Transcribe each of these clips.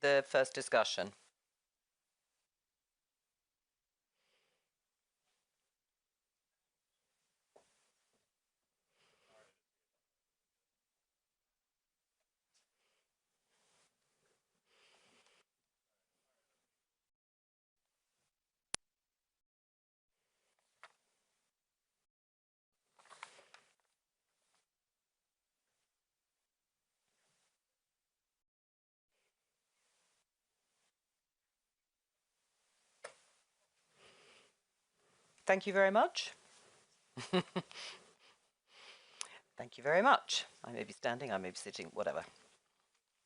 the first discussion. Thank you very much. Thank you very much. I may be standing, I may be sitting, whatever.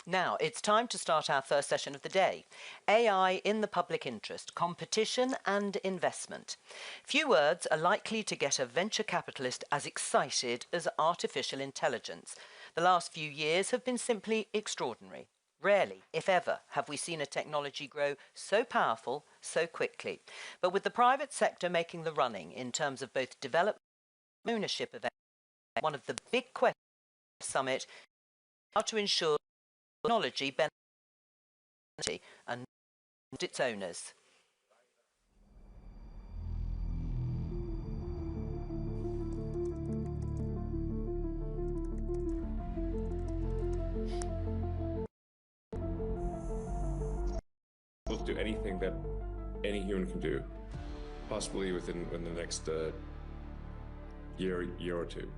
Now, it's time to start our first session of the day. AI in the public interest, competition and investment. Few words are likely to get a venture capitalist as excited as artificial intelligence. The last few years have been simply extraordinary. Rarely, if ever, have we seen a technology grow so powerful so quickly. But with the private sector making the running in terms of both development and ownership of AI, one of the big questions of the summit is how to ensure technology benefits and not its owners. We'll do anything that any human can do, possibly within the next year or two.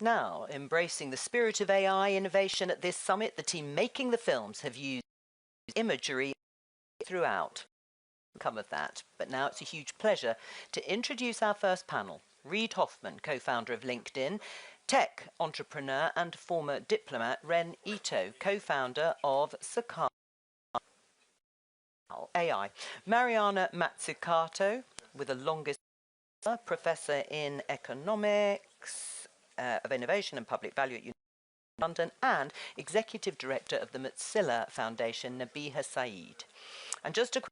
Now, embracing the spirit of AI innovation at this summit, the team making the films have used imagery throughout. Come of that, but now it's a huge pleasure to introduce our first panel. Reid Hoffman, co-founder of LinkedIn, tech entrepreneur and former diplomat Ren Ito, co-founder of Sakal AI. Mariana Mazzucato, with the longest professor in economics, of Innovation and Public Value at London, and Executive Director of the Mozilla Foundation, Nabiha Saeed. And just a quick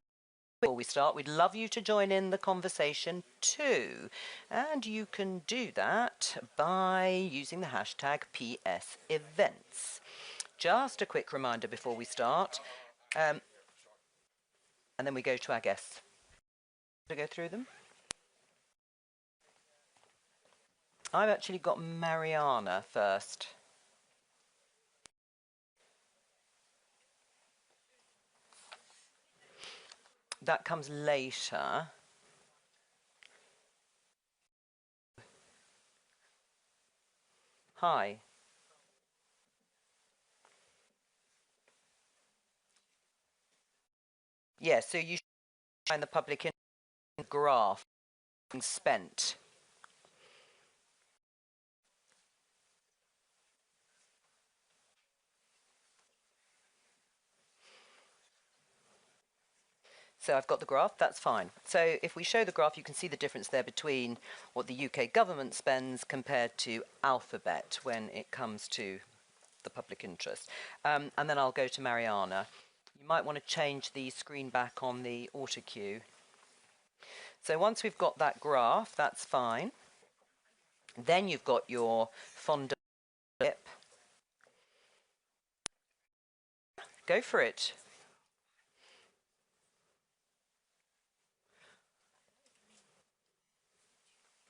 before we start, we'd love you to join in the conversation too. And you can do that by using the hashtag #PSEvents. Just a quick reminder before we start, and then we go to our guests. To go through them. I've actually got Mariana first. That comes later. Hi. Yeah, so you should find the public graph being spent. So I've got the graph, that's fine. So if we show the graph, you can see the difference there between what the UK government spends compared to Alphabet when it comes to the public interest. And then I'll go to Mariana. You might want to change the screen back on the auto cue. So once we've got that graph, that's fine. Then you've got your fond flip. Go for it.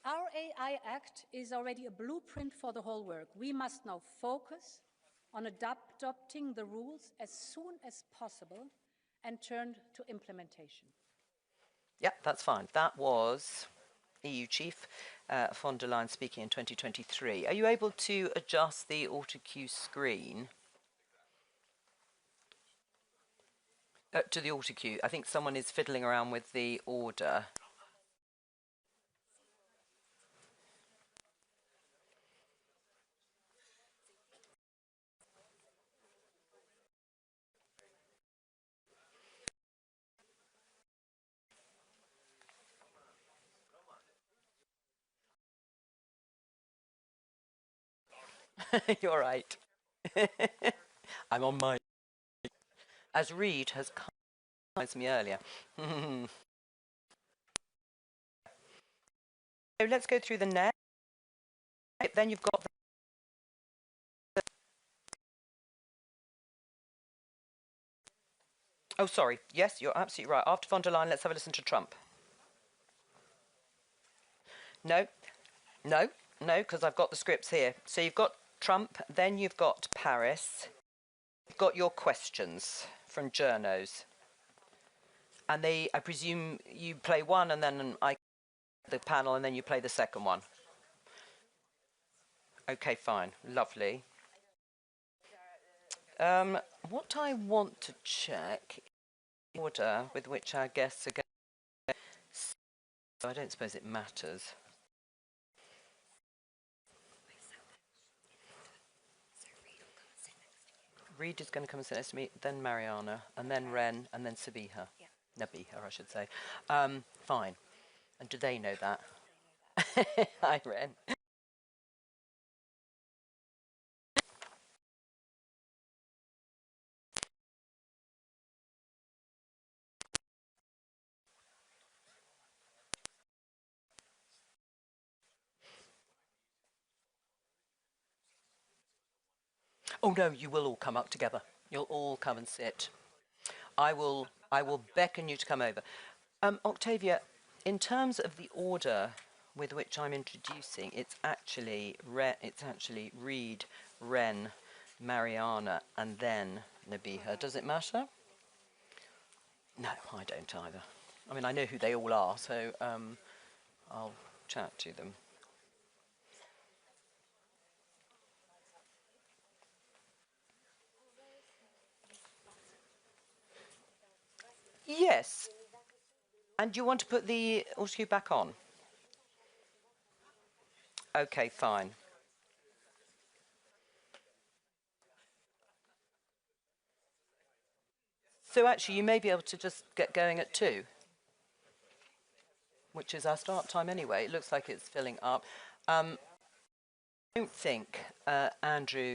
Our AI Act is already a blueprint for the whole work. We must now focus on adopting the rules as soon as possible and turn to implementation. Yeah, that's fine. That was EU Chief von der Leyen speaking in 2023. Are you able to adjust the auto cue screen? To the auto cue. I think someone is fiddling around with the order. You're right. I'm on my... As Reed has commented me earlier. So let's go through the net. Then you've got... Oh, sorry. Yes, you're absolutely right. After von der Leyen, let's have a listen to Trump. No, no, no, because I've got the scripts here. So you've got Trump, then you've got Paris. You've got your questions from journos. And I presume you play one and then the panel and then you play the second one. Okay, fine. Lovely. What I want to check is the order with which our guests are going. So I don't suppose it matters. Reed is going to come and sit next to me, then Mariana, and then Ren, and then Sabiha. Yeah. Nabiha, I should say. Fine. And do they know that? Hi, Ren. Oh no, you will all come up together. You'll all come and sit. I will beckon you to come over. Octavia, in terms of the order with which I'm introducing, it's actually Reed, Ren, Mariana, and then Nabiha. Does it matter? No, I don't either. I mean, I know who they all are, so I'll chat to them. Yes. And do you want to put the audio back on? Okay, fine. So actually, you may be able to just get going at 2, which is our start time anyway. It looks like it's filling up. I don't think Andrew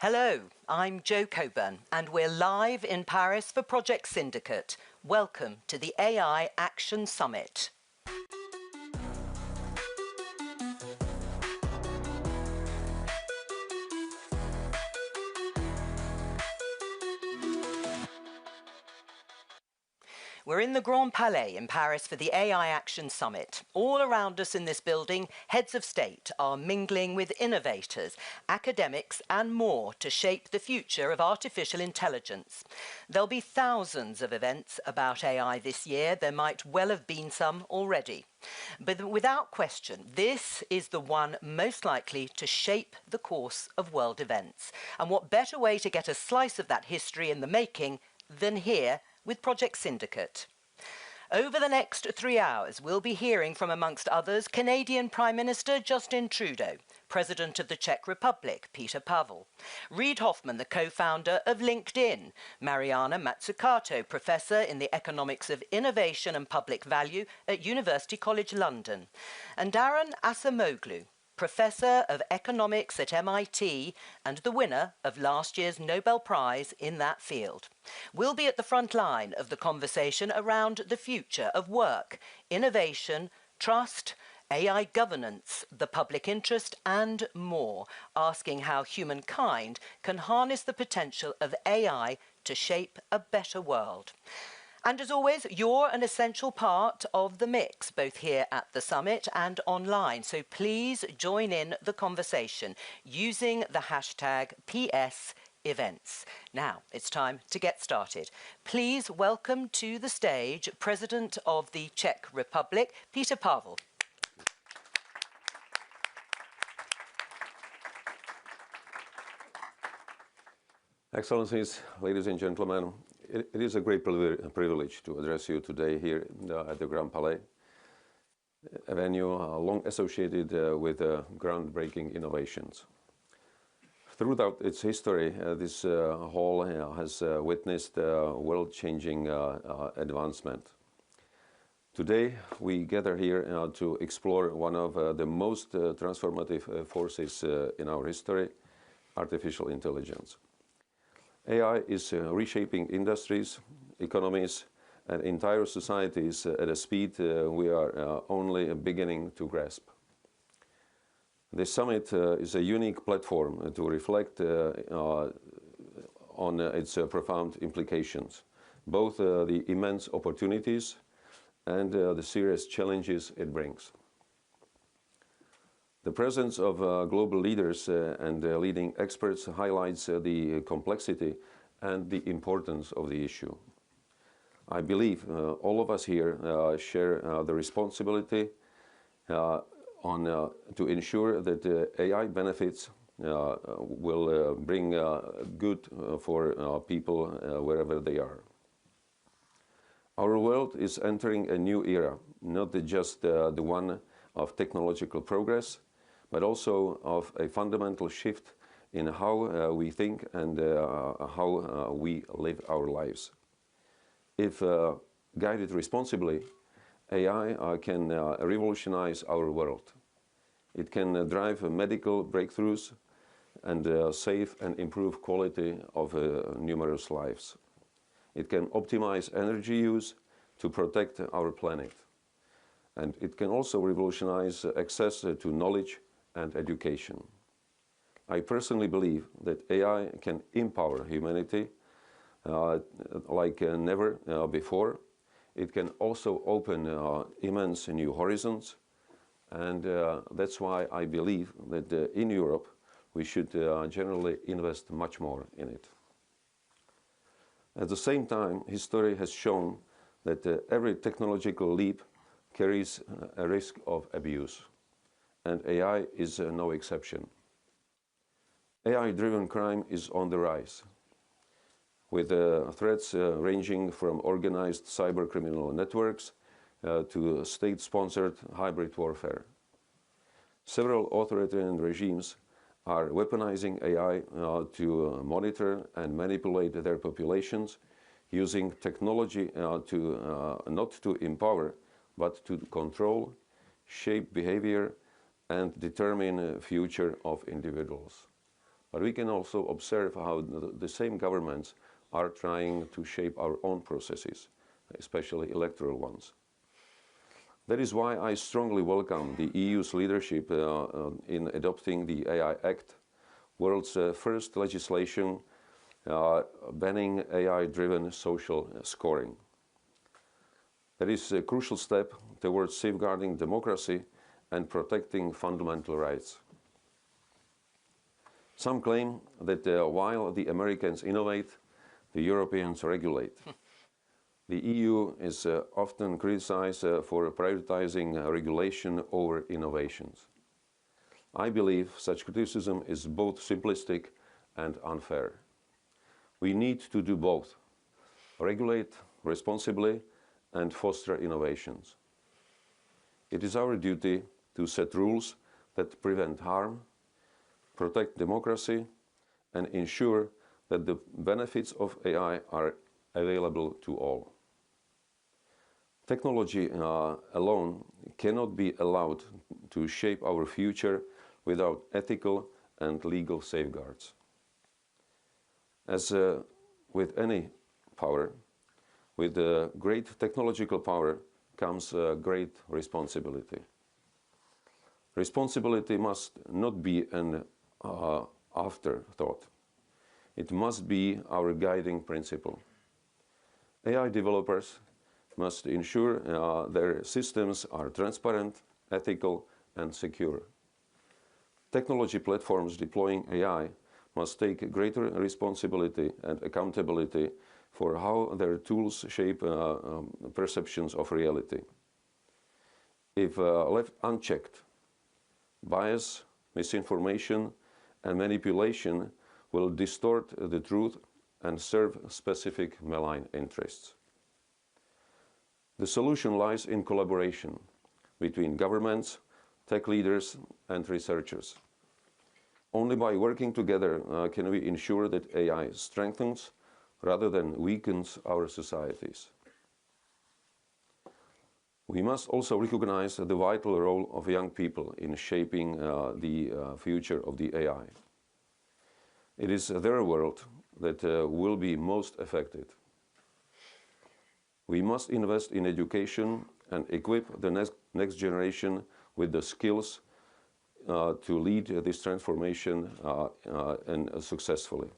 Hello, I'm Jo Coburn, and we're live in Paris for Project Syndicate. Welcome to the AI Action Summit. We're in the Grand Palais in Paris for the AI Action Summit. All around us in this building, heads of state are mingling with innovators, academics and more to shape the future of artificial intelligence. There'll be thousands of events about AI this year. There might well have been some already. But without question, this is the one most likely to shape the course of world events. And what better way to get a slice of that history in the making than here with Project Syndicate. Over the next 3 hours, we'll be hearing from, amongst others, Canadian Prime Minister Justin Trudeau, President of the Czech Republic, Petr Pavel, Reid Hoffman, the co-founder of LinkedIn, Mariana Mazzucato, Professor in the Economics of Innovation and Public Value at University College London, and Daron Acemoglu, Professor of Economics at MIT and the winner of last year's Nobel Prize in that field. We'll be at the front line of the conversation around the future of work, innovation, trust, AI governance, the public interest and more, asking how humankind can harness the potential of AI to shape a better world. And as always, you're an essential part of the mix, both here at the summit and online. So please join in the conversation using the hashtag #PSEvents. Now, it's time to get started. Please welcome to the stage President of the Czech Republic, Petr Pavel. Excellencies, ladies and gentlemen, it is a great privilege to address you today here at the Grand Palais, a venue long associated with groundbreaking innovations. Throughout its history, this hall has witnessed world-changing advancement. Today, we gather here to explore one of the most transformative forces in our history, artificial intelligence. AI is reshaping industries, economies, and entire societies at a speed we are only beginning to grasp. This summit is a unique platform to reflect on its profound implications, both the immense opportunities and the serious challenges it brings. The presence of global leaders and leading experts highlights the complexity and the importance of the issue. I believe all of us here share the responsibility to ensure that AI benefits will bring good for people wherever they are. Our world is entering a new era, not just the one of technological progress, but also of a fundamental shift in how we think and how we live our lives. If guided responsibly, AI can revolutionize our world. It can drive medical breakthroughs and save and improve quality of numerous lives. It can optimize energy use to protect our planet. And it can also revolutionize access to knowledge and education. I personally believe that AI can empower humanity like never before. It can also open immense new horizons, and that's why I believe that in Europe we should generally invest much more in it. At the same time, history has shown that every technological leap carries a risk of abuse, and AI is no exception. AI-driven crime is on the rise, with threats ranging from organized cybercriminal networks to state-sponsored hybrid warfare. Several authoritarian regimes are weaponizing AI to monitor and manipulate their populations, using technology not to empower, but to control, shape behavior, and determine the future of individuals. But we can also observe how the same governments are trying to shape our own processes, especially electoral ones. That is why I strongly welcome the EU's leadership in adopting the AI Act, world's first legislation banning AI-driven social scoring. That is a crucial step towards safeguarding democracy and protecting fundamental rights. Some claim that while the Americans innovate, the Europeans regulate. The EU is often criticized for prioritizing regulation over innovations. I believe such criticism is both simplistic and unfair. We need to do both: regulate responsibly and foster innovations. It is our duty to set rules that prevent harm, protect democracy, and ensure that the benefits of AI are available to all. Technology alone cannot be allowed to shape our future without ethical and legal safeguards. As with any power, with great technological power comes great responsibility. Responsibility must not be an afterthought. It must be our guiding principle. AI developers must ensure their systems are transparent, ethical, and secure. Technology platforms deploying AI must take greater responsibility and accountability for how their tools shape perceptions of reality. If left unchecked, bias, misinformation, and manipulation will distort the truth and serve specific malign interests. The solution lies in collaboration between governments, tech leaders, and researchers. Only by working together can we ensure that AI strengthens rather than weakens our societies. We must also recognize the vital role of young people in shaping the future of the AI. It is their world that will be most affected. We must invest in education and equip the next generation with the skills to lead this transformation successfully.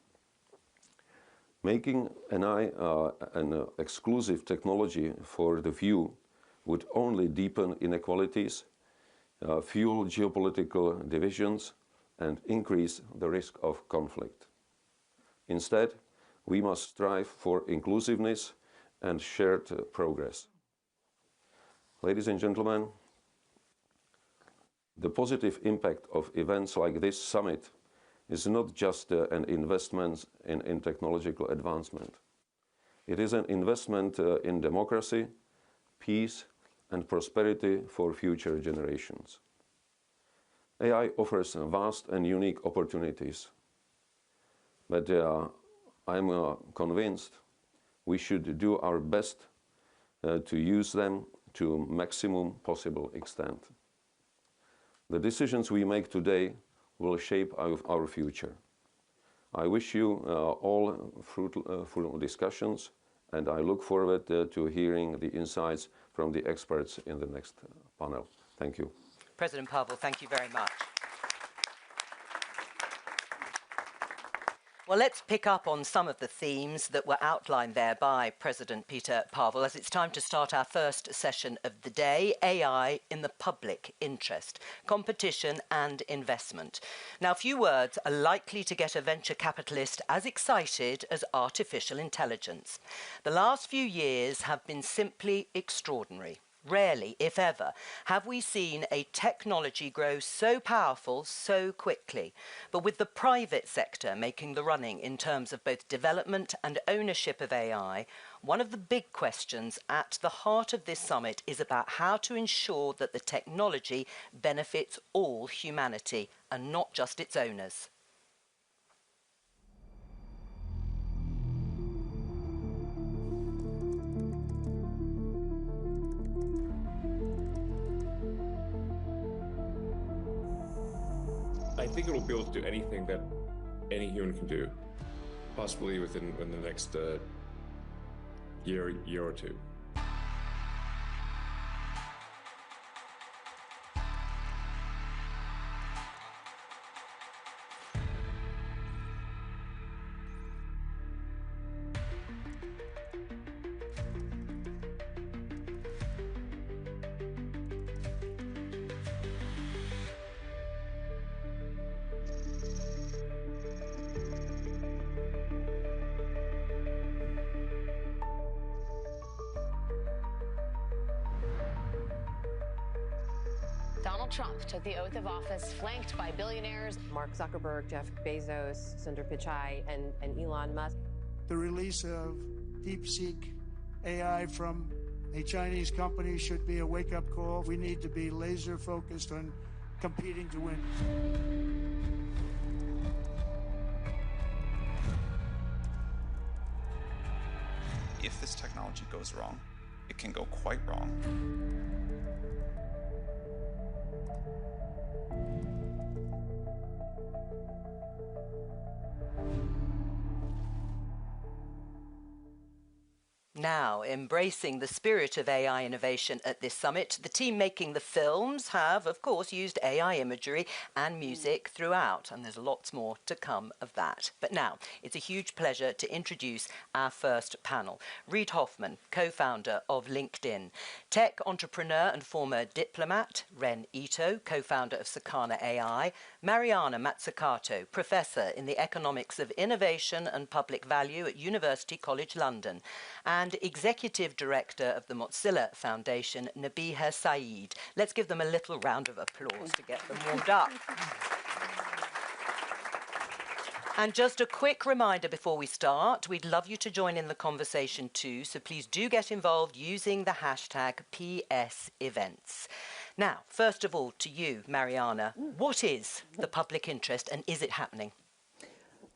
Making AI an exclusive technology for the few would only deepen inequalities, fuel geopolitical divisions, and increase the risk of conflict. Instead, we must strive for inclusiveness and shared progress. Ladies and gentlemen, the positive impact of events like this summit is not just an investment in technological advancement. It is an investment in democracy, peace, and prosperity for future generations. AI offers vast and unique opportunities, but I'm convinced we should do our best to use them to maximum possible extent. The decisions we make today will shape our future. I wish you all fruitful discussions, and I look forward to hearing the insights from the experts in the next panel. Thank you. President Pavel, thank you very much. Well, let's pick up on some of the themes that were outlined there by President Petr Pavel, as it's time to start our first session of the day, AI in the public interest, competition and investment. Now, few words are likely to get a venture capitalist as excited as artificial intelligence. The last few years have been simply extraordinary. Rarely, if ever, have we seen a technology grow so powerful so quickly. But with the private sector making the running in terms of both development and ownership of AI, one of the big questions at the heart of this summit is about how to ensure that the technology benefits all humanity and not just its owners. I think it'll be able to do anything that any human can do, possibly within the next year or two. Donald Trump took the oath of office flanked by billionaires Mark Zuckerberg, Jeff Bezos, Sundar Pichai, and Elon Musk. The release of DeepSeek AI from a Chinese company should be a wake-up call. We need to be laser focused on competing to win. If this technology goes wrong, it can go quite wrong. Now, embracing the spirit of AI innovation at this summit, the team making the films have, of course, used AI imagery and music throughout, and there's lots more to come of that. But now, it's a huge pleasure to introduce our first panel. Reid Hoffman, co-founder of LinkedIn, tech entrepreneur and former diplomat, Ren Ito, co-founder of Sakana AI, Mariana Mazzucato, professor in the economics of innovation and public value at University College London, and Executive Director of the Mozilla Foundation, Nabiha Saeed. Let's give them a little round of applause to get them warmed up. And just a quick reminder before we start, we'd love you to join in the conversation too, so please do get involved using the hashtag #PSEvents. Now, first of all, to you, Mariana, what is the public interest and is it happening?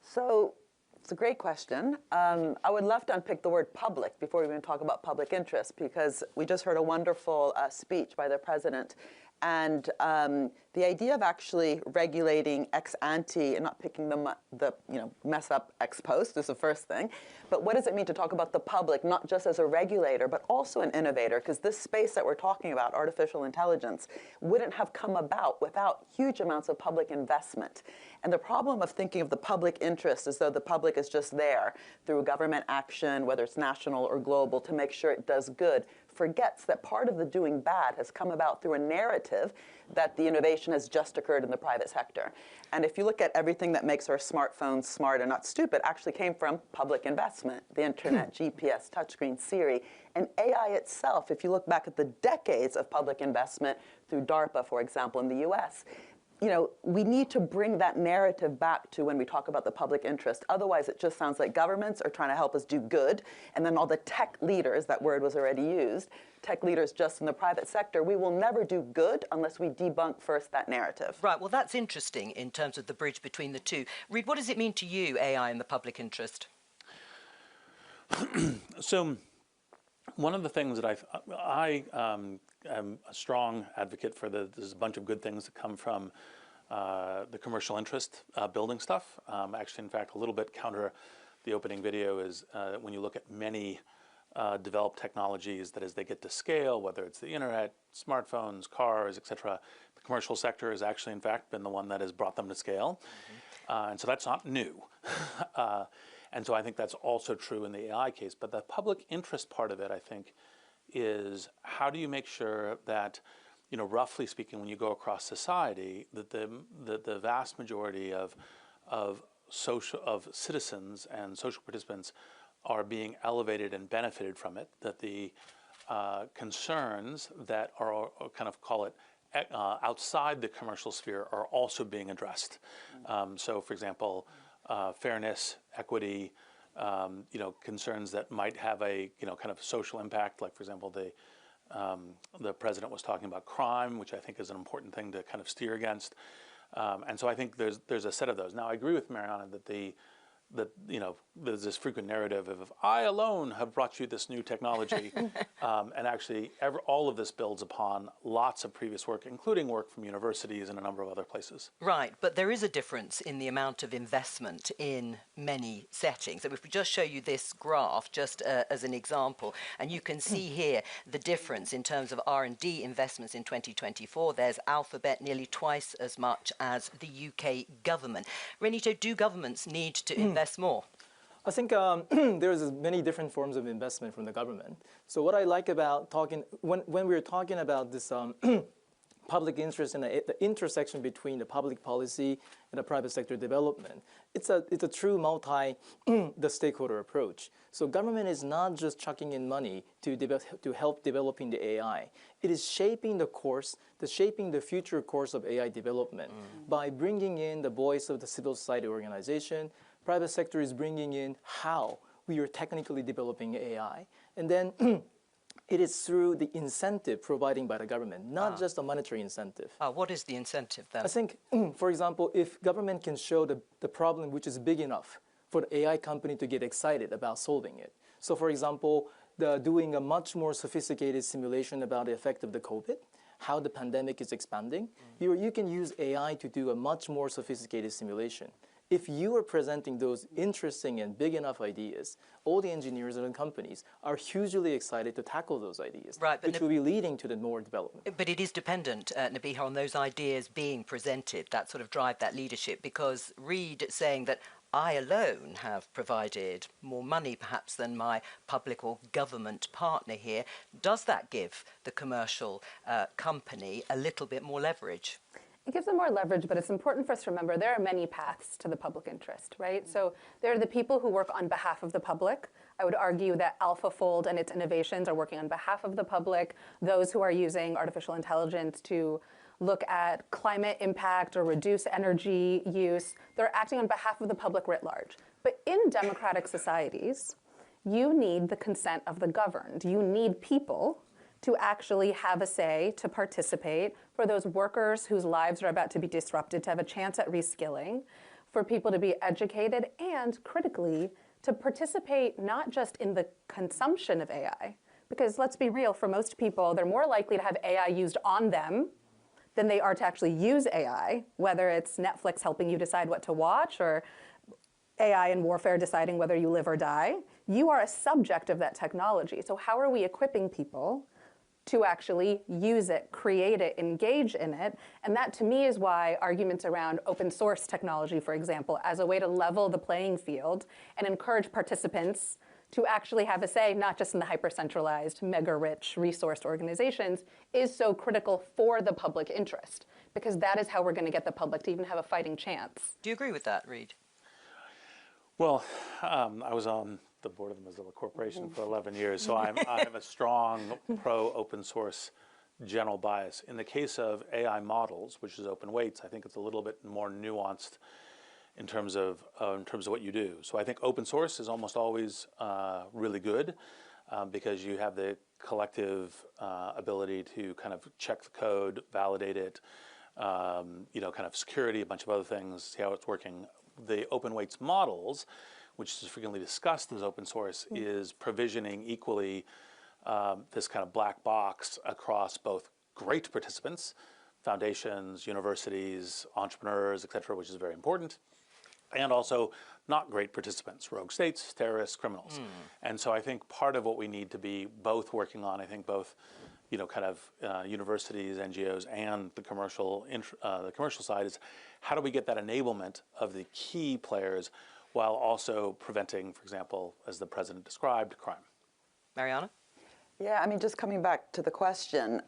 So, it's a great question. I would love to unpick the word public before we even talk about public interest, because we just heard a wonderful speech by the president. And the idea of actually regulating ex ante and not picking the mess up ex post is the first thing. But what does it mean to talk about the public, not just as a regulator, but also an innovator? Because this space that we're talking about, artificial intelligence, wouldn't have come about without huge amounts of public investment. And the problem of thinking of the public interest as though the public is just there through government action, whether it's national or global, to make sure it does good, forgets that part of the doing bad has come about through a narrative that the innovation has just occurred in the private sector. And if you look at everything that makes our smartphones smart and not stupid, actually came from public investment, the internet, GPS, touchscreen, Siri, and AI itself. If you look back at the decades of public investment through DARPA, for example, in the US, we need to bring that narrative back to when we talk about the public interest. Otherwise, it just sounds like governments are trying to help us do good, and then all the tech leaders, that word was already used, tech leaders just in the private sector, we will never do good unless we debunk first that narrative. Right, well, that's interesting in terms of the bridge between the two. Reid, what does it mean to you, AI in the public interest? So one of the things that I am a strong advocate for, there's a bunch of good things that come from the commercial interest building stuff. Actually, in fact, a little bit counter the opening video is when you look at many developed technologies that as they get to scale, whether it's the internet, smartphones, cars, etc., the commercial sector has actually, in fact, been the one that has brought them to scale. And so that's not new. And so I think that's also true in the AI case. But the public interest part of it, I think, is how do you make sure that, roughly speaking, when you go across society, that the vast majority of citizens and social participants are being elevated and benefited from it, that the concerns that are kind of, call it, outside the commercial sphere are also being addressed. So, for example, fairness, equity, concerns that might have a kind of social impact, like, for example, the president was talking about crime, which I think is an important thing to kind of steer against. And so I think there's a set of those. Now, I agree with Mariana that there's this frequent narrative of I alone have brought you this new technology, and actually all of this builds upon lots of previous work, including work from universities and a number of other places. Right, but there is a difference in the amount of investment in many settings. So if we just show you this graph, just as an example, and you can see here the difference in terms of R&D investments in 2024. There's Alphabet nearly twice as much as the UK government. Renito, do governments need to invest more? I think there's many different forms of investment from the government. So what I like about when we're talking about this public interest and the intersection between the public policy and the private sector development, it's a true the stakeholder approach. So government is not just chucking in money to help developing the AI. It is shaping the future course of AI development by bringing in the voice of the civil society organization. Private sector is bringing in how we are technically developing AI. And then it is through the incentive provided by the government, not just a monetary incentive. What is the incentive then? I think, for example, if government can show the problem which is big enough for the AI company to get excited about solving it. So for example, doing a much more sophisticated simulation about the effect of the COVID, how the pandemic is expanding, you can use AI to do a much more sophisticated simulation. If you are presenting those interesting and big enough ideas, all the engineers and companies are hugely excited to tackle those ideas, right, which will be leading to the more development. But it is dependent, Nabiha, on those ideas being presented, that sort of drive, that leadership, because Reid saying that I alone have provided more money perhaps than my public or government partner here, does that give the commercial company a little bit more leverage? It gives them more leverage, but it's important for us to remember there are many paths to the public interest, right? So there are the people who work on behalf of the public. I would argue that AlphaFold and its innovations are working on behalf of the public. Those who are using artificial intelligence to look at climate impact or reduce energy use, they're acting on behalf of the public writ large. But in democratic societies, you need the consent of the governed. You need people to actually have a say, to participate, for those workers whose lives are about to be disrupted to have a chance at reskilling, for people to be educated, and critically, to participate not just in the consumption of AI, because let's be real, for most people, they're more likely to have AI used on them than they are to actually use AI, whether it's Netflix helping you decide what to watch or AI in warfare deciding whether you live or die. You are a subject of that technology. So how are we equipping people to actually use it, create it, engage in it? And that, to me, is why arguments around open source technology, for example, as a way to level the playing field and encourage participants to actually have a say, not just in the hyper-centralized, mega-rich, resourced organizations, is so critical for the public interest, because that is how we're going to get the public to even have a fighting chance. Do you agree with that, Reid? Well, I was on the board of the Mozilla Corporation for 11 years, so I have a strong pro-open source general bias. In the case of AI models, which is open weights, I think it's a little bit more nuanced in terms of what you do. So I think open source is almost always really good because you have the collective ability to kind of check the code, validate it, you know, kind of security, a bunch of other things, see how it's working. The open weights models, which is frequently discussed as open source, is provisioning equally this kind of black box across both great participants, foundations, universities, entrepreneurs, et cetera, which is very important, and also not great participants, rogue states, terrorists, criminals. And so I think part of what we need to be both working on, I think both, you know, kind of universities, NGOs, and the commercial side is how do we get that enablement of the key players while also preventing, for example, as the president described, crime. Mariana? Yeah, I mean, just coming back to the question,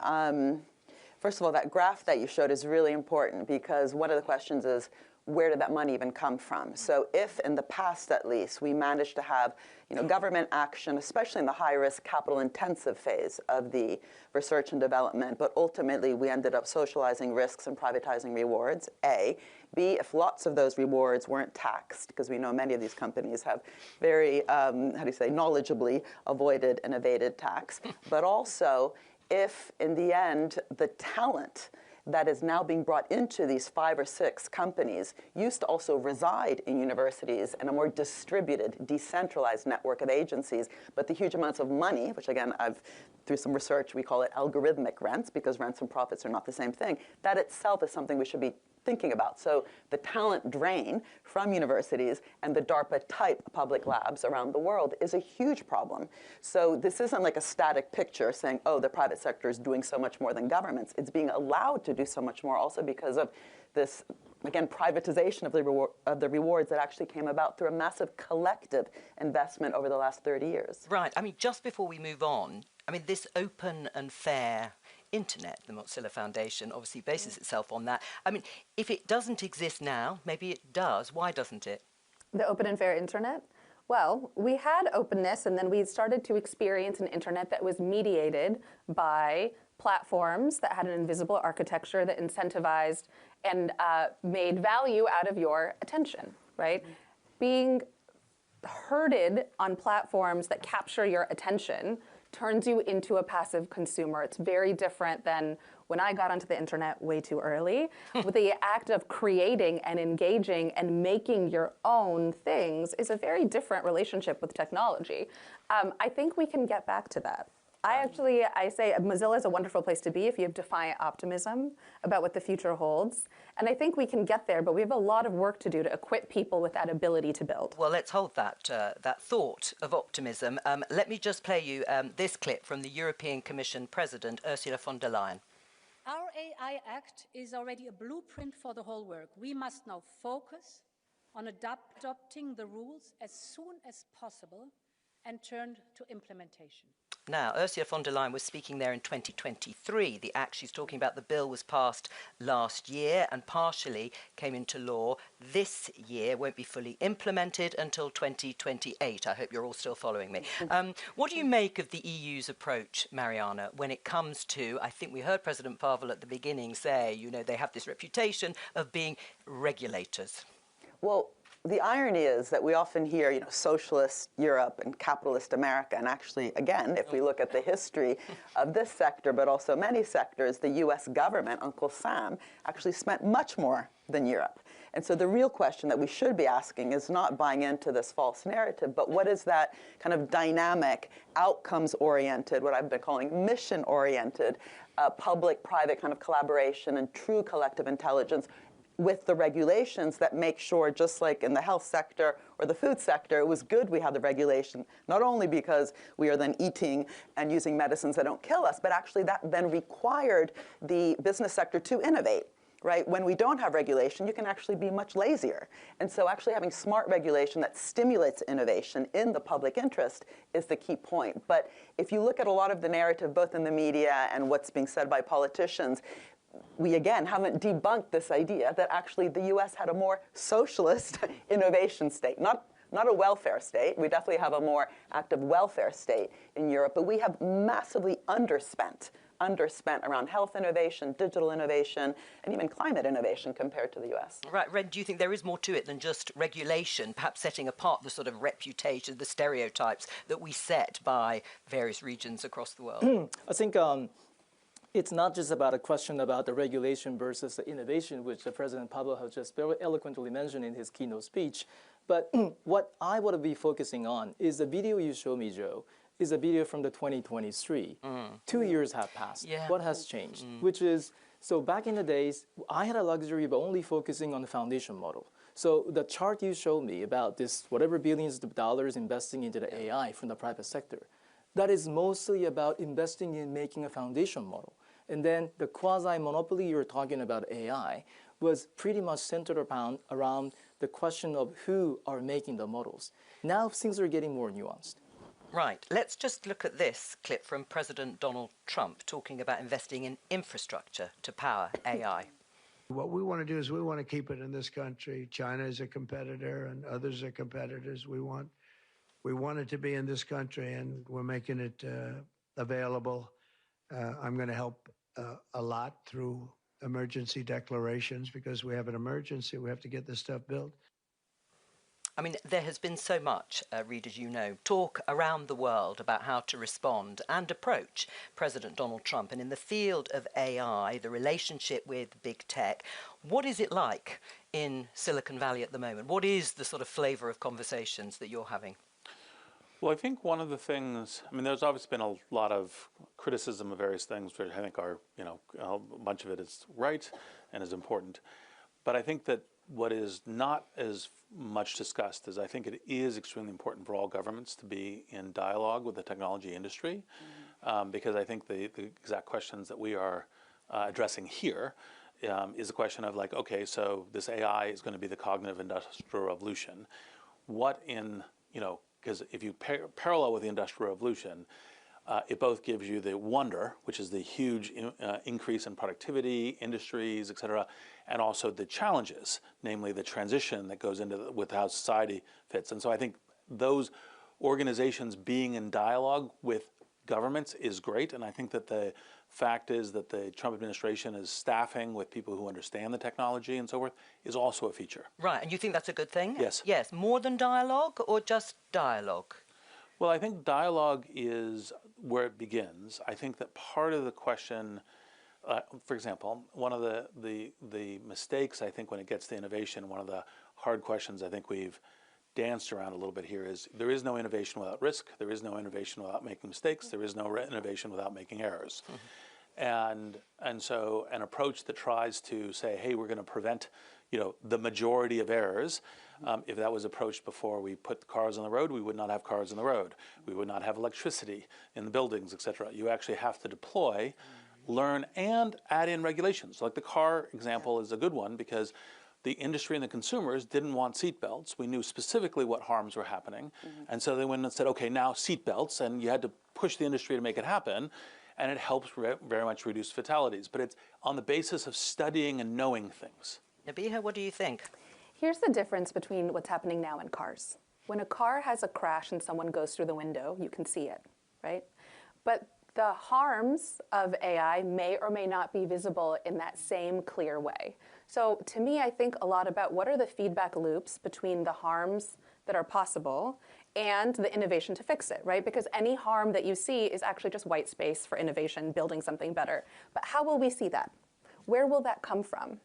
first of all, that graph that you showed is really important because one of the questions is, where did that money even come from? So if in the past, at least, we managed to have, you know, government action, especially in the high-risk, capital-intensive phase of the research and development, but ultimately we ended up socializing risks and privatizing rewards, A. B, if lots of those rewards weren't taxed, because we know many of these companies have very, how do you say, knowledgeably avoided and evaded tax, but also if, in the end, the talent that is now being brought into these 5 or 6 companies used to also reside in universities and a more distributed, decentralized network of agencies, but the huge amounts of money, which again, through some research, we call it algorithmic rents because rents and profits are not the same thing, that itself is something we should be thinking about. So the talent drain from universities and the DARPA-type public labs around the world is a huge problem. So this isn't like a static picture saying, oh, the private sector is doing so much more than governments. It's being allowed to do so much more also because of this, again, privatization of the rewards that actually came about through a massive collective investment over the last 30 years. Right. I mean, just before we move on, I mean, this open and fair internet, the Mozilla Foundation, obviously bases itself on that. I mean, if it doesn't exist now, maybe it does. Why doesn't it? The open and fair internet? Well, we had openness, and then we started to experience an internet that was mediated by platforms that had an invisible architecture that incentivized and made value out of your attention, right? Being herded on platforms that capture your attention turns you into a passive consumer. It's very different than when I got onto the internet way too early. With the act of creating and engaging and making your own things is a very different relationship with technology. I think we can get back to that. I say Mozilla is a wonderful place to be if you have defiant optimism about what the future holds. And I think we can get there, but we have a lot of work to do to equip people with that ability to build. Well, let's hold that thought of optimism. Let me just play you this clip from the European Commission President, Ursula von der Leyen. Our AI Act is already a blueprint for the whole work. We must now focus on adopting the rules as soon as possible and turn to implementation. Now, Ursula von der Leyen was speaking there in 2023. The act she's talking about, the bill, was passed last year and partially came into law this year, won't be fully implemented until 2028. I hope you're all still following me. What do you make of the EU's approach, Mariana, when it comes to, I think we heard President Pavel at the beginning say, you know, they have this reputation of being regulators? Well, the irony is that we often hear, you know, socialist Europe and capitalist America. And actually, again, if we look at the history of this sector, but also many sectors, the U.S. government, Uncle Sam, actually spent much more than Europe. And so the real question that we should be asking is not buying into this false narrative, but what is that kind of dynamic, outcomes-oriented, what I've been calling mission-oriented, public-private kind of collaboration and true collective intelligence with the regulations that make sure, just like in the health sector or the food sector, it was good we had the regulation, not only because we are then eating and using medicines that don't kill us, but actually that then required the business sector to innovate. Right? When we don't have regulation, you can actually be much lazier. And so actually having smart regulation that stimulates innovation in the public interest is the key point. But if you look at a lot of the narrative, both in the media and what's being said by politicians, we, again, haven't debunked this idea that actually the U.S. had a more socialist innovation state, not a welfare state. We definitely have a more active welfare state in Europe, but we have massively underspent underspent around health innovation, digital innovation, and even climate innovation compared to the US. Right, Red, do you think there is more to it than just regulation, perhaps setting apart the sort of reputation, the stereotypes that we set by various regions across the world? I think it's not just about a question about the regulation versus the innovation, which the President Pavel has just very eloquently mentioned in his keynote speech. But what I want to be focusing on is the video you showed me, Joe, is a video from the 2023. 2 years have passed. Yeah. What has changed? Which is, so back in the days, I had a luxury of only focusing on the foundation model. So the chart you showed me about this, whatever billions of dollars investing into the AI from the private sector, that is mostly about investing in making a foundation model. And then the quasi-monopoly you're talking about AI was pretty much centered around the question of who are making the models. Now things are getting more nuanced. Right. Let's just look at this clip from President Donald Trump talking about investing in infrastructure to power AI. What we want to do is we want to keep it in this country. China is a competitor and others are competitors. We want it to be in this country, and we're making it available. I'm going to help a lot through emergency declarations because we have an emergency. We have to get this stuff built. I mean, there has been so much, Reed, as you know, talk around the world about how to respond and approach President Donald Trump. And in the field of AI, the relationship with big tech, what is it like in Silicon Valley at the moment? What is the sort of flavor of conversations that you're having? Well, I think one of the things, I mean, there's obviously been a lot of criticism of various things, which I think are, you know, a bunch of it is right and is important. But I think that what is not as much discussed is I think it is extremely important for all governments to be in dialogue with the technology industry, because I think the exact questions that we are addressing here is a question of like, okay, so this AI is going to be the cognitive industrial revolution. What in, you know, because if you parallel with the Industrial Revolution, it both gives you the wonder, which is the huge increase in productivity, industries, et cetera, and also the challenges, namely the transition that goes into with how society fits. And so I think those organizations being in dialogue with governments is great. And I think that the fact is that the Trump administration is staffing with people who understand the technology and so forth is also a feature. Right, and you think that's a good thing? Yes. Yes, more than dialogue or just dialogue? Well, I think dialogue is where it begins. I think that part of the question, for example, one of the mistakes I think when it gets to innovation, one of the hard questions I think we've danced around a little bit here is there is no innovation without risk, there is no innovation without making mistakes, there is no innovation without making errors. And so an approach that tries to say, hey, we're going to prevent, you know, the majority of errors. If that was approached before we put cars on the road, we would not have cars on the road. We would not have electricity in the buildings, et cetera. You actually have to deploy, learn, and add in regulations. Like the car example is a good one because the industry and the consumers didn't want seatbelts. We knew specifically what harms were happening. And so they went and said, okay, now seatbelts, and you had to push the industry to make it happen. And it helps very much reduce fatalities. But it's on the basis of studying and knowing things. Nabiha, what do you think? Here's the difference between what's happening now and cars. When a car has a crash and someone goes through the window, you can see it, right? But the harms of AI may or may not be visible in that same clear way. So to me, I think a lot about what are the feedback loops between the harms that are possible and the innovation to fix it, right? Because any harm that you see is actually just white space for innovation, building something better. But how will we see that? Where will that come from?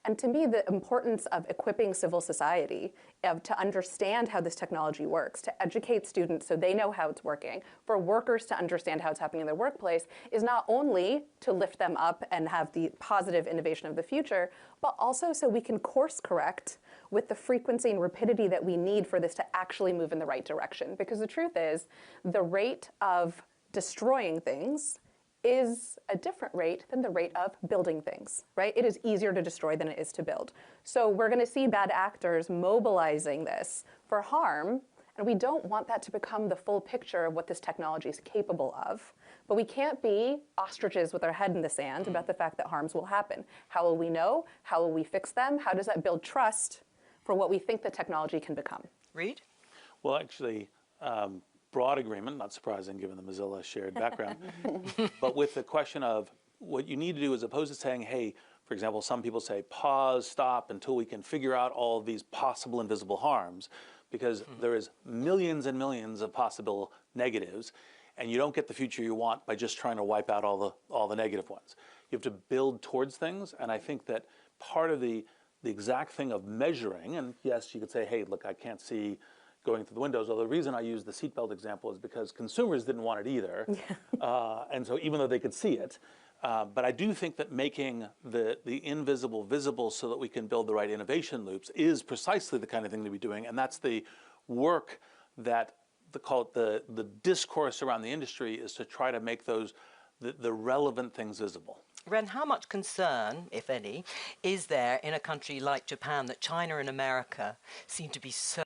And to me, the importance of equipping civil society to understand how this technology works, to educate students so they know how it's working, for workers to understand how it's happening in their workplace, is not only to lift them up and have the positive innovation of the future, but also so we can course correct with the frequency and rapidity that we need for this to actually move in the right direction. Because the truth is, the rate of destroying things is a different rate than the rate of building things, right? It is easier to destroy than it is to build. So we're going to see bad actors mobilizing this for harm, and we don't want that to become the full picture of what this technology is capable of. But we can't be ostriches with our head in the sand about the fact that harms will happen. How will we know? How will we fix them? How does that build trust for what we think the technology can become? Reed? Well, actually, broad agreement, not surprising given the Mozilla shared background, but with the question of what you need to do as opposed to saying, hey, for example, some people say pause, stop until we can figure out all of these possible invisible harms, because there is millions and millions of possible negatives, and you don't get the future you want by just trying to wipe out all the negative ones. You have to build towards things, and I think that part of the exact thing of measuring, and yes, you could say, hey, look, I can't see going through the windows. Although the reason I use the seatbelt example is because consumers didn't want it either. And so even though they could see it, but I do think that making the invisible visible so that we can build the right innovation loops is precisely the kind of thing to be doing. And that's the work that the discourse around the industry is to try to make those the relevant things visible. Ren, how much concern, if any, is there in a country like Japan that China and America seem to be so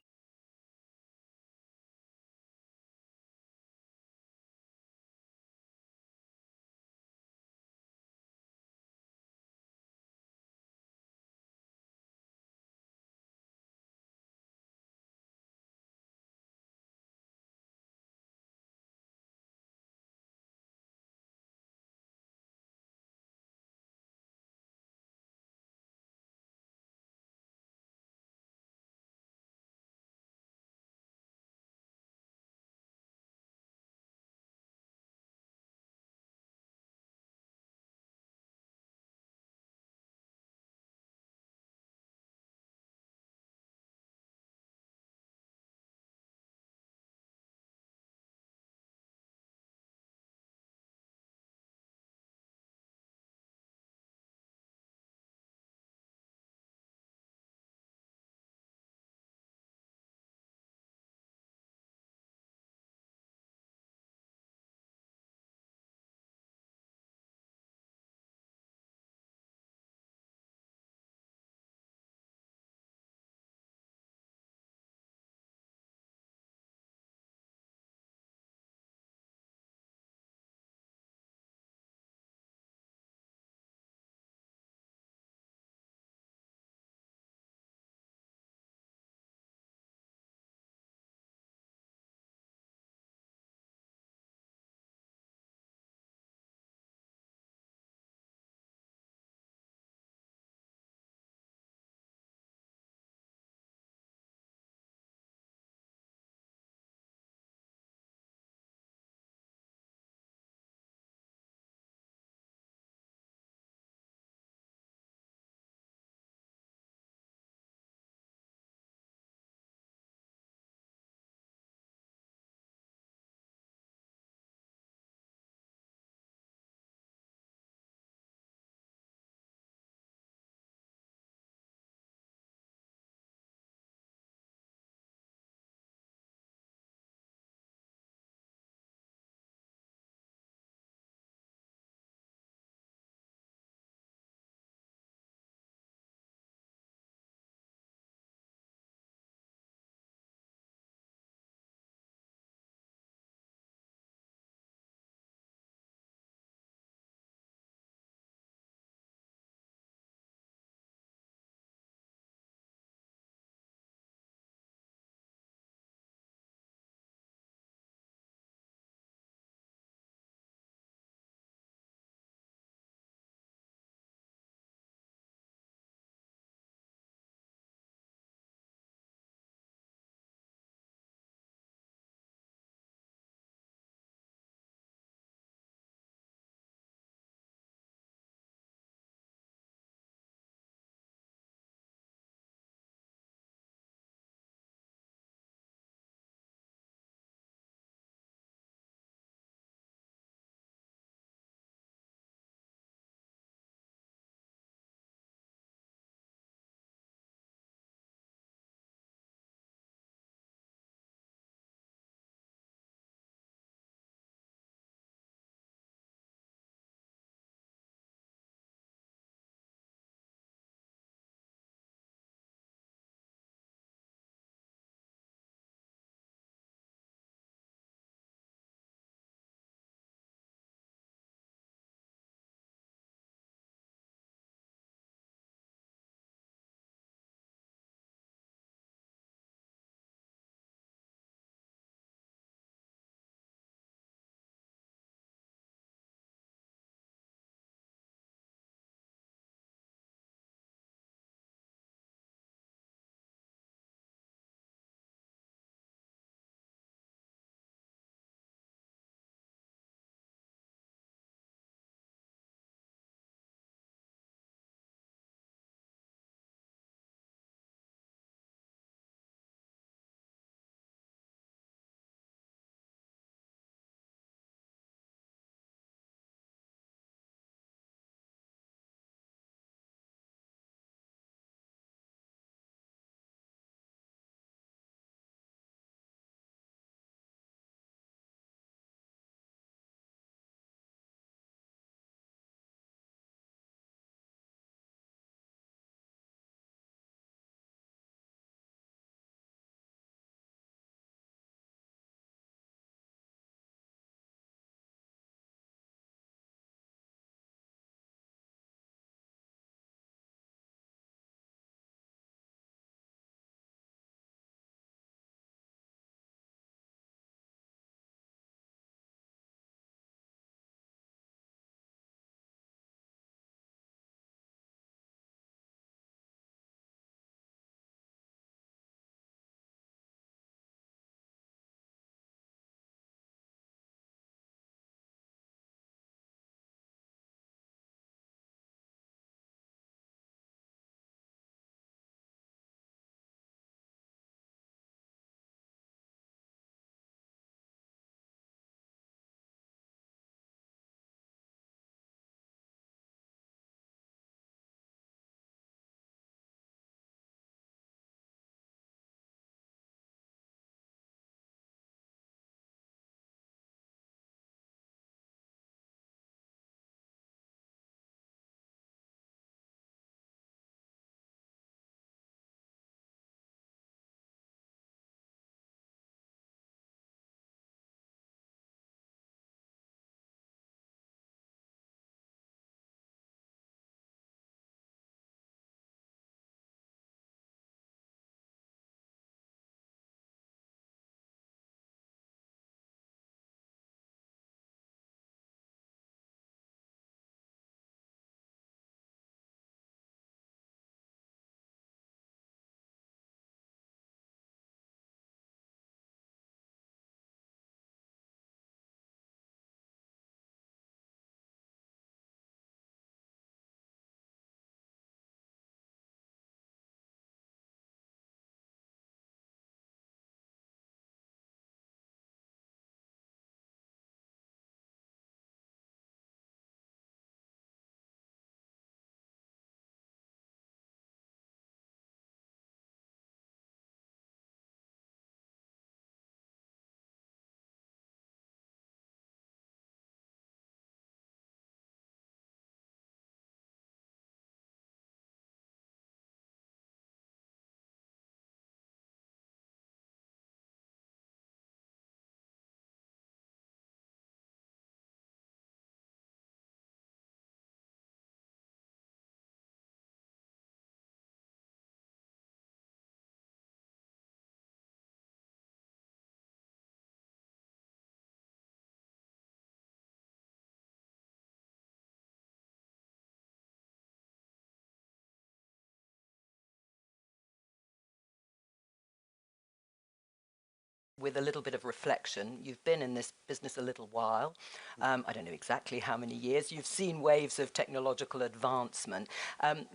with a little bit of reflection. You've been in this business a little while. I don't know exactly how many years. You've seen waves of technological advancement.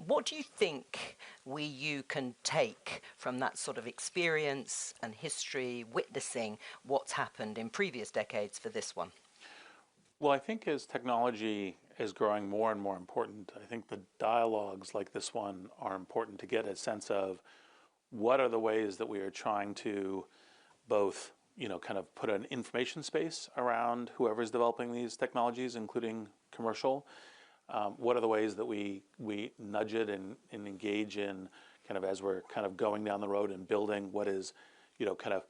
What do you think you can take from that sort of experience and history, witnessing what's happened in previous decades for this one? Well, I think as technology is growing more and more important, I think the dialogues like this one are important to get a sense of what are the ways that we are trying to both, kind of put an information space around whoever's developing these technologies, including commercial. What are the ways that we nudge it and engage in kind of as we're kind of going down the road and building what is, kind of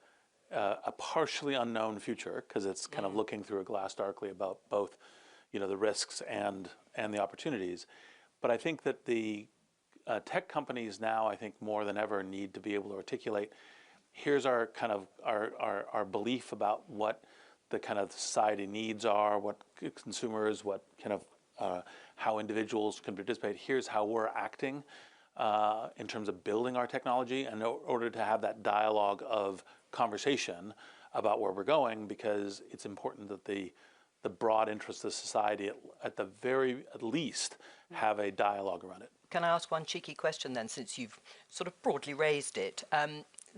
a partially unknown future, because it's kind of looking through a glass darkly about both, the risks and the opportunities. But I think that the tech companies now, I think more than ever, need to be able to articulate, here's our kind of our belief about what the kind of society needs are, what consumers, what kind of how individuals can participate. Here's how we're acting in terms of building our technology, and in order to have that dialogue of conversation about where we're going, because it's important that the broad interests of society at least have a dialogue around it. Can I ask one cheeky question then, since you've sort of broadly raised it?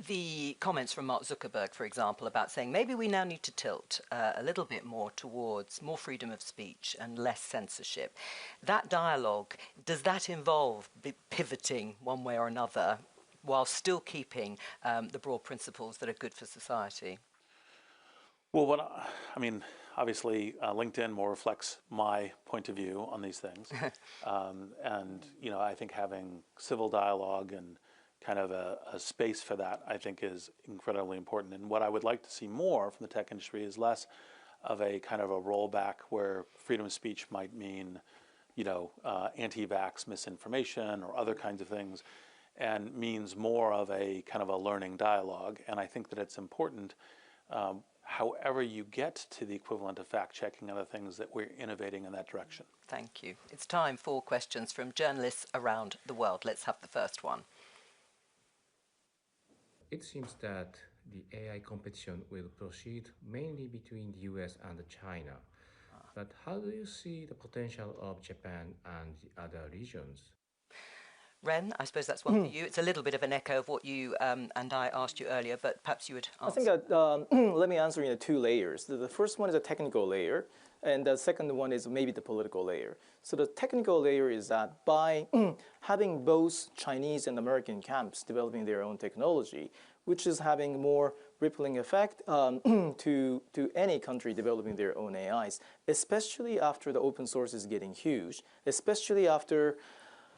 The comments from Mark Zuckerberg, for example, about saying maybe we now need to tilt a little bit more towards more freedom of speech and less censorship. That dialogue, does that involve pivoting one way or another while still keeping the broad principles that are good for society? Well, obviously, LinkedIn more reflects my point of view on these things. And, I think having civil dialogue and kind of a space for that, I think, is incredibly important. And what I would like to see more from the tech industry is less of a kind of a rollback where freedom of speech might mean, anti-vax misinformation or other kinds of things, and means more of a kind of a learning dialogue. And I think that it's important, however you get to the equivalent of fact-checking and other things, that we're innovating in that direction. Thank you. It's time for questions from journalists around the world. Let's have the first one. It seems that the AI competition will proceed mainly between the US and China. But how do you see the potential of Japan and the other regions? Ren, I suppose that's one for you. It's a little bit of an echo of what you and I asked you earlier, but perhaps you would answer. I think let me answer in 2 layers. The first one is a technical layer, and the second one is maybe the political layer. So the technical layer is that by having both Chinese and American camps developing their own technology, which is having more rippling effect to any country developing their own AIs, especially after the open source is getting huge, especially after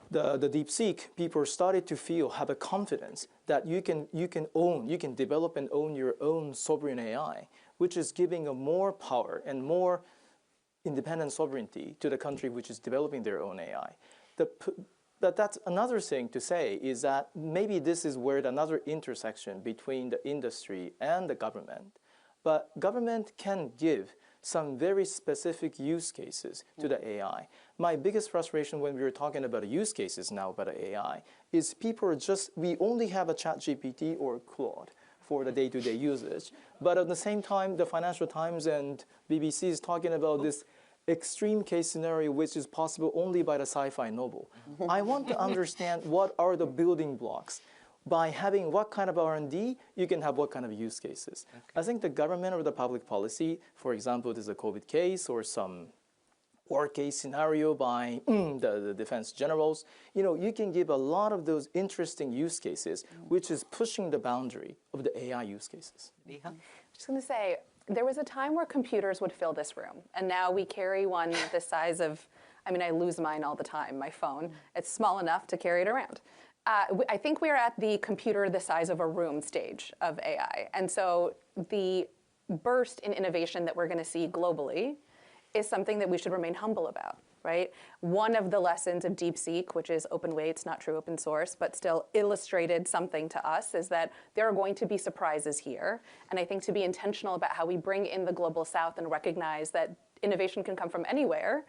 the DeepSeek, people started to have a confidence that you can develop and own your own sovereign AI, which is giving a more power and more independent sovereignty to the country which is developing their own AI. But that's another thing to say, is that maybe this is where another intersection between the industry and the government. But government can give some very specific use cases to the AI. My biggest frustration when we were talking about use cases now about AI is people are we only have a ChatGPT or Claude for the day-to-day usage. But at the same time, the Financial Times and BBC is talking about this extreme case scenario which is possible only by the sci-fi novel. I want to understand what are the building blocks. By having what kind of R&D, you can have what kind of use cases. Okay. I think the government or the public policy, for example, there's a COVID case or some war case scenario by the defense generals, you can give a lot of those interesting use cases, which is pushing the boundary of the AI use cases. I'm just going to say, there was a time where computers would fill this room, and now we carry one the size of, I lose mine all the time, my phone. It's small enough to carry it around. I think we're at the computer the size of a room stage of AI. And so the burst in innovation that we're going to see globally is something that we should remain humble about, right? One of the lessons of DeepSeek, which is open weights, not true open source, but still illustrated something to us, is that there are going to be surprises here. And I think to be intentional about how we bring in the global south and recognize that innovation can come from anywhere.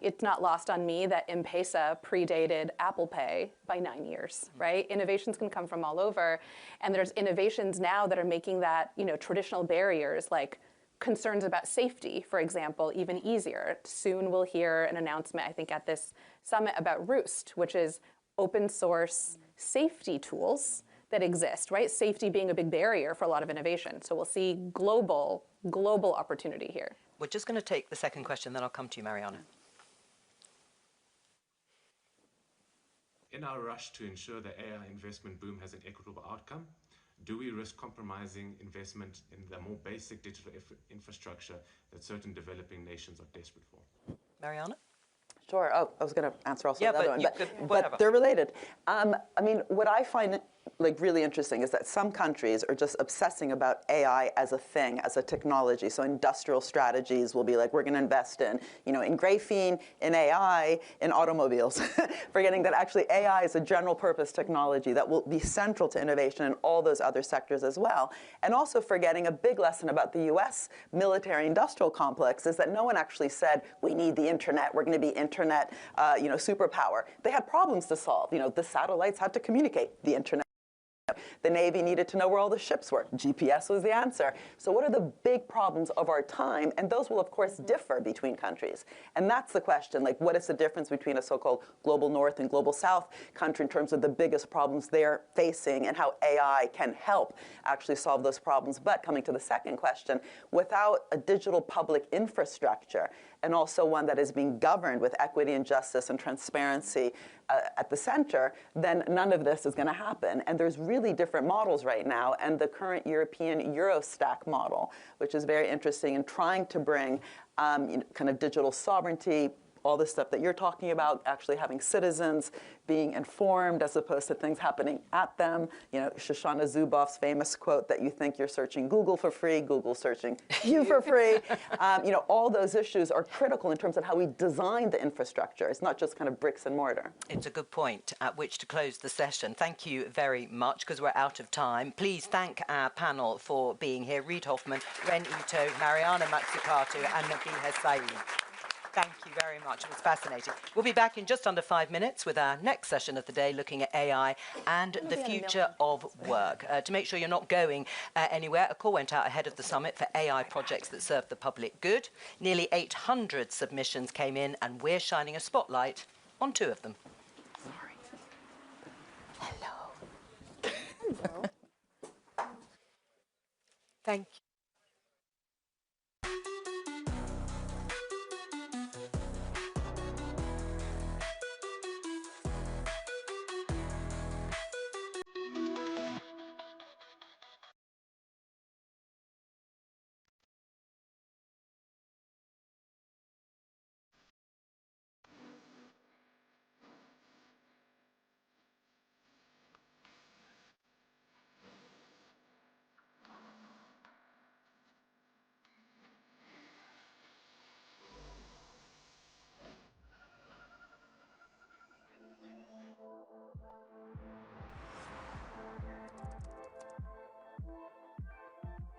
It's not lost on me that M-Pesa predated Apple Pay by 9 years, right? Innovations can come from all over. And there's innovations now that are making that, traditional barriers like concerns about safety, for example, even easier. Soon we'll hear an announcement, I think, at this summit about Roost, which is open source safety tools that exist, right? Safety being a big barrier for a lot of innovation. So we'll see global opportunity here. We're just going to take the second question, then I'll come to you, Mariana. In our rush to ensure the AI investment boom has an equitable outcome, do we risk compromising investment in the more basic digital infrastructure that certain developing nations are desperate for? Mariana? Sure. Oh, I was going to answer also the other one, but they're related. I mean, what I find really interesting is that some countries are just obsessing about AI as a thing, as a technology. So industrial strategies will be like, we're going to invest in, in graphene, in AI, in automobiles, forgetting that actually AI is a general purpose technology that will be central to innovation in all those other sectors as well. And also forgetting a big lesson about the US military industrial complex is that no one actually said, we need the internet, we're going to be internet, superpower. They had problems to solve. The satellites had to communicate, the internet. The Navy needed to know where all the ships were. GPS was the answer. So what are the big problems of our time? And those will, of course, differ between countries. And that's the question, like, what is the difference between a so-called global north and global south country in terms of the biggest problems they're facing and how AI can help actually solve those problems? But coming to the second question, without a digital public infrastructure, and also one that is being governed with equity and justice and transparency at the center, then none of this is going to happen. And there's really different models right now. And the current European Eurostack model, which is very interesting in trying to bring kind of digital sovereignty, all this stuff that you're talking about, actually having citizens being informed as opposed to things happening at them. Shoshana Zuboff's famous quote that you think you're searching Google for free, Google searching you for free. All those issues are critical in terms of how we design the infrastructure. It's not just kind of bricks and mortar. It's a good point at which to close the session. Thank you very much, because we're out of time. Please thank our panel for being here. Reid Hoffman, Ren Ito, Mariana Mazzucato, and Nabiha Saeed. Thank you very much. It was fascinating. We'll be back in just under 5 minutes with our next session of the day, looking at AI and the future of work. To make sure you're not going anywhere, a call went out ahead of the summit for AI projects that serve the public good. Nearly 800 submissions came in, and we're shining a spotlight on 2 of them. Sorry. Hello. Hello. Thank you.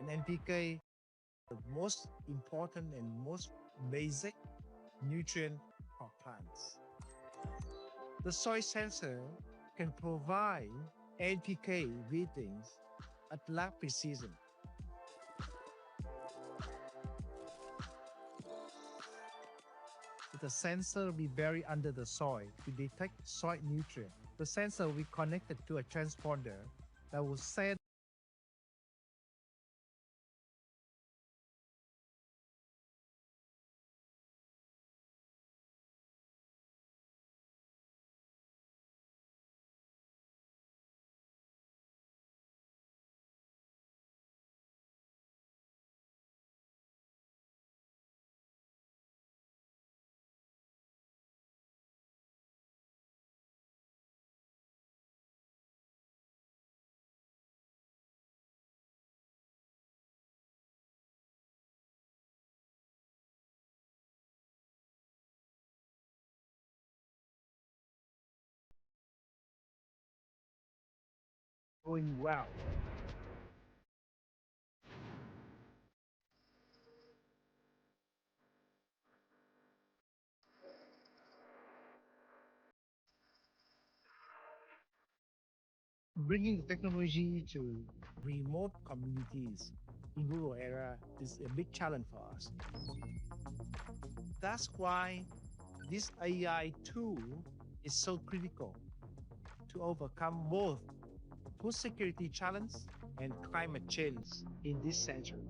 And NPK, the most important and most basic nutrient for plants. The soil sensor can provide NPK readings at lab precision. The sensor will be buried under the soil to detect soil nutrients. The sensor will be connected to a transponder that will send going well. bringing the technology to remote communities in rural area is a big challenge for us. That's why this AI tool is so critical to overcome both food security challenge and climate change in this century.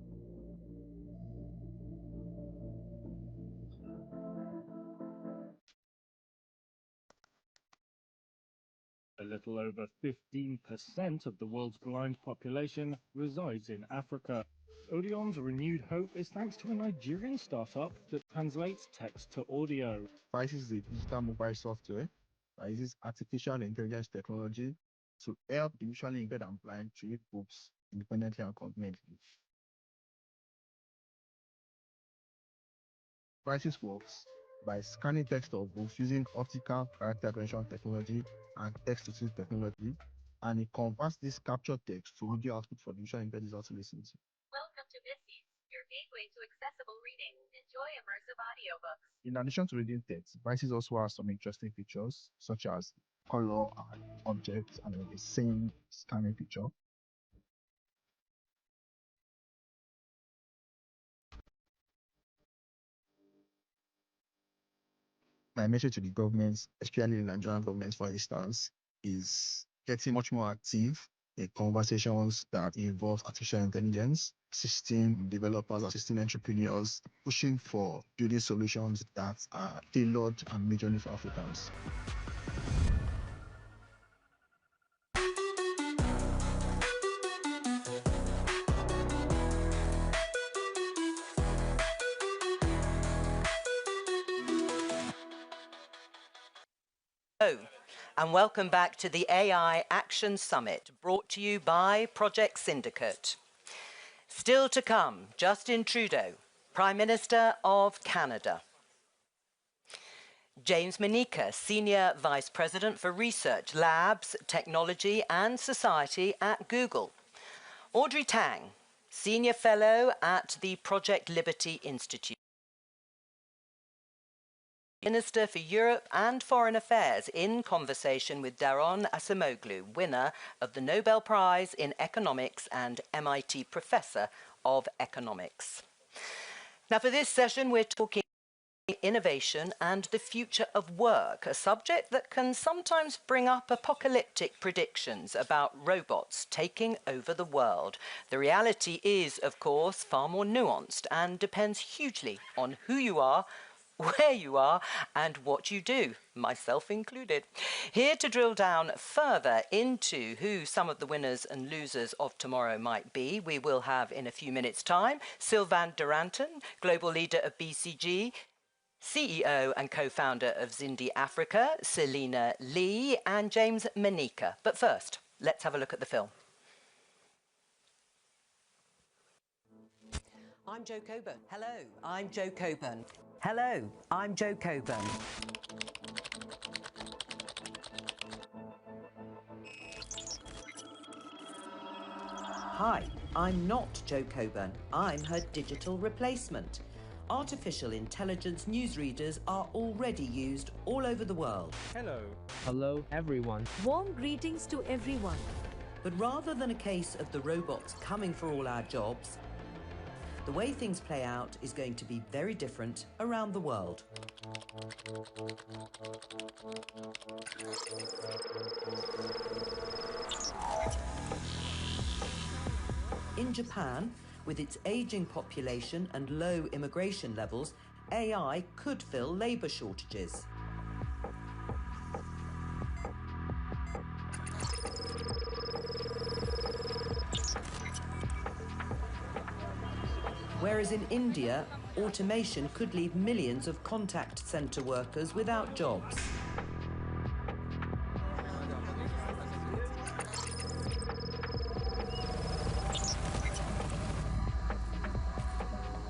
A little over 15% of the world's blind population resides in Africa. Odeon's renewed hope is thanks to a Nigerian startup that translates text to audio. Vice is a digital mobile software that uses artificial intelligence technology to help the visually impaired and blind to read books independently and confidently. Vices works by scanning text of books using optical character recognition technology and text-to-speech technology, and it converts this captured text to audio output for the visually impaired users to listen to. Welcome to Missy's, your gateway to accessible reading. Enjoy immersive audiobooks. In addition to reading text, Vices also has some interesting features such as color and objects and the same scanning feature. My message to the governments, especially the Nigerian government, for instance, is getting much more active in conversations that involve artificial intelligence, assisting developers, assisting entrepreneurs, pushing for building solutions that are tailored and majorly for Africans. Hello, and welcome back to the AI Action Summit, brought to you by Project Syndicate. Still to come, Justin Trudeau, Prime Minister of Canada. James Manika, Senior Vice President for Research, Labs, Technology and Society at Google. Audrey Tang, Senior Fellow at the Project Liberty Institute. Minister for Europe and Foreign Affairs, in conversation with Daron Acemoglu, winner of the Nobel Prize in Economics and MIT Professor of Economics. Now, for this session, we're talking innovation and the future of work, a subject that can sometimes bring up apocalyptic predictions about robots taking over the world. The reality is, of course, far more nuanced and depends hugely on who you are, where you are and what you do, myself included. Here to drill down further into who some of the winners and losers of tomorrow might be, we will have in a few minutes' time Sylvain Duranton, Global Leader of BCG, CEO and co-founder of Zindi Africa, Selina Lee, and James Manika. But first, let's have a look at the film. I'm Jo Coburn. Hello, I'm Jo Coburn. Hello, I'm Jo Coburn. Hi, I'm not Jo Coburn. I'm her digital replacement. Artificial intelligence newsreaders are already used all over the world. Hello. Hello, everyone. Warm greetings to everyone. But rather than a case of the robots coming for all our jobs, the way things play out is going to be very different around the world. In Japan, with its aging population and low immigration levels, AI could fill labour shortages. Whereas in India, automation could leave millions of contact centre workers without jobs.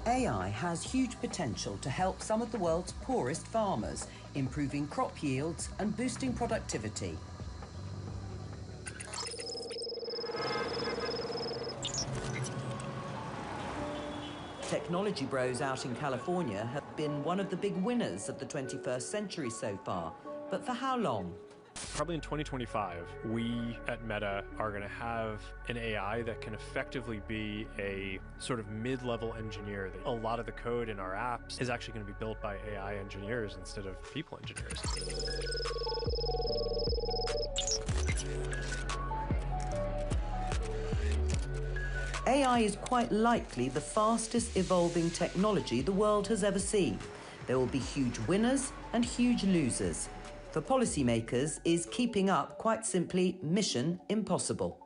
AI has huge potential to help some of the world's poorest farmers, improving crop yields and boosting productivity. Technology bros out in California have been one of the big winners of the 21st century so far. But for how long? Probably in 2025, we at Meta are going to have an AI that can effectively be a sort of mid-level engineer. A lot of the code in our apps is actually going to be built by AI engineers instead of people engineers. AI is quite likely the fastest evolving technology the world has ever seen. There will be huge winners and huge losers. For policymakers, is keeping up quite simply mission impossible.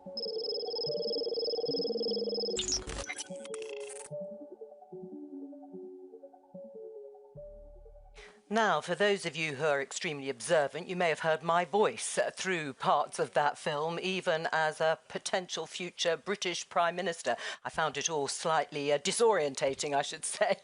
Now, for those of you who are extremely observant, you may have heard my voice through parts of that film, even as a potential future British Prime Minister. I found it all slightly disorientating, I should say,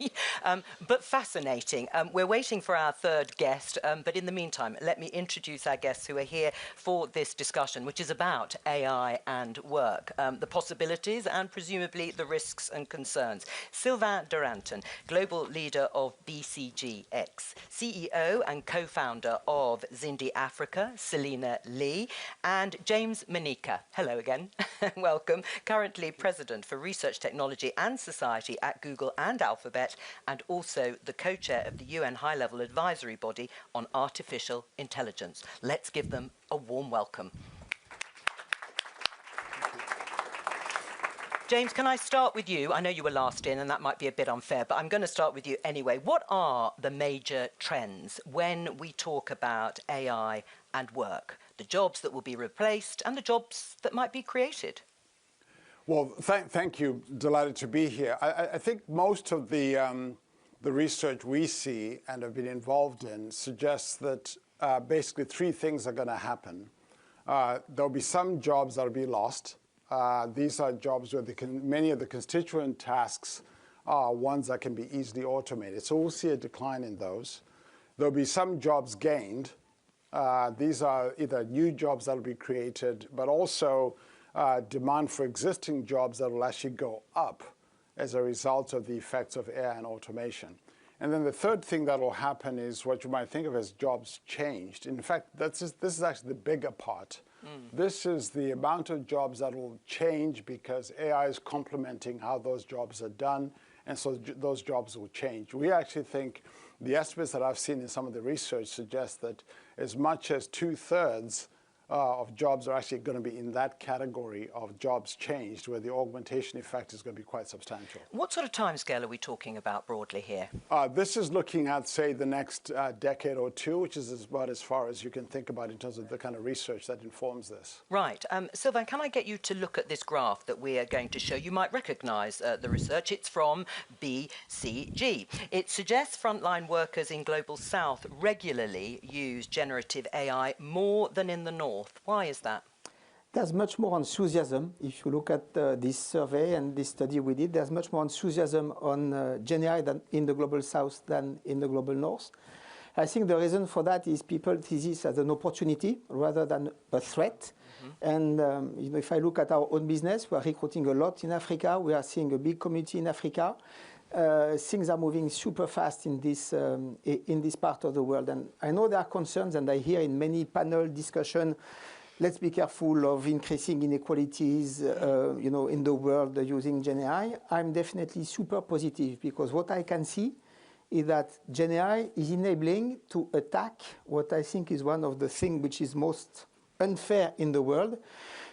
but fascinating. We're waiting for our third guest, but in the meantime, let me introduce our guests who are here for this discussion, which is about AI and work, the possibilities and presumably the risks and concerns. Sylvain Duranton, Global Leader of BCGX. CEO and co-founder of Zindi Africa, Selena Lee, and James Manika. Hello again. Welcome. Currently President for Research Technology and Society at Google and Alphabet, and also the co-chair of the UN High-Level Advisory Body on Artificial Intelligence. Let's give them a warm welcome. James, can I start with you? I know you were last in, and that might be a bit unfair, but I'm going to start with you anyway. What are the major trends when we talk about AI and work? The jobs that will be replaced and the jobs that might be created? Well, thank you. Delighted to be here. I think most of the research we see and have been involved in suggests that basically three things are going to happen. There'll be some jobs that will be lost. These are jobs where many of the constituent tasks are ones that can be easily automated. So we'll see a decline in those. There'll be some jobs gained. These are either new jobs that will be created, but also demand for existing jobs that will actually go up as a result of the effects of AI and automation. And then the third thing that will happen is what you might think of as jobs changed. In fact, this is actually the bigger part. This is the amount of jobs that will change because AI is complementing how those jobs are done, and so those jobs will change. We actually think the estimates that I've seen in some of the research suggest that as much as 2/3 of jobs are actually going to be in that category of jobs changed, where the augmentation effect is going to be quite substantial. What sort of timescale are we talking about broadly here? This is looking at, say, the next decade or two, which is about as far as you can think about in terms of the kind of research that informs this. Right. Sylvain, can I get you to look at this graph that we are going to show? You might recognise the research. It's from BCG. It suggests frontline workers in Global South regularly use generative AI more than in the North. Why is that? There's much more enthusiasm. If you look at this survey and this study we did, there's much more enthusiasm on Gen AI than in the Global South than in the Global North. I think the reason for that is people see this as an opportunity rather than a threat. And if I look at our own business, we are recruiting a lot in Africa. We are seeing a big community in Africa. Things are moving super fast in this part of the world. And I know there are concerns, and I hear in many panel discussion, let's be careful of increasing inequalities, in the world using Gen AI. I'm definitely super positive because what I can see is that Gen AI is enabling to attack what I think is one of the things which is most unfair in the world,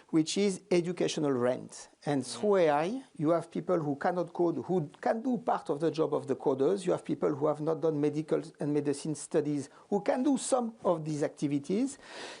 which is educational rent. And through AI, you have people who cannot code, who can do part of the job of the coders. You have people who have not done medical and medicine studies who can do some of these activities.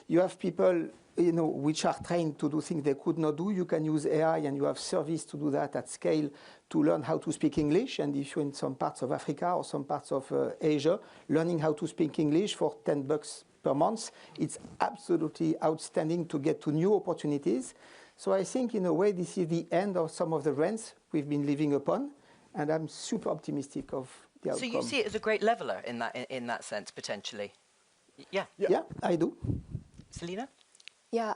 You have people which are trained to do things they could not do. You can use AI and you have service to do that at scale to learn how to speak English. And if you're in some parts of Africa or some parts of Asia, learning how to speak English for $10 per month, it's absolutely outstanding to get to new opportunities. So I think in a way this is the end of some of the rents we've been living upon, and I'm super optimistic of the outcome. So you see it as a great leveller in that sense, potentially? Yeah. Yeah, I do. Selena? Yeah,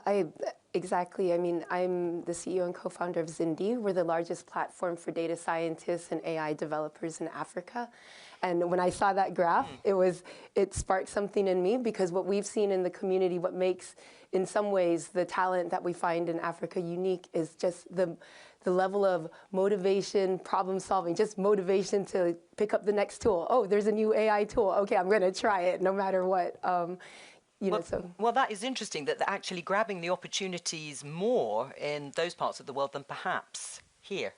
Exactly. I mean, I'm the CEO and co-founder of Zindi. We're the largest platform for data scientists and AI developers in Africa. And when I saw that graph, it sparked something in me, because what we've seen in the community, what makes, in some ways, the talent that we find in Africa unique is just the level of motivation, problem solving, just motivation to pick up the next tool. Oh, there's a new AI tool. Okay, I'm going to try it no matter what. Well, that is interesting, that they're actually grabbing the opportunities more in those parts of the world than perhaps here.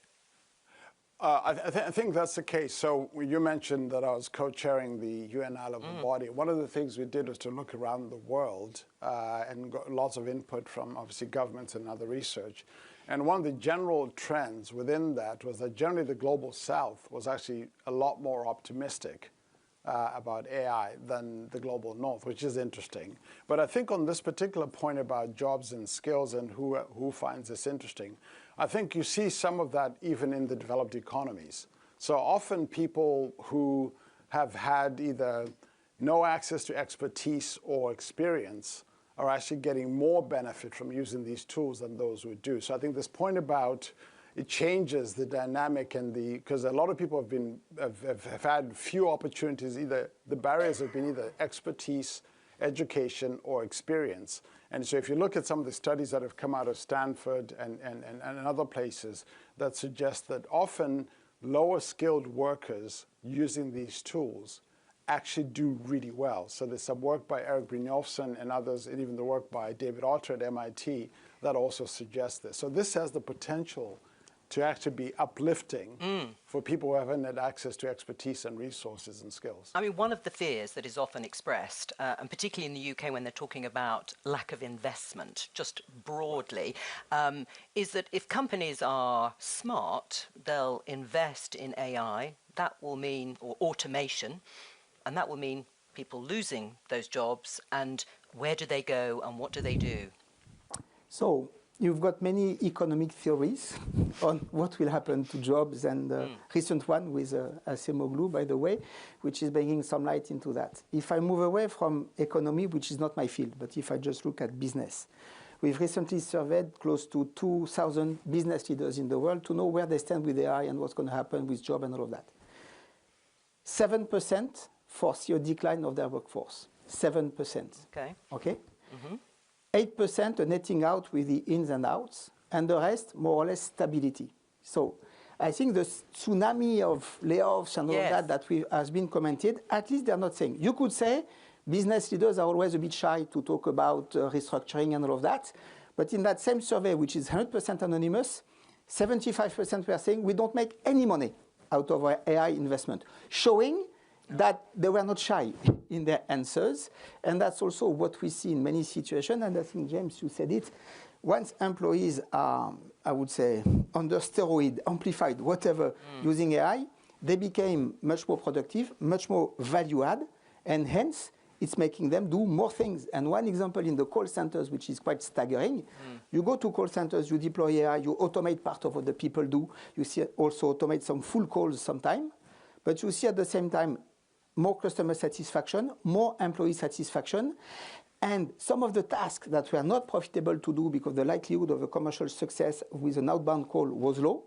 I think that's the case. So you mentioned that I was co-chairing the UN high-level body. One of the things we did was to look around the world and got lots of input from, obviously, governments and other research. And one of the general trends within that was that generally the global south was actually a lot more optimistic about AI than the global north, which is interesting. But I think on this particular point about jobs and skills and who finds this interesting, I think you see some of that even in the developed economies. So often people who have had either no access to expertise or experience are actually getting more benefit from using these tools than those who do. So I think this point about it changes the dynamic and because a lot of people have had few opportunities. Either the barriers have been either expertise, education, or experience. And so if you look at some of the studies that have come out of Stanford and other places that suggest that often lower skilled workers using these tools actually do really well. So there's some work by Eric Brynjolfsson and others, and even the work by David Otter at MIT that also suggests this. So this has the potential to actually be uplifting for people who haven't had access to expertise and resources and skills. I mean, one of the fears that is often expressed, and particularly in the UK when they're talking about lack of investment, just broadly, is that if companies are smart, they'll invest in AI. That will mean, or automation, and that will mean people losing those jobs. And where do they go and what do they do? So you've got many economic theories on what will happen to jobs, and recent one with Acemoglu, by the way, which is bringing some light into that. If I move away from economy, which is not my field, but if I just look at business, we've recently surveyed close to 2,000 business leaders in the world to know where they stand with AI and what's going to happen with job and all of that. 7% foresee a decline of their workforce. 7%. Okay. Okay? 8% are netting out with the ins and outs, and the rest, more or less, stability. So I think the tsunami of layoffs and all of that has been commented, at least they're not saying. You could say business leaders are always a bit shy to talk about restructuring and all of that, but in that same survey, which is 100% anonymous, 75% were saying we don't make any money out of our AI investment, showing that they were not shy in their answers. And that's also what we see in many situations. And I think, James, you said it. Once employees are, I would say, under steroid, amplified, whatever, using AI, they became much more productive, much more value add, and hence it's making them do more things. And one example in the call centers, which is quite staggering, you go to call centers, you deploy AI, you automate part of what the people do. You see also automate some full calls sometime, but you see at the same time more customer satisfaction, more employee satisfaction, and some of the tasks that were not profitable to do because the likelihood of a commercial success with an outbound call was low,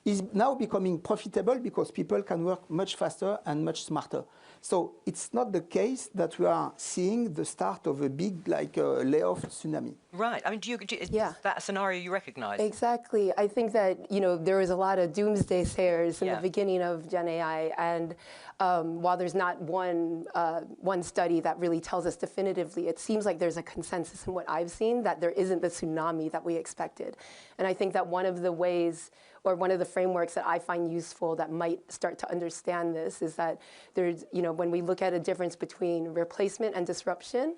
is now becoming profitable because people can work much faster and much smarter. So it's not the case that we are seeing the start of a big layoff tsunami. Right. I mean, is that a scenario you recognize? Exactly. I think that, there was a lot of doomsday sayers in the beginning of Gen AI. And while there's not one study that really tells us definitively, it seems like there's a consensus in what I've seen that there isn't the tsunami that we expected. And I think that one of the ways, or one of the frameworks that I find useful that might start to understand this is that there's, when we look at a difference between replacement and disruption,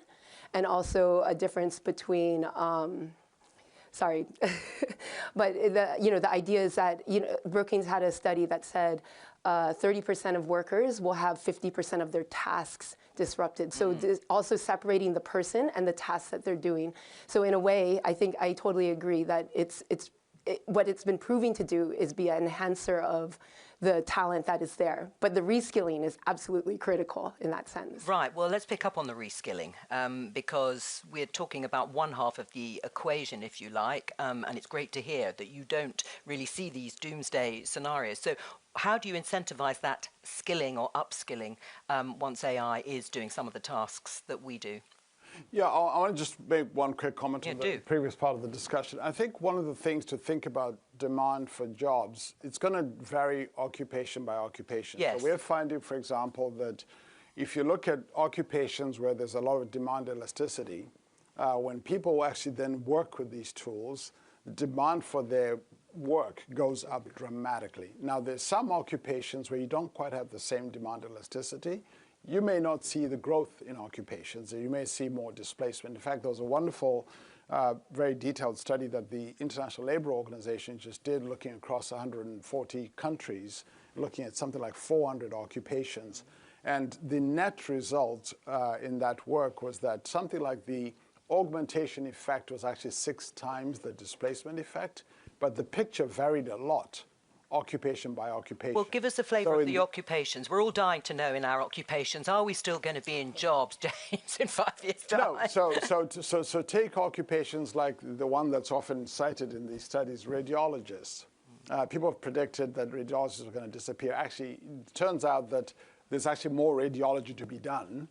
and also a difference between, but the idea is that, Brookings had a study that said 30% of workers will have 50% of their tasks disrupted. So also separating the person and the tasks that they're doing. So in a way, I think I totally agree that it's what it's been proving to do is be an enhancer of the talent that is there. But the reskilling is absolutely critical in that sense. Right. Well, let's pick up on the reskilling because we're talking about one half of the equation, if you like, and it's great to hear that you don't really see these doomsday scenarios. So how do you incentivize that skilling or upskilling once AI is doing some of the tasks that we do? Yeah, I want to just make one quick comment on the previous part of the discussion. I think one of the things to think about demand for jobs, it's going to vary occupation by occupation. Yes. So we're finding, for example, that if you look at occupations where there's a lot of demand elasticity, when people actually then work with these tools, the demand for their work goes up dramatically. Now, there's some occupations where you don't quite have the same demand elasticity. You may not see the growth in occupations, or you may see more displacement. In fact, there was a wonderful, very detailed study that the International Labour Organization just did looking across 140 countries, looking at something like 400 occupations. And the net result in that work was that something like the augmentation effect was actually 6 times the displacement effect, but the picture varied a lot, occupation by occupation. Well, give us a flavour of the occupations. We're all dying to know in our occupations, are we still going to be in jobs, James, in 5 years' time? No, so take occupations like the one that's often cited in these studies, radiologists. People have predicted that radiologists are going to disappear. Actually, it turns out that there's actually more radiology to be done.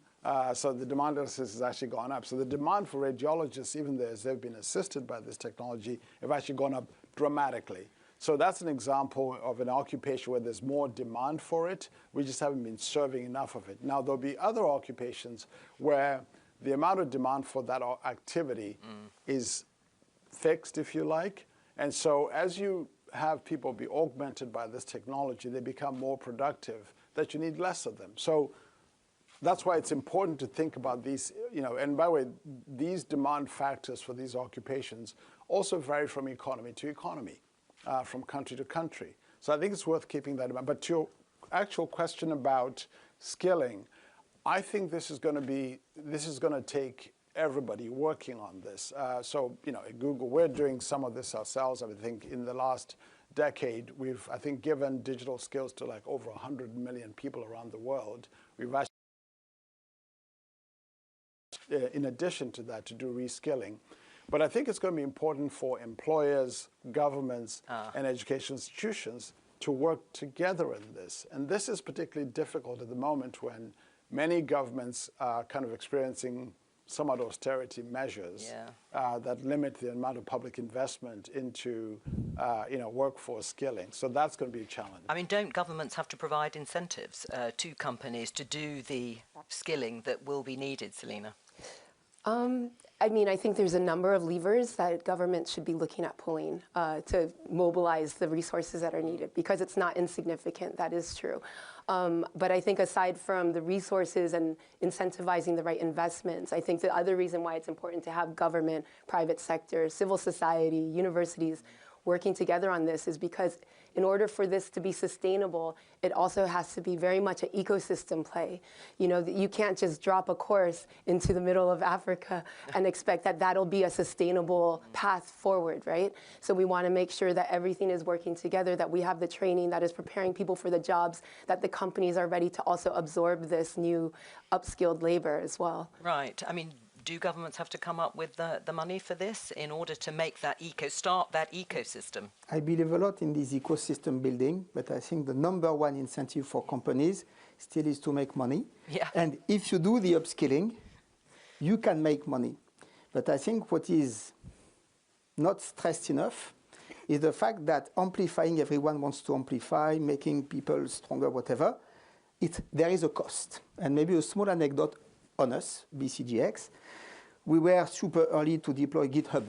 So the demand has actually gone up. So the demand for radiologists, even as they've been assisted by this technology, have actually gone up dramatically. So that's an example of an occupation where there's more demand for it. We just haven't been serving enough of it. Now, there'll be other occupations where the amount of demand for that activity is fixed, if you like. And so as you have people be augmented by this technology, they become more productive, that you need less of them. So that's why it's important to think about these, and by the way, these demand factors for these occupations also vary from economy to economy, from country to country. So I think it's worth keeping that in mind. But to your actual question about skilling, I think this is going to take everybody working on this. So, at Google, we're doing some of this ourselves. I think in the last decade, we've, I think, given digital skills to like over 100 million people around the world. We've actually, in addition to that, to do reskilling. But I think it's going to be important for employers, governments, and education institutions to work together in this. And this is particularly difficult at the moment when many governments are kind of experiencing somewhat austerity measures that limit the amount of public investment into workforce skilling. So that's going to be a challenge. I mean, don't governments have to provide incentives to companies to do the skilling that will be needed, Selena? I mean, I think there's a number of levers that governments should be looking at pulling to mobilize the resources that are needed, because it's not insignificant, that is true. But I think aside from the resources and incentivizing the right investments, I think the other reason why it's important to have government, private sector, civil society, universities working together on this is because in order for this to be sustainable, it also has to be very much an ecosystem play. You can't just drop a course into the middle of Africa and expect that that'll be a sustainable path forward, right? So we want to make sure that everything is working together, that we have the training that is preparing people for the jobs, that the companies are ready to also absorb this new upskilled labor as well. Right. I mean, do governments have to come up with the money for this in order to make that start that ecosystem? I believe a lot in this ecosystem building, but I think the number one incentive for companies still is to make money. Yeah. And if you do the upskilling, you can make money. But I think what is not stressed enough is the fact that amplifying, everyone wants to amplify, making people stronger, whatever, there is a cost. And maybe a small anecdote on us, BCGX, we were super early to deploy GitHub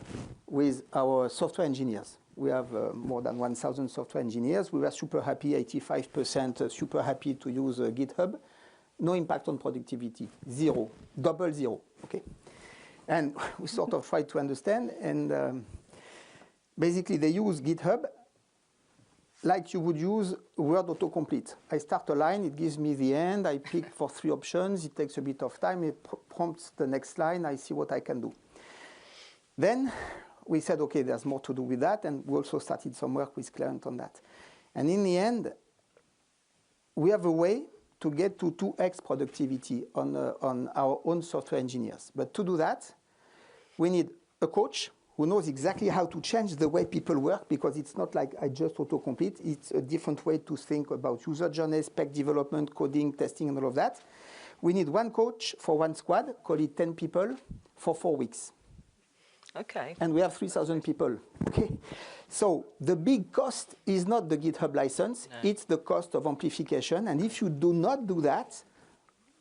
with our software engineers. We have more than 1,000 software engineers. We were super happy, 85% super happy to use GitHub. No impact on productivity, 0, double 0, okay? And we sort of tried to understand, and basically they use GitHub like you would use Word autocomplete. I start a line, it gives me the end, I pick for 3 options, it takes a bit of time, it prompts the next line, I see what I can do. Then, we said, okay, there's more to do with that, and we also started some work with clients on that. And in the end, we have a way to get to 2x productivity on our own software engineers. But to do that, we need a coach who knows exactly how to change the way people work, because it's not like I just autocomplete. It's a different way to think about user journeys, spec development, coding, testing, and all of that. We need one coach for one squad, call it 10 people, for 4 weeks. Okay. And we have 3,000 people. Okay. So the big cost is not the GitHub license, it's the cost of amplification. And if you do not do that,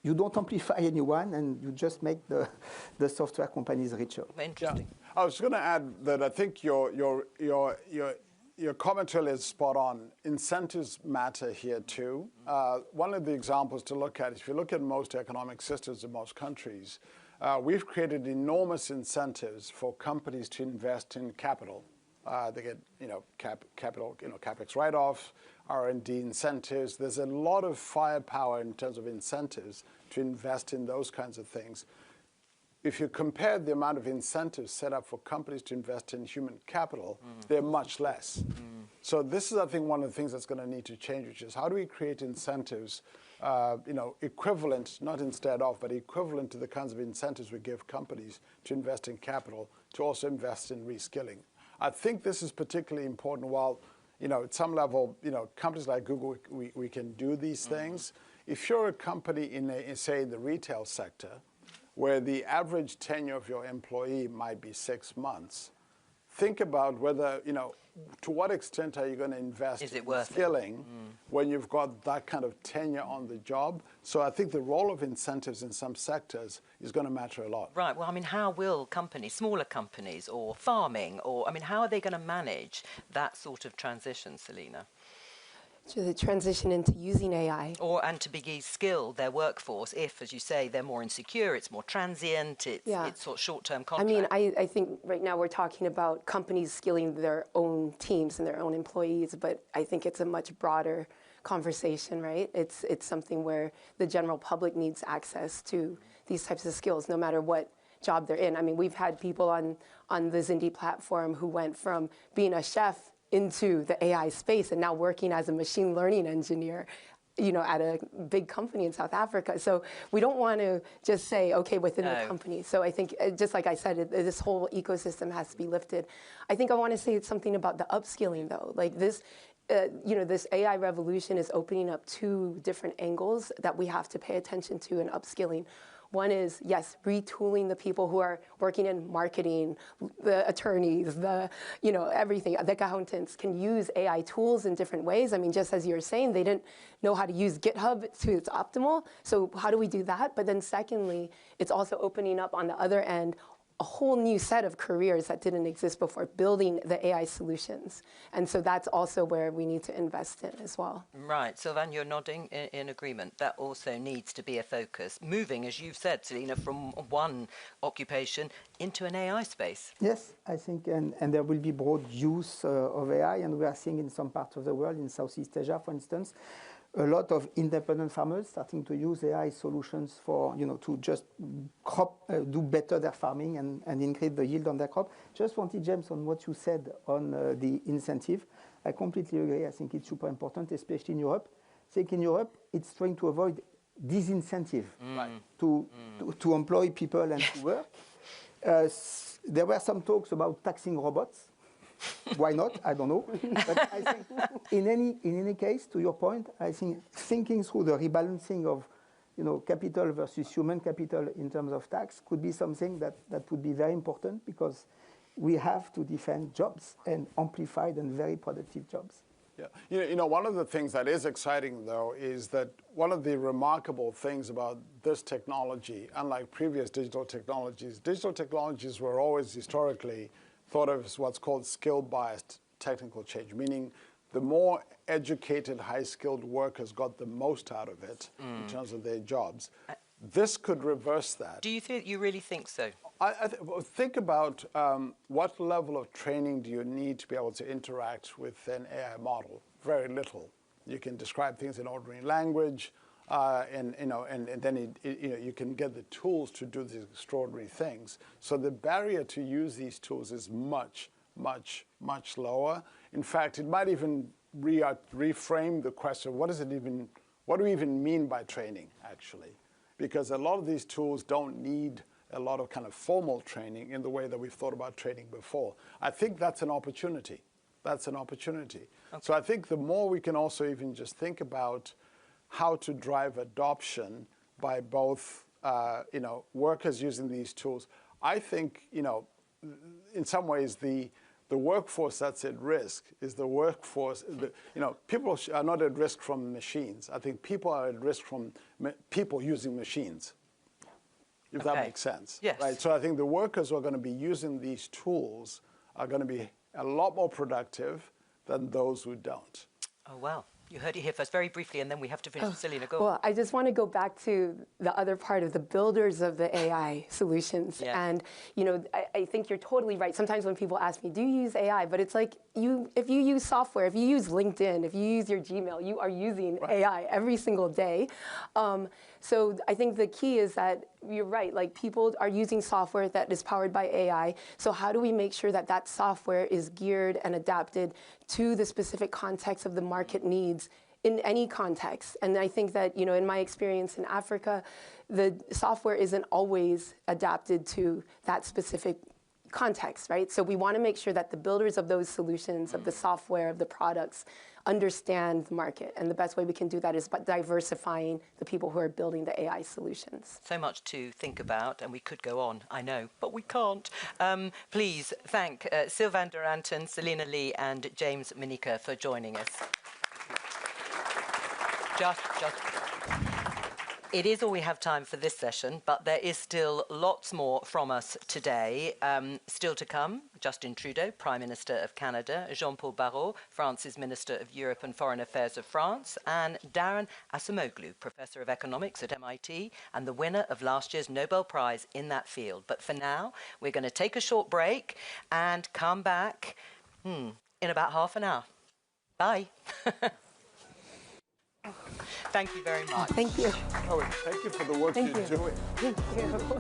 you don't amplify anyone, and you just make the software companies richer. Interesting. Yeah. I was going to add that I think your commentary is spot on. Incentives matter here too. One of the examples to look at, if you look at most economic systems in most countries, we've created enormous incentives for companies to invest in capital. They get, capital, capex write-off, R&D incentives. There's a lot of firepower in terms of incentives to invest in those kinds of things. If you compare the amount of incentives set up for companies to invest in human capital, they're much less. So this is, I think, one of the things that's going to need to change, which is how do we create incentives, equivalent, not instead of, but equivalent to the kinds of incentives we give companies to invest in capital, to also invest in reskilling. I think this is particularly important. While, at some level, companies like Google, we can do these things. If you're a company in, say, the retail sector, where the average tenure of your employee might be 6 months, think about whether, to what extent are you going to invest in skilling when you've got that kind of tenure on the job? So I think the role of incentives in some sectors is going to matter a lot. Right. Well, I mean, how will companies, smaller companies or farming, how are they going to manage that sort of transition, Selena? To the transition into using AI. And to skill their workforce if, as you say, they're more insecure, it's more transient, it's sort of short-term contract. I mean, I think right now we're talking about companies skilling their own teams and their own employees, but I think it's a much broader conversation, right? It's something where the general public needs access to these types of skills, no matter what job they're in. I mean, we've had people on the Zindi platform who went from being a chef into the AI space and now working as a machine learning engineer, at a big company in South Africa. So we don't want to just say, okay, within the company. So I think, just like I said, this whole ecosystem has to be lifted. I think I want to say something about the upskilling, though. Like this, this AI revolution is opening up 2 different angles that we have to pay attention to in upskilling. One is, yes, retooling the people who are working in marketing, the attorneys, everything. The accountants can use AI tools in different ways. I mean, just as you were saying, they didn't know how to use GitHub to its optimal. So how do we do that? But then secondly, it's also opening up on the other end a whole new set of careers that didn't exist before, building the AI solutions. And so that's also where we need to invest in as well. Right. Sylvain, you're nodding in agreement. That also needs to be a focus. Moving, as you've said, Selena, from one occupation into an AI space. Yes, I think, and there will be broad use of AI, and we are seeing in some parts of the world, in Southeast Asia, for instance, a lot of independent farmers starting to use AI solutions for, to just do better their farming and increase the yield on their crop. Just wanted, James, on what you said on the incentive. I completely agree. I think it's super important, especially in Europe. I think in Europe, it's trying to avoid disincentive to employ people and to work. There were some talks about taxing robots. Why not? I don't know. But I think in any case, to your point, I think thinking through the rebalancing of capital versus human capital in terms of tax could be something that would be very important, because we have to defend jobs, and amplified and very productive jobs. Yeah, one of the things that is exciting, though, is that one of the remarkable things about this technology, unlike previous digital technologies were always historically thought of as what's called skill-biased technical change, meaning the more educated, high-skilled workers got the most out of it in terms of their jobs. This could reverse that. Do you really think so? Think about what level of training do you need to be able to interact with an AI model? Very little. You can describe things in ordinary language. and then you can get the tools to do these extraordinary things. So the barrier to use these tools is much, much, much lower. In fact, it might even reframe the question: what do we even mean by training, actually? Because a lot of these tools don't need a lot of kind of formal training in the way that we've thought about training before. I think that's an opportunity. That's an opportunity. Okay. So I think the more we can also even just think about how to drive adoption by both, workers using these tools. I think, in some ways, the workforce that's at risk is the workforce. People are not at risk from machines. I think people are at risk from people using machines, if that makes sense. Yes. Right? So I think the workers who are going to be using these tools are going to be a lot more productive than those who don't. Oh, wow. You heard it here first, very briefly, and then we have to finish. Selena, go. Well, I just want to go back to the other part of the builders of the AI solutions. Yeah. And, I think you're totally right. Sometimes when people ask me, do you use AI? But it's like, if you use software, if you use LinkedIn, if you use your Gmail, you are using AI every single day. So I think the key is that you're right, like people are using software that is powered by AI. So how do we make sure that that software is geared and adapted to the specific context of the market needs in any context? And I think that, in my experience in Africa, the software isn't always adapted to that specific context, right? So we want to make sure that the builders of those solutions, of the software, of the products, understand the market. And the best way we can do that is by diversifying the people who are building the AI solutions. So much to think about, and we could go on, I know, but we can't. Please thank Sylvain Duranton, Selena Lee, and James Minica for joining us. It is all we have time for this session, but there is still lots more from us today. Still to come, Justin Trudeau, Prime Minister of Canada, Jean-Paul Barrot, France's Minister of Europe and Foreign Affairs of France, and Darren Acemoglu, Professor of Economics at MIT and the winner of last year's Nobel Prize in that field. But for now, we're going to take a short break and come back in about half an hour. Bye. Thank you very much. Thank you. Oh, thank you for the work you're doing. Thank you.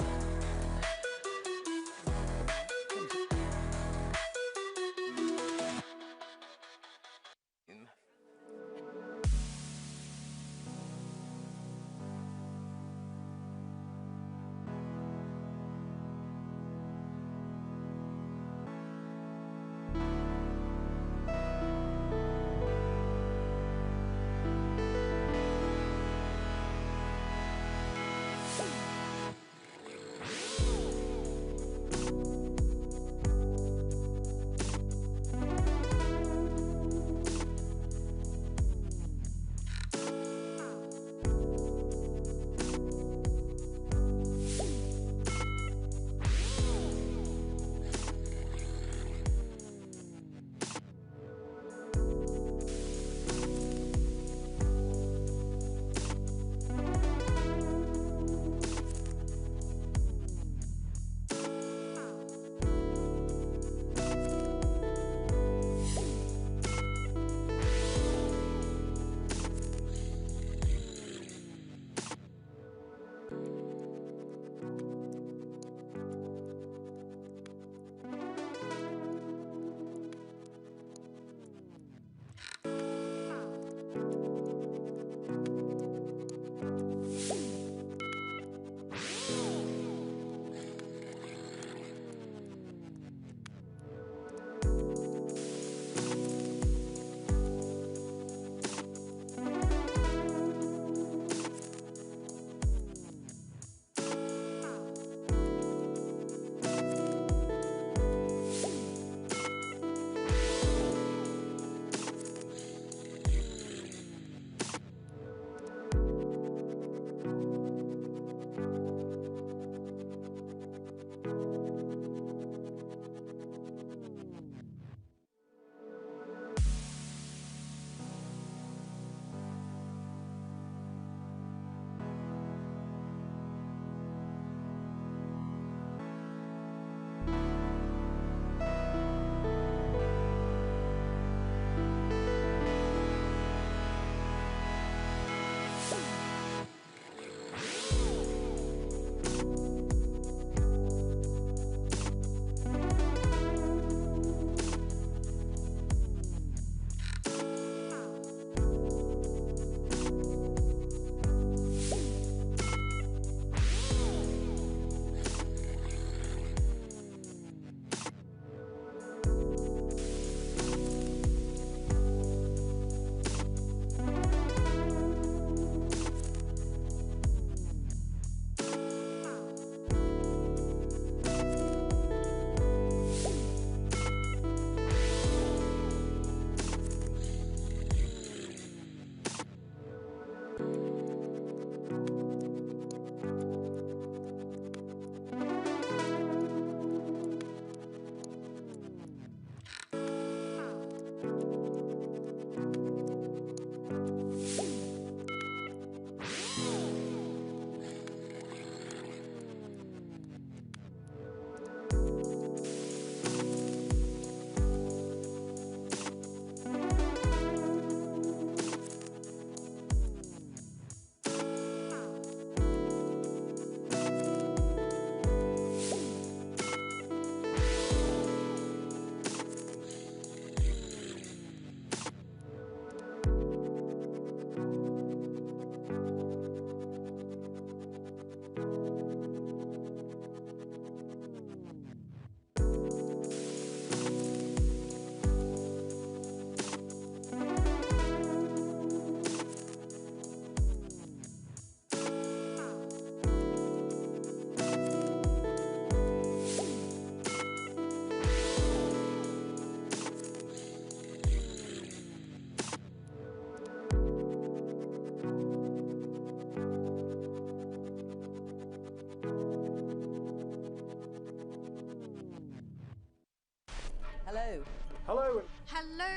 Hello. Hello. Hello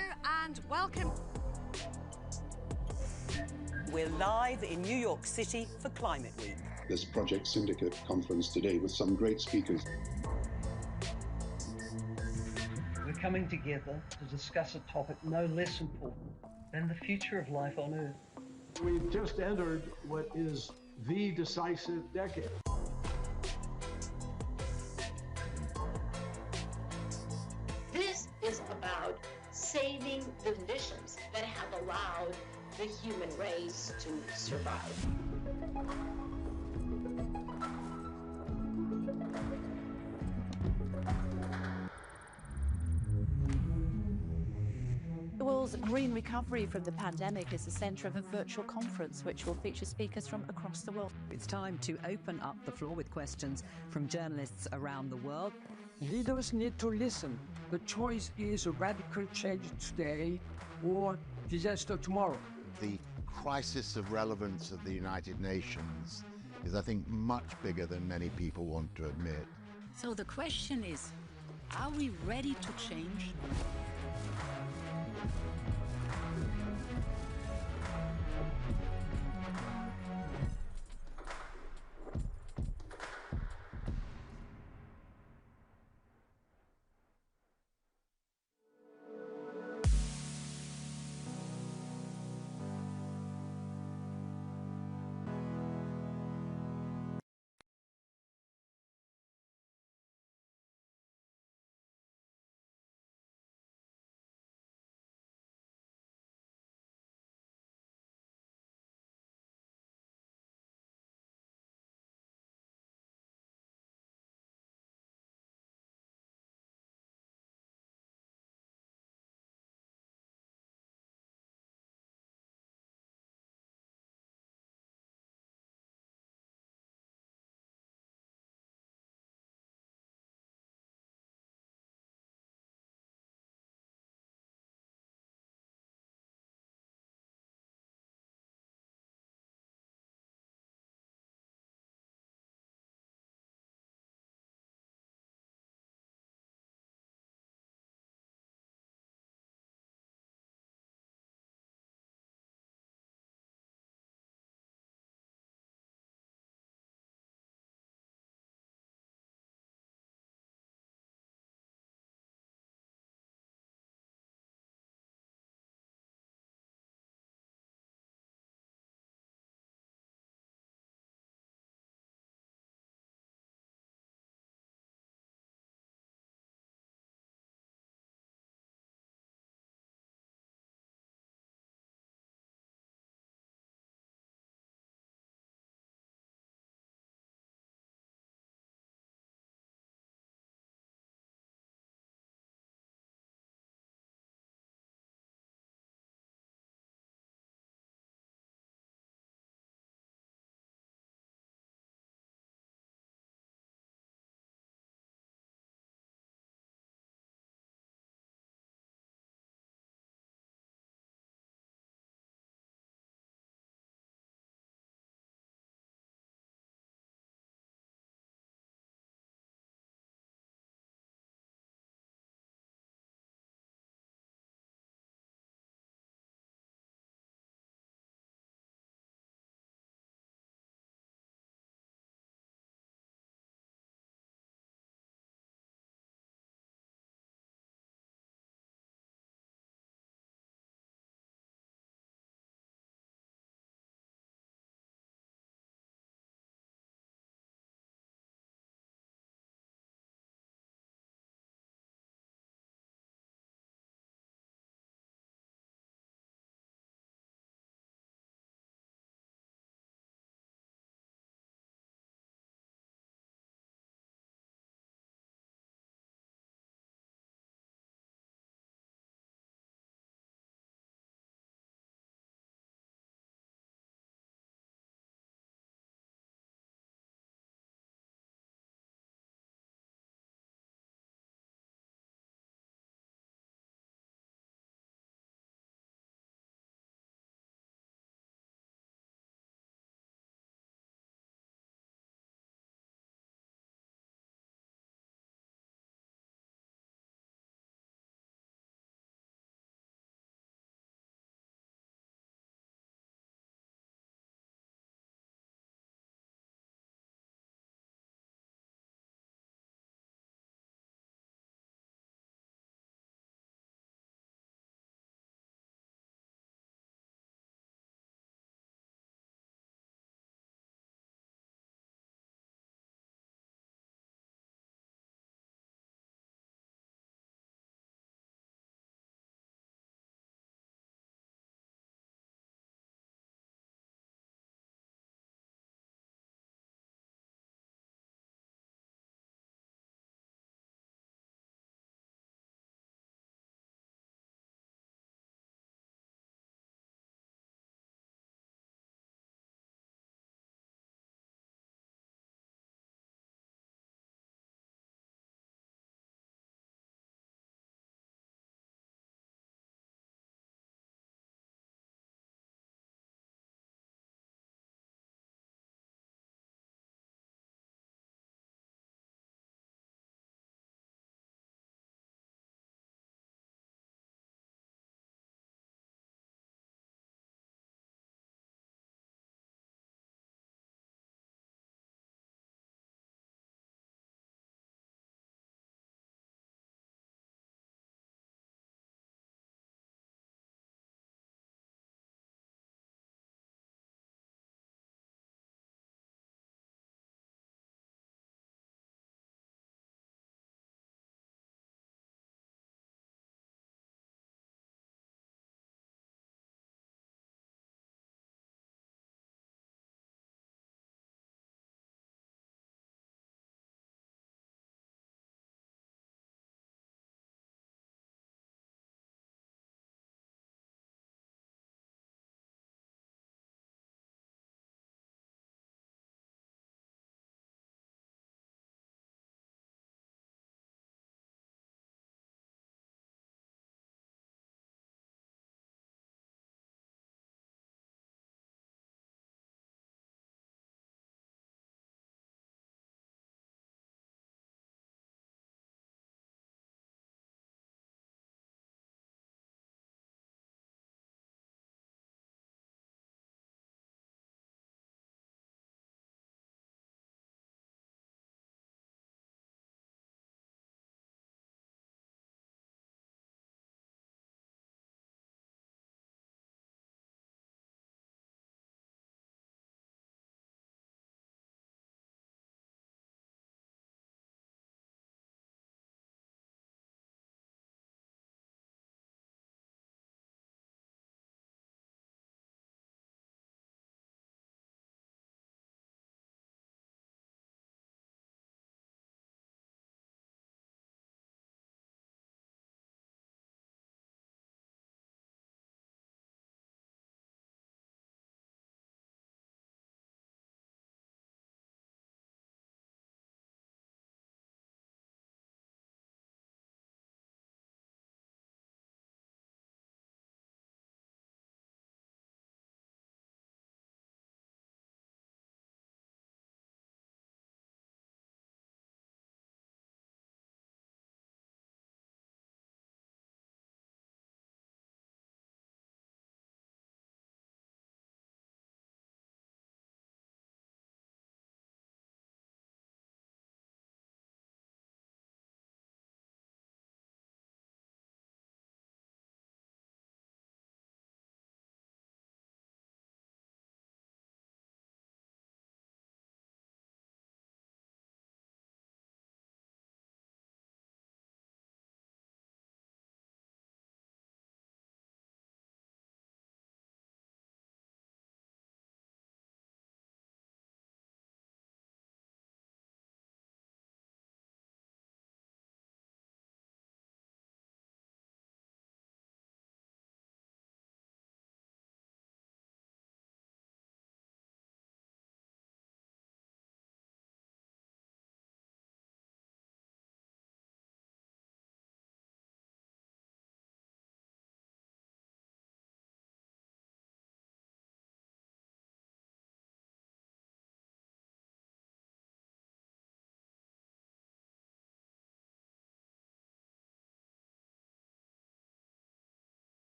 and welcome. We're live in New York City for Climate Week. This Project Syndicate conference today with some great speakers. We're coming together to discuss a topic no less important than the future of life on Earth. We've just entered what is the decisive decade. This is about saving the conditions that have allowed the human race to survive. The world's green recovery from the pandemic is the centre of a virtual conference which will feature speakers from across the world. It's time to open up the floor with questions from journalists around the world. Leaders need to listen. The choice is a radical change today or disaster tomorrow. The crisis of relevance of the United Nations is, I think, much bigger than many people want to admit. So the question is, are we ready to change?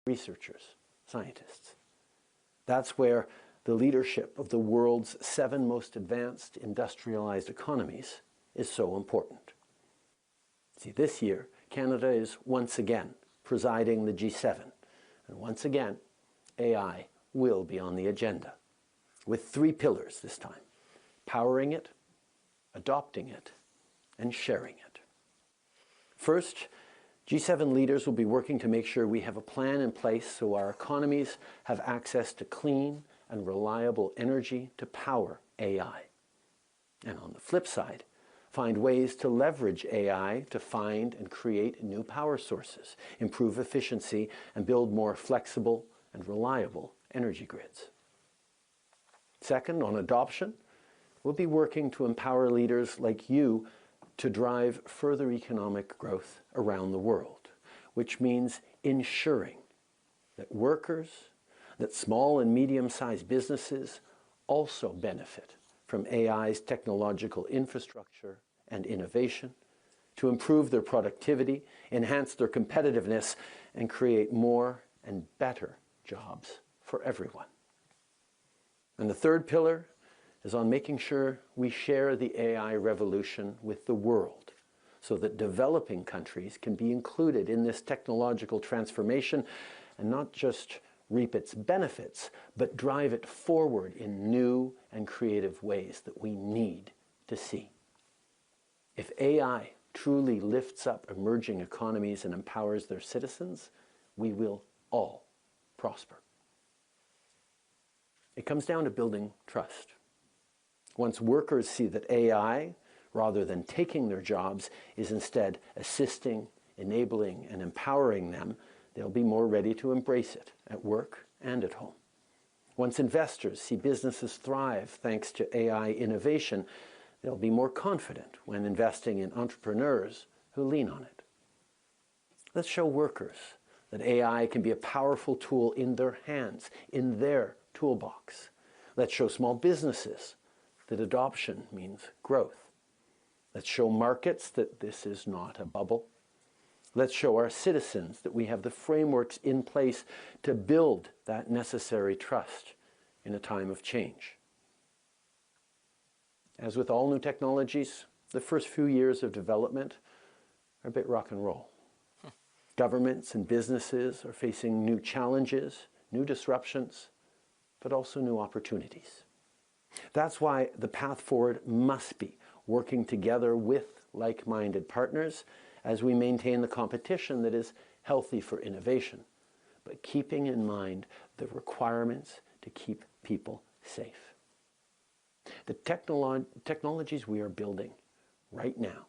researchers, scientists. That's where the leadership of the world's 7 most advanced industrialized economies is so important. See, this year, Canada is once again presiding the G7, and once again, AI will be on the agenda, with 3 pillars this time: powering it, adopting it, and sharing it. First, G7 leaders will be working to make sure we have a plan in place so our economies have access to clean and reliable energy to power AI. And on the flip side, find ways to leverage AI to find and create new power sources, improve efficiency, and build more flexible and reliable energy grids. Second, on adoption, we'll be working to empower leaders like you to drive further economic growth around the world, which means ensuring that workers, that small and medium-sized businesses also benefit from AI's technological infrastructure and innovation to improve their productivity, enhance their competitiveness, and create more and better jobs for everyone. And the third pillar is on making sure we share the AI revolution with the world so that developing countries can be included in this technological transformation and not just reap its benefits, but drive it forward in new and creative ways that we need to see. If AI truly lifts up emerging economies and empowers their citizens, we will all prosper. It comes down to building trust. Once workers see that AI, rather than taking their jobs, is instead assisting, enabling, and empowering them, they'll be more ready to embrace it at work and at home. Once investors see businesses thrive thanks to AI innovation, they'll be more confident when investing in entrepreneurs who lean on it. Let's show workers that AI can be a powerful tool in their hands, in their toolbox. Let's show small businesses that adoption means growth. Let's show markets that this is not a bubble. Let's show our citizens that we have the frameworks in place to build that necessary trust in a time of change. As with all new technologies, the first few years of development are a bit rock and roll. Governments and businesses are facing new challenges, new disruptions, but also new opportunities. That's why the path forward must be working together with like-minded partners as we maintain the competition that is healthy for innovation, but keeping in mind the requirements to keep people safe. The technologies we are building right now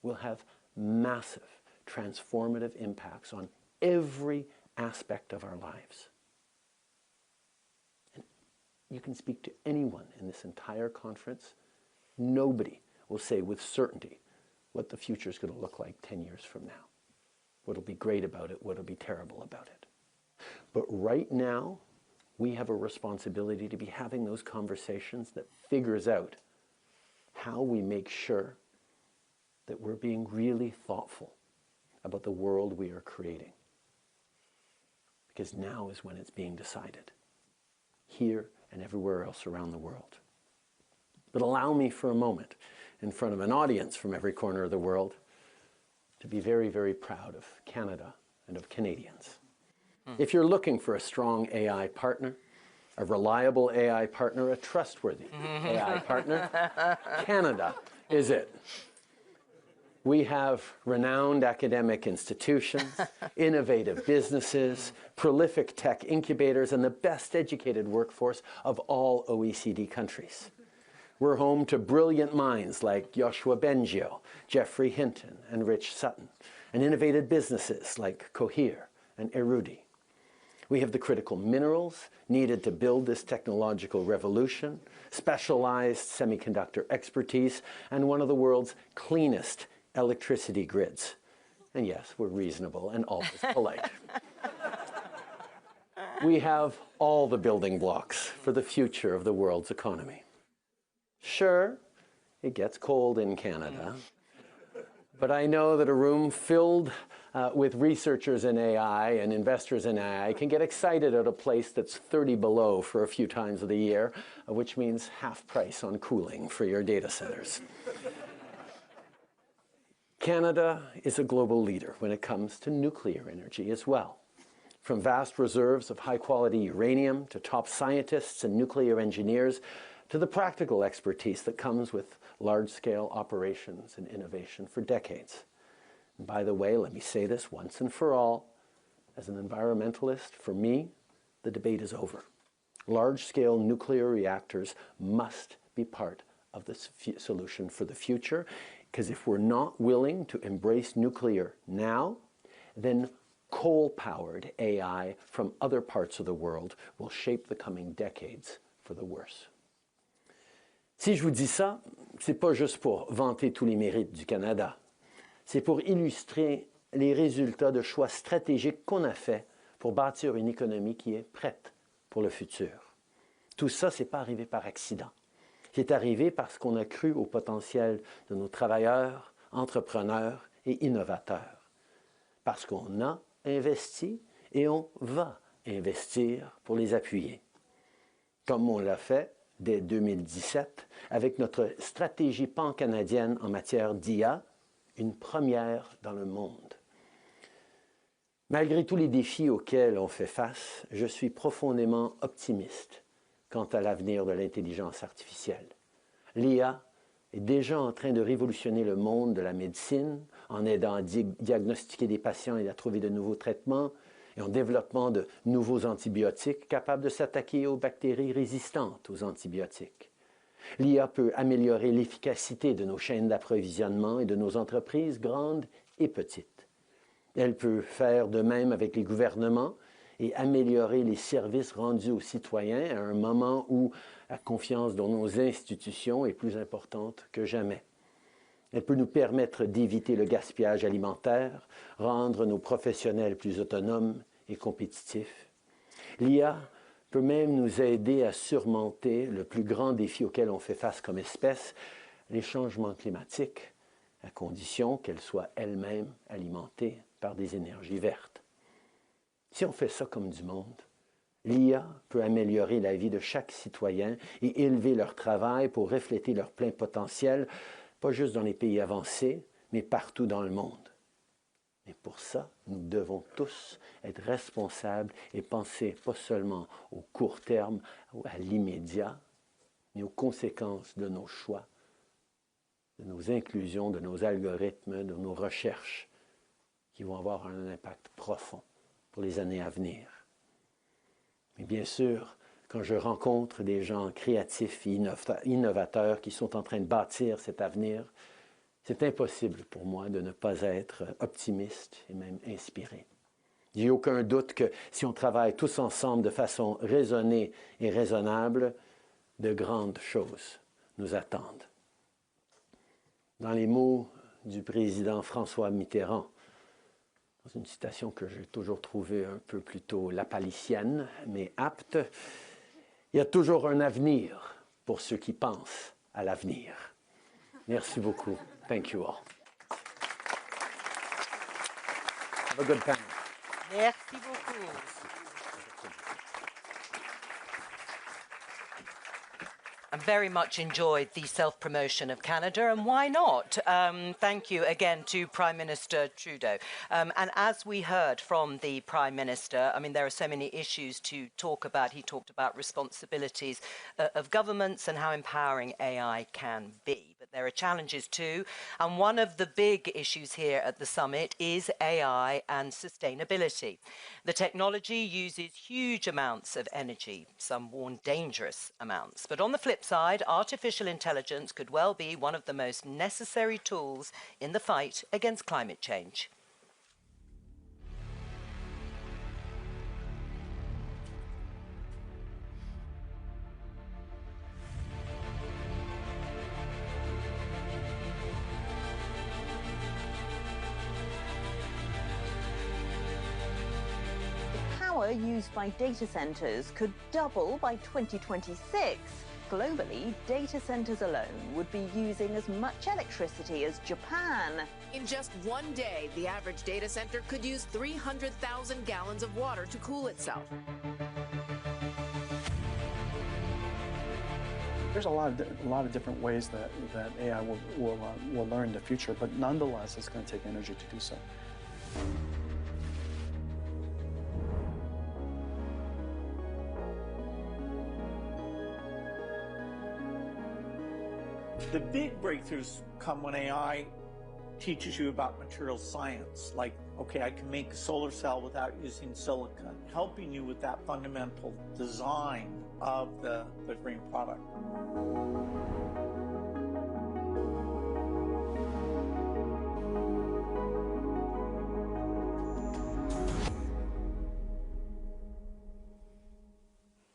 will have massive transformative impacts on every aspect of our lives. And you can speak to anyone in this entire conference. Nobody will say with certainty what the future is going to look like 10 years from now. What'll be great about it, what'll be terrible about it. But right now, we have a responsibility to be having those conversations that figures out how we make sure that we're being really thoughtful about the world we are creating. Because now is when it's being decided, here and everywhere else around the world. But allow me for a moment, in front of an audience from every corner of the world, to be very, very proud of Canada and of Canadians. If you're looking for a strong AI partner, a reliable AI partner, a trustworthy AI partner, Canada is it. We have renowned academic institutions, innovative businesses, prolific tech incubators, and the best educated workforce of all OECD countries. We're home to brilliant minds like Joshua Bengio, Jeffrey Hinton, and Rich Sutton, and innovative businesses like Cohere and Erudi. We have the critical minerals needed to build this technological revolution, specialized semiconductor expertise, and one of the world's cleanest electricity grids. And yes, we're reasonable and always polite. We have all the building blocks for the future of the world's economy. Sure, it gets cold in Canada, but I know that a room filled with researchers in AI and investors in AI can get excited at a place that's 30 below for a few times of the year, which means half price on cooling for your data centers. Canada is a global leader when it comes to nuclear energy as well. From vast reserves of high-quality uranium to top scientists and nuclear engineers to the practical expertise that comes with large-scale operations and innovation for decades. And by the way, let me say this once and for all, as an environmentalist, for me, the debate is over. Large-scale nuclear reactors must be part of the solution for the future, because if we're not willing to embrace nuclear now, then coal-powered AI from other parts of the world will shape the coming decades for the worse. Si je vous dis ça, c'est pas juste pour vanter tous les mérites du Canada. C'est pour illustrer les résultats de choix stratégiques qu'on a faits pour bâtir une économie qui est prête pour le futur. Tout ça, c'est pas arrivé par accident. C'est arrivé parce qu'on a cru au potentiel de nos travailleurs, entrepreneurs et innovateurs. Parce qu'on a investi et on va investir pour les appuyer. Comme on l'a fait dès 2017 avec notre stratégie pan-canadienne en matière d'IA, une première dans le monde. Malgré tous les défis auxquels on fait face, je suis profondément optimiste quant à l'avenir de l'intelligence artificielle. L'IA est déjà en train de révolutionner le monde de la médecine en aidant à diagnostiquer des patients et à trouver de nouveaux traitements et en développement de nouveaux antibiotiques capables de s'attaquer aux bactéries résistantes aux antibiotiques. L'IA peut améliorer l'efficacité de nos chaînes d'approvisionnement et de nos entreprises grandes et petites. Elle peut faire de même avec les gouvernements et améliorer les services rendus aux citoyens à un moment où la confiance dans nos institutions est plus importante que jamais. Elle peut nous permettre d'éviter le gaspillage alimentaire, rendre nos professionnels plus autonomes et compétitifs. L'IA peut même nous aider à surmonter le plus grand défi auquel on fait face comme espèce, les changements climatiques, à condition qu'elle soit elle-même alimentée par des énergies vertes. Si on fait ça comme du monde, l'IA peut améliorer la vie de chaque citoyen et élever leur travail pour refléter leur plein potentiel, pas juste dans les pays avancés, mais partout dans le monde. Mais pour ça, nous devons tous être responsables et penser pas seulement au court terme ou à l'immédiat, mais aux conséquences de nos choix, de nos inclusions, de nos algorithmes, de nos recherches, qui vont avoir un impact profond pour les années à venir. Mais bien sûr, quand je rencontre des gens créatifs et innovateurs qui sont en train de bâtir cet avenir, c'est impossible pour moi de ne pas être optimiste et même inspiré. Il n'y a aucun doute que si on travaille tous ensemble de façon raisonnée et raisonnable, de grandes choses nous attendent. Dans les mots du président François Mitterrand, dans une citation que j'ai toujours trouvée un peu plutôt lapalicienne, mais apte, il y a toujours un avenir pour ceux qui pensent à l'avenir. Merci beaucoup. Thank you all. Have a good time. Merci beaucoup. I very much enjoyed the self-promotion of Canada, and why not? Thank you again to Prime Minister Trudeau. And as we heard from the Prime Minister, I mean, there are so many issues to talk about. He talked about responsibilities of governments and how empowering AI can be. But there are challenges too. And one of the big issues here at the summit is AI and sustainability. The technology uses huge amounts of energy, some warn dangerous amounts. But on the flip side, artificial intelligence could well be one of the most necessary tools in the fight against climate change. Used by data centers could double by 2026. Globally, data centers alone would be using as much electricity as Japan. In just one day, the average data center could use 300,000 gallons of water to cool itself. There's a lot of different ways that AI will learn in the future, but nonetheless, it's going to take energy to do so. The big breakthroughs come when AI teaches you about material science, like, okay, I can make a solar cell without using silicon, helping you with that fundamental design of the green product.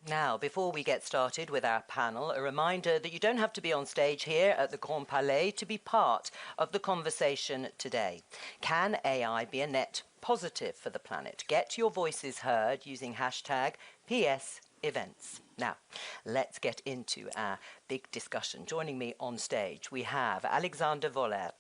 Now, before we get started with our panel, a reminder that you don't have to be on stage here at the Grand Palais to be part of the conversation today. Can AI be a net positive for the planet? Get your voices heard using hashtag #PSEvents. Now, let's get into our big discussion. Joining me on stage, we have Alexander Vollert,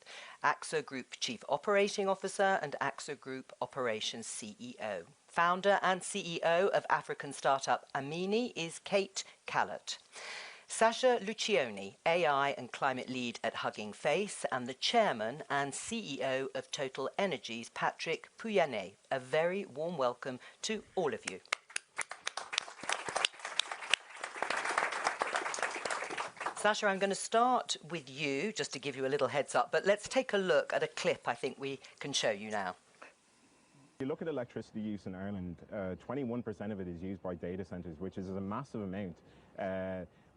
AXA Group Chief Operating Officer and AXA Group Operations CEO. Founder and CEO of African startup Amini is Kate Kallot. Sasha Luccioni, AI and climate lead at Huggingface, and the chairman and CEO of TotalEnergies, Patrick Pouyanné. A very warm welcome to all of you. Sasha, I'm going to start with you, just to give you a little heads up, but let's take a look at a clip I think we can show you now. If you look at electricity use in Ireland, 21% of it is used by data centres, which is a massive amount.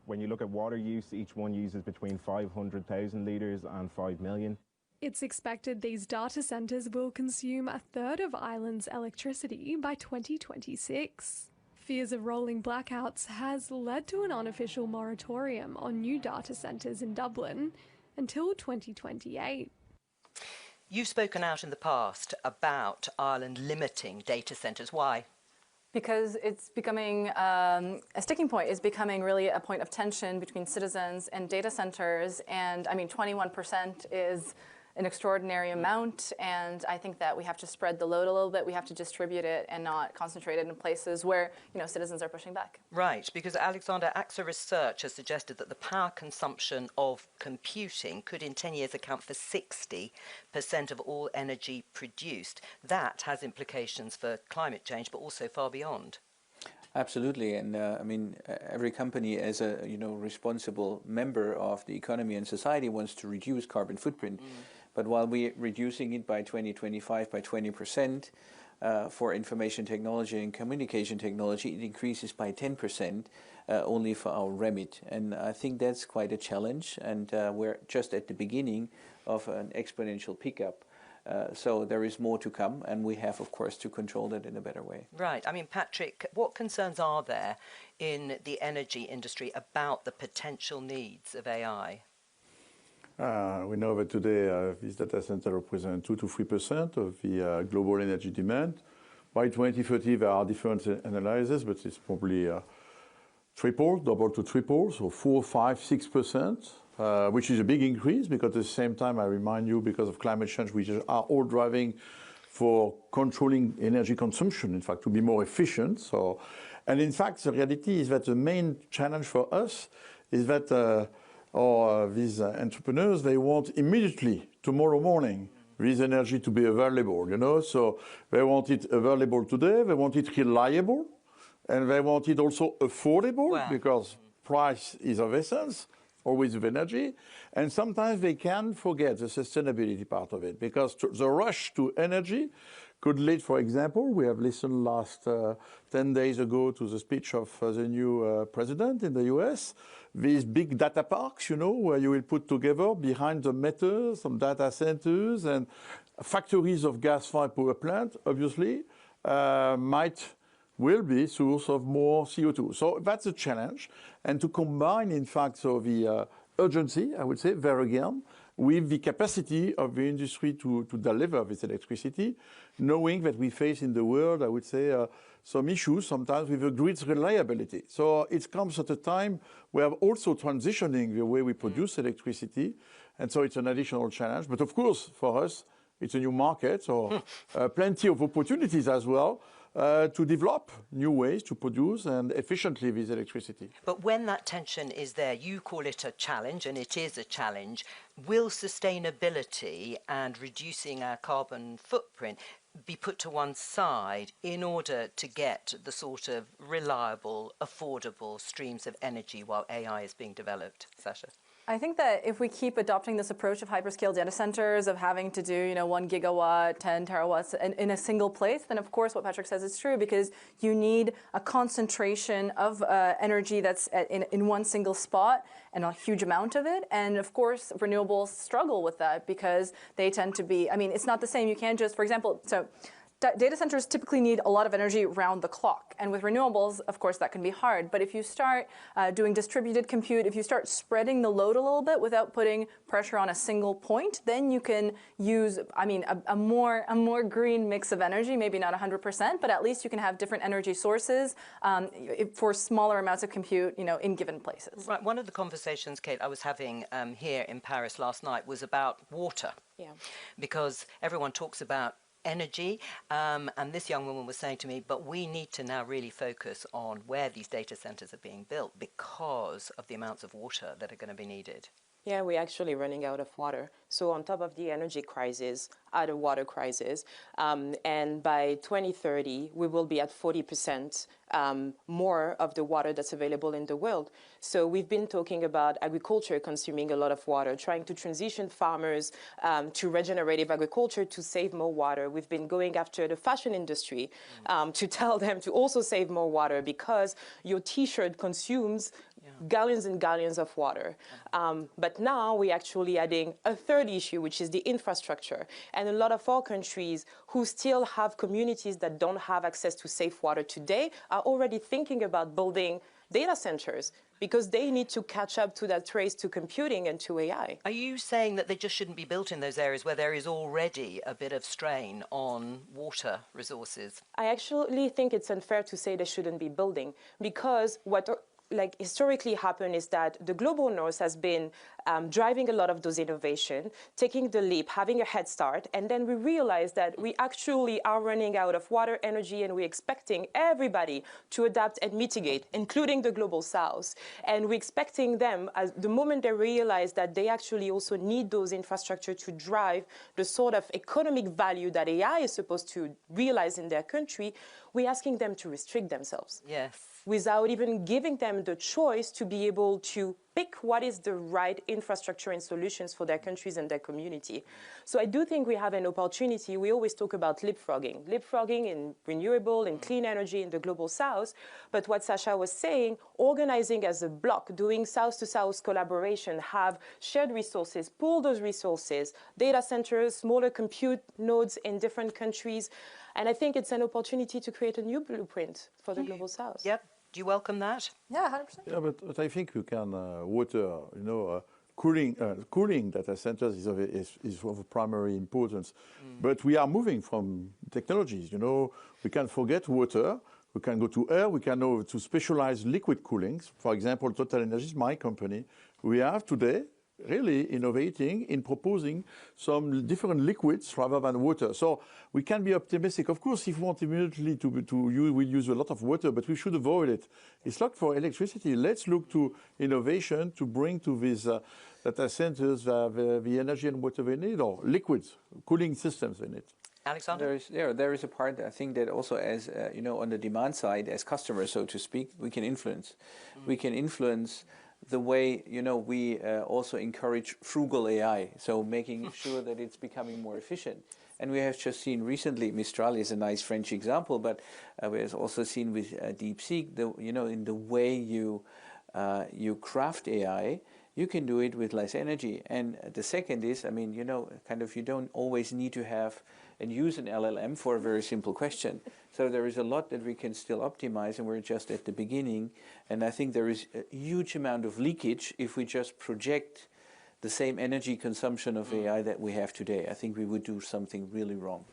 When you look at water use, each one uses between 500,000 litres and 5 million. It's expected these data centres will consume a third of Ireland's electricity by 2026. Fears of rolling blackouts has led to an unofficial moratorium on new data centres in Dublin until 2028. You've spoken out in the past about Ireland limiting data centres. Why? Because it's becoming a sticking point, is becoming really a point of tension between citizens and data centres. And I mean, 21% is an extraordinary amount, and I think that we have to spread the load a little bit. We have to distribute it and not concentrate it in places where, you know, citizens are pushing back. Right, because Alexander, AXA research has suggested that the power consumption of computing could in 10 years account for 60% of all energy produced. That has implications for climate change, but also far beyond. Absolutely, and I mean, every company as a responsible member of the economy and society wants to reduce carbon footprint. But while we're reducing it by 2025 by 20%, for information technology and communication technology, it increases by 10% only for our remit. And I think that's quite a challenge, and we're just at the beginning of an exponential pickup. So there is more to come, and we have, of course, to control that in a better way. Right. I mean, Patrick, what concerns are there in the energy industry about the potential needs of AI? We know that today these data centers represent 2 to 3% of the global energy demand. By 2030, there are different analyses, but it's probably triple, double to triple, so 4, 5, 6%, which is a big increase because at the same time, I remind you, because of climate change, we are all driving for controlling energy consumption, in fact, to be more efficient. So, and in fact, the reality is that the main challenge for us is that these entrepreneurs, they want immediately, tomorrow morning, this energy to be available, you know. So they want it available today, they want it reliable, and they want it also affordable, because price is of essence, always with energy. And sometimes they can forget the sustainability part of it, because the rush to energy could lead, for example, we have listened last 10 days ago to the speech of the new president in the US, these big data parks, you know, where you will put together behind the meter some data centers and factories of gas-fired power plant, obviously, will be source of more CO2. So that's a challenge. And to combine, in fact, so the urgency, I would say, there again, with the capacity of the industry to deliver this electricity, knowing that we face in the world, I would say, some issues sometimes with the grid's reliability. So it comes at a time where we're also transitioning the way we produce electricity, and so it's an additional challenge. But of course, for us, it's a new market, so plenty of opportunities as well to develop new ways to produce and efficiently this electricity. But when that tension is there, you call it a challenge, and it is a challenge. Will sustainability and reducing our carbon footprint be put to one side in order to get the sort of reliable, affordable streams of energy while AI is being developed? Sasha? I think that if we keep adopting this approach of hyperscale data centers, of having to do 1 gigawatt, 10 terawatts in a single place, then of course what Patrick says is true, because you need a concentration of energy that's in one single spot and a huge amount of it. And of course renewables struggle with that because they tend to be, it's not the same. You can't just, for example, data centers typically need a lot of energy round the clock. And with renewables, of course, that can be hard. But if you start doing distributed compute, if you start spreading the load a little bit without putting pressure on a single point, then you can use, a more green mix of energy, maybe not 100%, but at least you can have different energy sources for smaller amounts of compute, in given places. Right. One of the conversations, Kate, I was having here in Paris last night was about water. Yeah. Because everyone talks about energy, and this young woman was saying to me, but we need to now really focus on where these data centers are being built because of the amounts of water that are going to be needed. Yeah, we're actually running out of water. So on top of the energy crisis, add a water crisis, and by 2030, we will be at 40% more of the water that's available in the world. So we've been talking about agriculture consuming a lot of water, trying to transition farmers to regenerative agriculture to save more water. We've been going after the fashion industry to tell them to also save more water because your T-shirt consumes gallons and gallons of water. But now we're actually adding a third issue, which is the infrastructure. And a lot of our countries who still have communities that don't have access to safe water today are already thinking about building data centers because they need to catch up to that race to computing and to AI. Are you saying that they just shouldn't be built in those areas where there is already a bit of strain on water resources? I actually think it's unfair to say they shouldn't be building because what historically happened is that the global north has been driving a lot of those innovation, taking the leap, having a head start, and then we realized that we actually are running out of water, energy, and we're expecting everybody to adapt and mitigate, including the global south. And we're expecting them, as the moment they realize that they actually also need those infrastructure to drive the sort of economic value that AI is supposed to realize in their country, we're asking them to restrict themselves. Yes. Without even giving them the choice to be able to pick what is the right infrastructure and solutions for their countries and their community. So I do think we have an opportunity. We always talk about leapfrogging in renewable and clean energy in the global south. But what Sasha was saying, organizing as a block, doing south-to-south collaboration, have shared resources, pool those resources, data centers, smaller compute nodes in different countries. And I think it's an opportunity to create a new blueprint for the global south. Yep. Do you welcome that? Yeah, 100%. Yeah, but I think you can water, cooling data centers is of primary importance. But we are moving from technologies. We can forget water. We can go to air. We can go to specialized liquid coolings. For example, TotalEnergies, my company, we have today really innovating in proposing some different liquids rather than water. So we can be optimistic. Of course, if we want immediately we use a lot of water, but we should avoid it. It's like for electricity. Let's look to innovation to bring to these data centers the energy and water they need, or liquids, cooling systems in it. Alexander? There is a part, I think, that also as, on the demand side, as customers, so to speak, we can influence. We can influence the way, we also encourage frugal AI, so making sure that it's becoming more efficient. And we have just seen recently, Mistral is a nice French example, but we have also seen with DeepSeek, in the way you craft AI, you can do it with less energy. And the second is, you don't always need to have and use an LLM for a very simple question. So there is a lot that we can still optimize, and we're just at the beginning. And I think there is a huge amount of leakage if we just project the same energy consumption of AI that we have today. I think we would do something really wrong.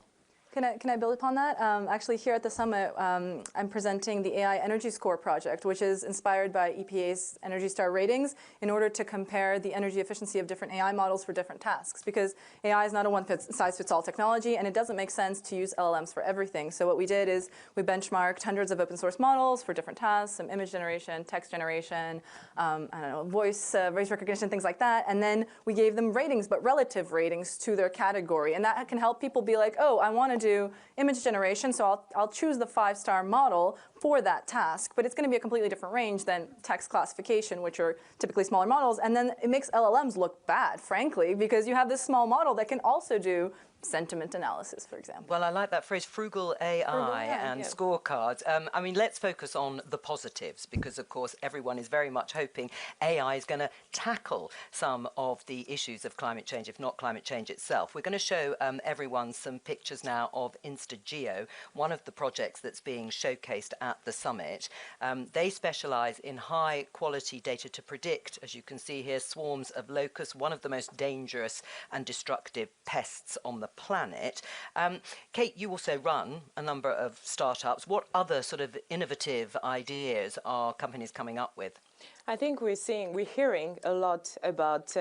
Can I build upon that? Actually, here at the summit, I'm presenting the AI Energy Score project, which is inspired by EPA's Energy Star ratings in order to compare the energy efficiency of different AI models for different tasks. Because AI is not a one-size-fits-all technology, and it doesn't make sense to use LLMs for everything. So what we did is we benchmarked hundreds of open source models for different tasks, some image generation, text generation, I don't know, voice recognition, things like that. And then we gave them ratings, but relative ratings to their category. And that can help people be like, oh, I want to do image generation, so I'll choose the 5-star model for that task, but it's going to be a completely different range than text classification, which are typically smaller models, and then it makes LLMs look bad, frankly, because you have this small model that can also do sentiment analysis, for example. Well, I like that phrase, frugal AI and scorecards. I mean, let's focus on the positives, because, of course, everyone is very much hoping AI is going to tackle some of the issues of climate change, if not climate change itself. We're going to show everyone some pictures now of InstaGeo, one of the projects that's being showcased at the summit. They specialize in high-quality data to predict, as you can see here, swarms of locusts, one of the most dangerous and destructive pests on the planet. Kate, you also run a number of startups. What other sort of innovative ideas are companies coming up with? I think we're hearing a lot about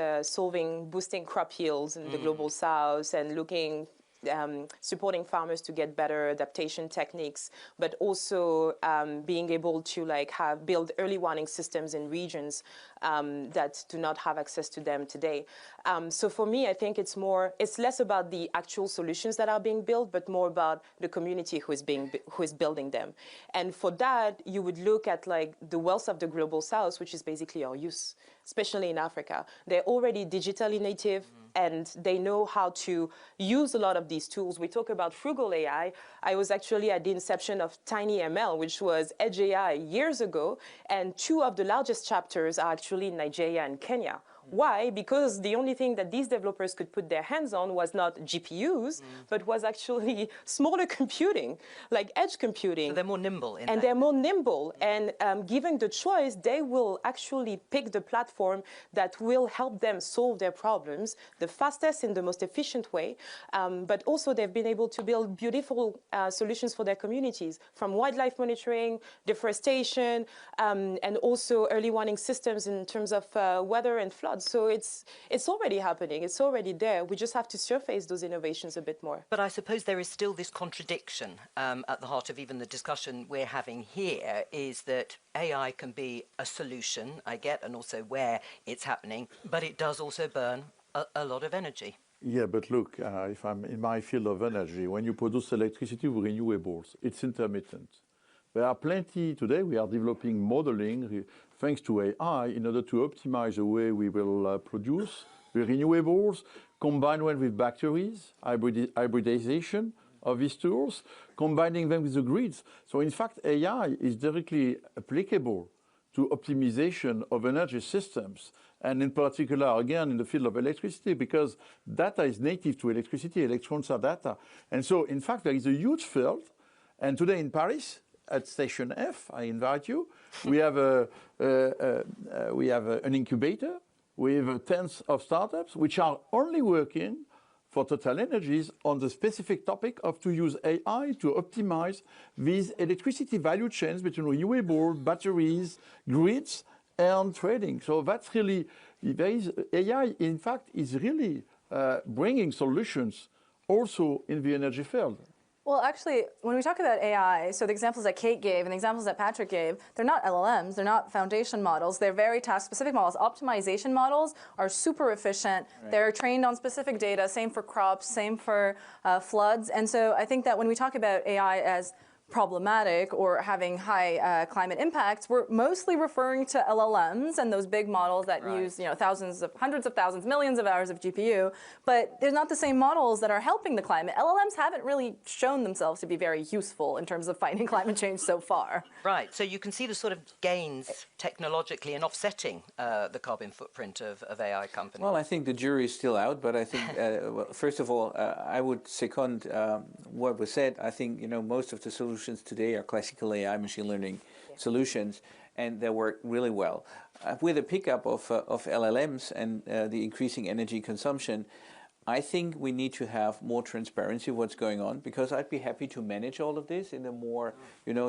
boosting crop yields in the global south and supporting farmers to get better adaptation techniques, but also being able to build early warning systems in regions that do not have access to them today. So for me, I think it's less about the actual solutions that are being built, but more about the community who is building them. And for that, you would look at the wealth of the global south, which is basically our youth, especially in Africa. They're already digitally native, and they know how to use a lot of these tools. We talk about frugal AI. I was actually at the inception of TinyML, which was Edge AI years ago, and 2 of the largest chapters are actually in Nigeria and Kenya. Why? Because the only thing that these developers could put their hands on was not GPUs, but was actually smaller computing, like edge computing. So they're more nimble in that. And they're more nimble. And given the choice, they will actually pick the platform that will help them solve their problems the fastest in the most efficient way. But also they've been able to build beautiful solutions for their communities, from wildlife monitoring, deforestation, and also early warning systems in terms of weather and floods. So it's already happening. It's already there. We just have to surface those innovations a bit more. But I suppose there is still this contradiction at the heart of even the discussion we're having here, is that AI can be a solution, I get, and also where it's happening, but it does also burn a lot of energy. Yeah, but look, if I'm in my field of energy, when you produce electricity with renewables, it's intermittent. There are plenty today. We are developing modeling thanks to AI in order to optimize the way we will produce the renewables, combine them with batteries, hybridization of these tools, combining them with the grids. So in fact, AI is directly applicable to optimization of energy systems, and in particular, again, in the field of electricity, because data is native to electricity, electrons are data. And so, in fact, there is a huge field, and today in Paris, at Station F, I invite you, we have an incubator with tens of startups which are only working for TotalEnergies on the specific topic of to use AI to optimize these electricity value chains between renewable, batteries, grids, and trading. So that's really, AI, in fact, is really bringing solutions also in the energy field. Well, actually, when we talk about AI, so the examples that Kate gave and the examples that Patrick gave, they're not LLMs, they're not foundation models, they're very task-specific models. Optimization models are super efficient. Right. They're trained on specific data, same for crops, same for floods. And so I think that when we talk about AI as problematic or having high climate impacts, we're mostly referring to LLMs and those big models that use hundreds of thousands, millions of hours of GPU, but they're not the same models that are helping the climate. LLMs haven't really shown themselves to be very useful in terms of fighting climate change so far. Right, so you can see the sort of gains technologically in offsetting the carbon footprint of AI companies. Well, I think the jury is still out, but I think, well, first of all, I would second what was said. I think, most of the solutions today are classical AI machine learning solutions, and they work really well. With the pickup of LLMs and the increasing energy consumption, I think we need to have more transparency of what's going on, because I'd be happy to manage all of this in a more,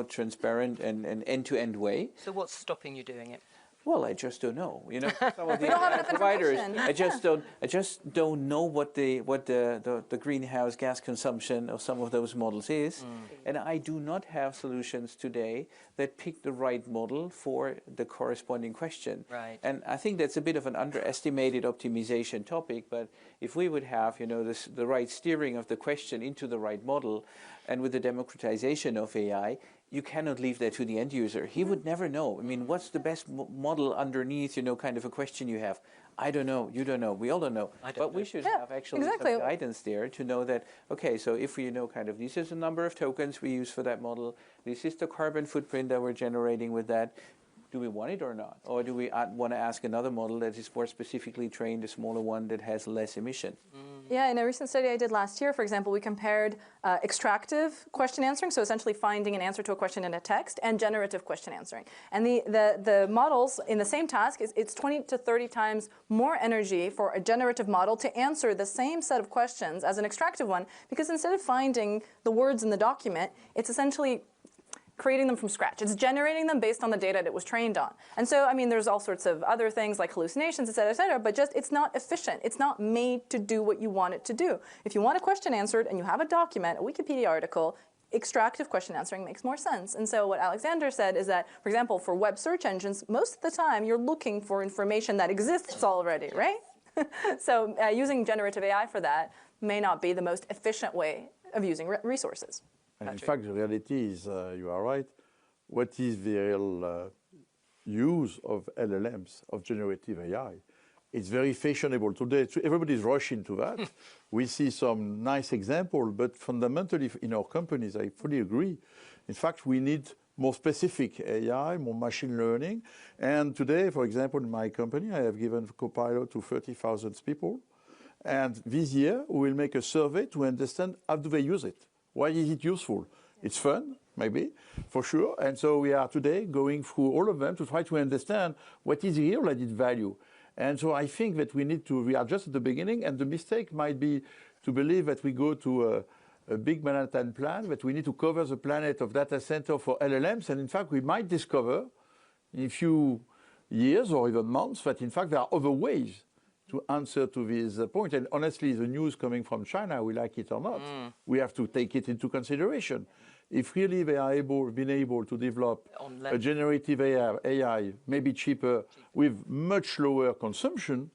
transparent and end-to-end way. So what's stopping you doing it? Well, I just don't know. Some of We the don't have enough providers, information. I just don't know what the greenhouse gas consumption of some of those models is, and I do not have solutions today that pick the right model for the corresponding question. Right. And I think that's a bit of an underestimated optimization topic. But if we would have, the right steering of the question into the right model, and with the democratization of AI, you cannot leave that to the end user. He would never know. I mean, what's the best model underneath, kind of a question you have? I don't know. You don't know. We all don't know. But we should have actually some guidance there to know that, okay, so if we know kind of this is the number of tokens we use for that model, this is the carbon footprint that we're generating with that, do we want it or not? Or do we want to ask another model that is more specifically trained, a smaller one that has less emission? Yeah, in a recent study I did last year, for example, we compared extractive question answering, so essentially finding an answer to a question in a text, and generative question answering. And the models in the same task, it's 20 to 30 times more energy for a generative model to answer the same set of questions as an extractive one, because instead of finding the words in the document, it's essentially creating them from scratch. It's generating them based on the data that it was trained on. And so, I mean, there's all sorts of other things like hallucinations, et cetera, but just it's not efficient. It's not made to do what you want it to do. If you want a question answered and you have a document, a Wikipedia article, extractive question answering makes more sense. And so what Alexander said is that, for example, for web search engines, most of the time you're looking for information that exists already, right? So using generative AI for that may not be the most efficient way of using resources. And in fact, the reality is, you are right, what is the real use of LLMs, of generative AI? It's very fashionable today. Everybody's rushing to that. We see some nice examples, but fundamentally in our companies, I fully agree. In fact, we need more specific AI, more machine learning. And today, for example, in my company, I have given Copilot to 30,000 people. And this year, we will make a survey to understand how do they use it. Why is it useful? It's fun, maybe, for sure. And so we are today going through all of them to try to understand what is real added value. And so I think that we need to readjust at the beginning. And the mistake might be to believe that we go to a big Manhattan plan, that we need to cover the planet of data center for LLMs. And in fact, we might discover in a few years or even months that in fact there are other ways to answer to this point. And honestly, the news coming from China, we like it or not, we have to take it into consideration. If really they are been able to develop a generative AI, maybe cheaper, with much lower consumption,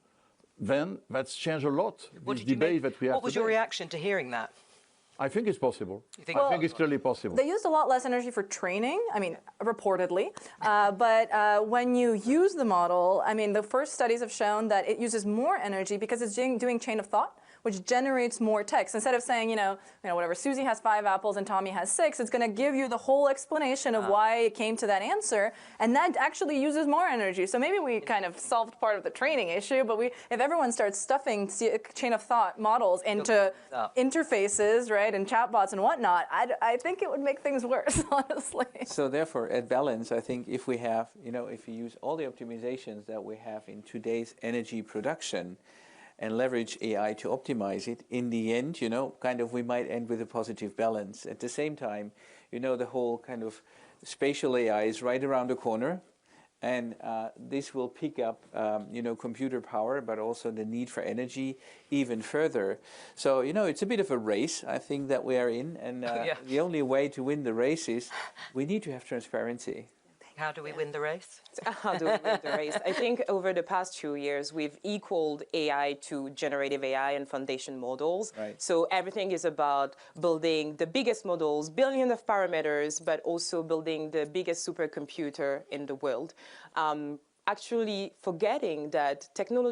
then that's changed a lot. This debate that we have What was your reaction to hearing that? I think it's possible. I think it's clearly possible. They used a lot less energy for training, I mean, reportedly. But when you use the model, I mean, the first studies have shown that it uses more energy because it's doing chain of thought, which generates more text. Instead of saying, whatever, Susie has 5 apples and Tommy has 6, it's going to give you the whole explanation of why it came to that answer, and that actually uses more energy. So maybe we kind of solved part of the training issue, but if everyone starts stuffing chain of thought models into interfaces, right, and chatbots and whatnot, I think it would make things worse, honestly. So therefore, at balance, I think if we have, if you use all the optimizations that we have in today's energy production, and leverage AI to optimize it, in the end, we might end with a positive balance. At the same time, the whole kind of spatial AI is right around the corner, and this will pick up, computer power, but also the need for energy even further. So, it's a bit of a race, I think, that we are in, and the only way to win the race is we need to have transparency. How do we win the race? How do we win the race? I think over the past few years, we've equaled AI to generative AI and foundation models. Right. So everything is about building the biggest models, billions of parameters, but also building the biggest supercomputer in the world. Actually forgetting that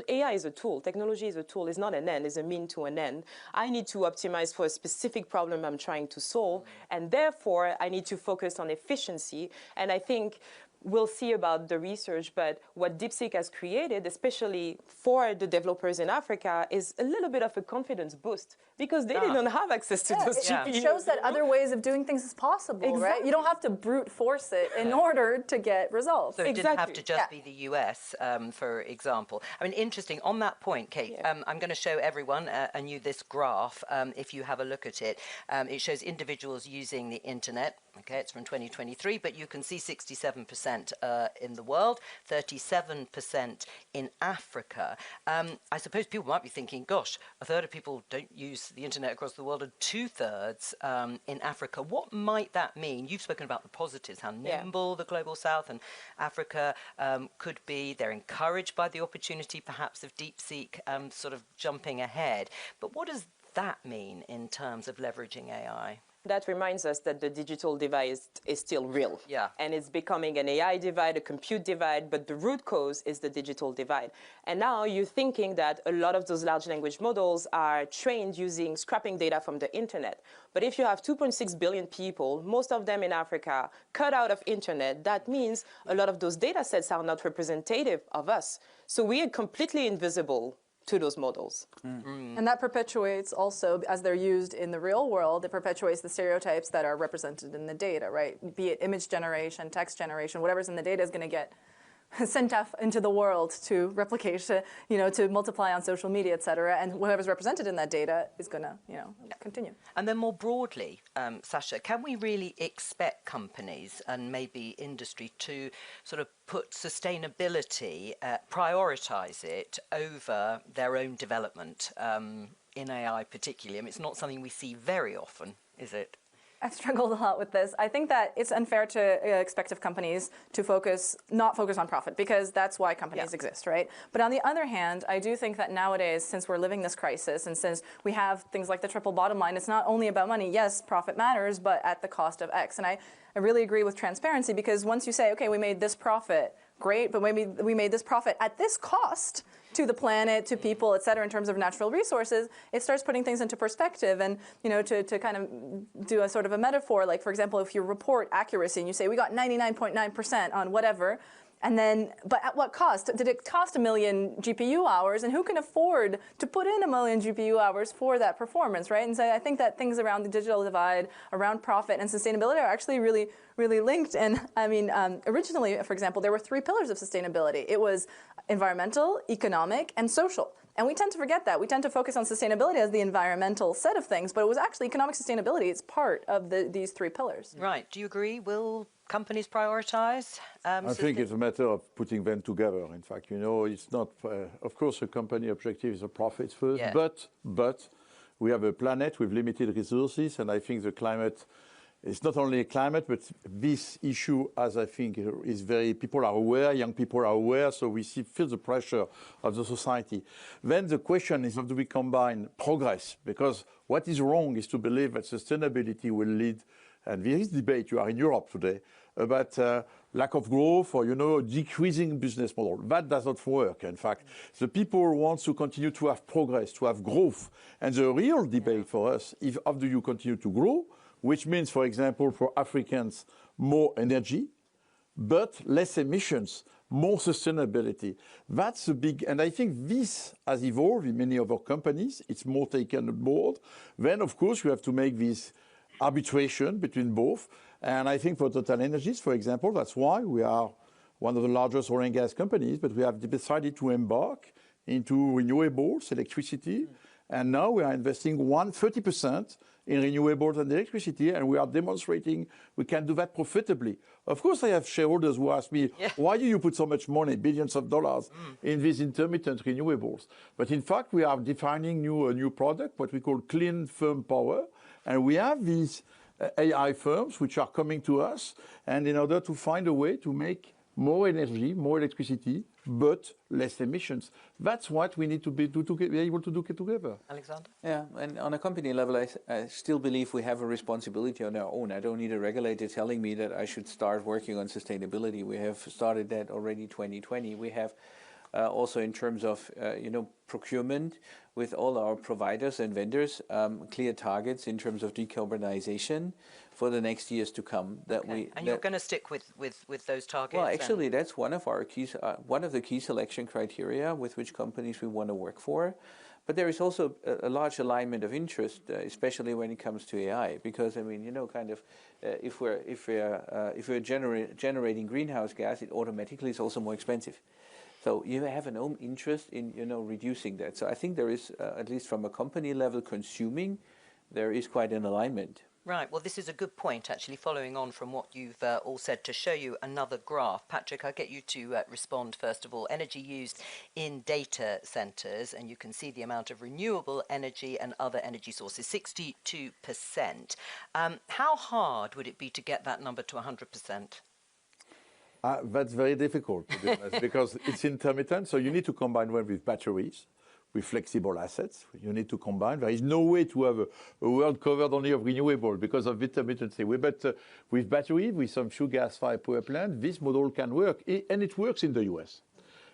AI is a tool. Technology is a tool, is not an end, is a mean to an end. I need to optimize for a specific problem I'm trying to solve, and therefore I need to focus on efficiency. And I think we'll see about the research, but what DeepSeek has created, especially for the developers in Africa, is a little bit of a confidence boost because they didn't have access to those GPUs. It shows that other ways of doing things is possible, right? You don't have to brute force it in order to get results. So it didn't have to just be the US, for example. I mean, interesting. On that point, Kate, I'm going to show everyone and you this graph. If you have a look at it, it shows individuals using the internet. Okay, it's from 2023, but you can see 67% in the world, 37% in Africa. I suppose people might be thinking, gosh, a third of people don't use the internet across the world and 2/3 in Africa. What might that mean? You've spoken about the positives, how nimble the Global South and Africa could be. They're encouraged by the opportunity, perhaps, of DeepSeek sort of jumping ahead. But what does that mean in terms of leveraging AI? That reminds us that the digital divide is still real. Yeah. And it's becoming an AI divide, a compute divide, but the root cause is the digital divide. And now you're thinking that a lot of those large language models are trained using scrapping data from the internet. But if you have 2.6 billion people, most of them in Africa, cut out of internet, that means a lot of those data sets are not representative of us. So we are completely invisible to those models. And that perpetuates also, as they're used in the real world, it perpetuates the stereotypes that are represented in the data, right? Be it image generation, text generation, whatever's in the data is going to get sent off into the world to replicate, to multiply on social media, et cetera, and whatever's represented in that data is going to, continue. And then more broadly, Sasha, can we really expect companies and maybe industry to sort of put sustainability, prioritize it over their own development in AI particularly? I mean, it's not something we see very often, is it? I've struggled a lot with this. I think that it's unfair to expect of companies to not focus on profit, because that's why companies exist, right? But on the other hand, I do think that nowadays, since we're living this crisis, and since we have things like the triple bottom line, it's not only about money. Yes, profit matters, but at the cost of X. And I really agree with transparency, because once you say, okay, we made this profit, great, but maybe we made this profit at this cost to the planet, to people, et cetera, in terms of natural resources, it starts putting things into perspective. And, to kind of do a sort of a metaphor, like, for example, if you report accuracy and you say we got 99.9% on whatever, and then, but at what cost? Did it cost 1 million GPU hours? And who can afford to put in 1 million GPU hours for that performance, right? And so I think that things around the digital divide, around profit and sustainability are actually really, really linked. And I mean, originally, for example, there were 3 pillars of sustainability. It was environmental, economic, and social. And we tend to forget that. We tend to focus on sustainability as the environmental set of things, but it was actually economic sustainability. It's part of these 3 pillars. Right. Do you agree? Will companies prioritize? I think it's a matter of putting them together. In fact, it's not, of course, a company objective is a profit first, but we have a planet with limited resources, and I think the climate, it's not only a climate, but this issue, as I think, is people are aware, young people are aware, so we feel the pressure of the society. Then the question is, how do we combine progress? Because what is wrong is to believe that sustainability will lead, and there is debate, you are in Europe today, about lack of growth or, decreasing business model. That does not work. In fact, the people want to continue to have progress, to have growth. And the real debate for us is, how do you continue to grow? Which means, for example, for Africans, more energy, but less emissions, more sustainability. That's a big, and I think this has evolved in many other companies. It's more taken on board. Then, of course, you have to make this arbitration between both. And I think for TotalEnergies, for example, that's why we are one of the largest oil and gas companies, but we have decided to embark into renewables, electricity, and now we are investing 30% in renewables and electricity, and we are demonstrating we can do that profitably. Of course, I have shareholders who ask me, why do you put so much money, billions of dollars, in these intermittent renewables? But in fact, we are defining a new product, what we call clean firm power, and we have these AI firms which are coming to us, and in order to find a way to make more energy, more electricity, but less emissions. That's what we need to be able to do together. Alexander? Yeah, and on a company level, I still believe we have a responsibility on our own. I don't need a regulator telling me that I should start working on sustainability. We have started that already 2020. We have also in terms of procurement with all our providers and vendors, clear targets in terms of decarbonization for the next years to come. You're going to stick with those targets? Well, actually, that's one of our keys, one of the key selection criteria with which companies we want to work for. But there is also a large alignment of interest, especially when it comes to AI, because I mean, if we're generating greenhouse gas, it automatically is also more expensive. So you have an own interest in reducing that. So I think there is, at least from a company level consuming, there is quite an alignment. Right. Well, this is a good point, actually, following on from what you've all said, to show you another graph. Patrick, I'll get you to respond first of all. Energy used in data centres, and you can see the amount of renewable energy and other energy sources, 62%. How hard would it be to get that number to 100%? That's very difficult, to be honest, because it's intermittent, so you need to combine one with batteries, with flexible assets. You need to combine. There is no way to have a world covered only of renewable because of intermittency. But with battery, with some few gas-fired power plant, this model can work, and it works in the US.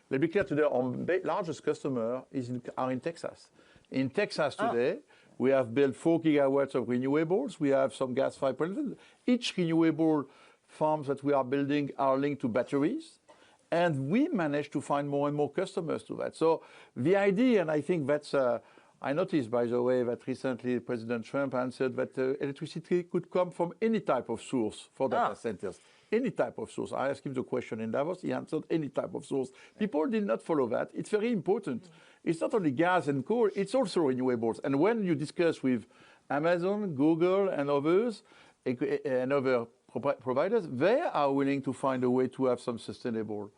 Let's be clear today, our largest customer are in Texas. In Texas today, we have built 4 gigawatts of renewables. We have some gas-fired plants. Each renewable farms that we are building are linked to batteries. And we managed to find more and more customers to that. So the idea, and I think that's, I noticed, by the way, that recently President Trump answered that electricity could come from any type of source for data centers. Any type of source. I asked him the question in Davos. He answered any type of source. People did not follow that. It's very important. It's not only gas and coal, it's also renewables. And when you discuss with Amazon, Google, and others, and other providers, they are willing to find a way to have some sustainable.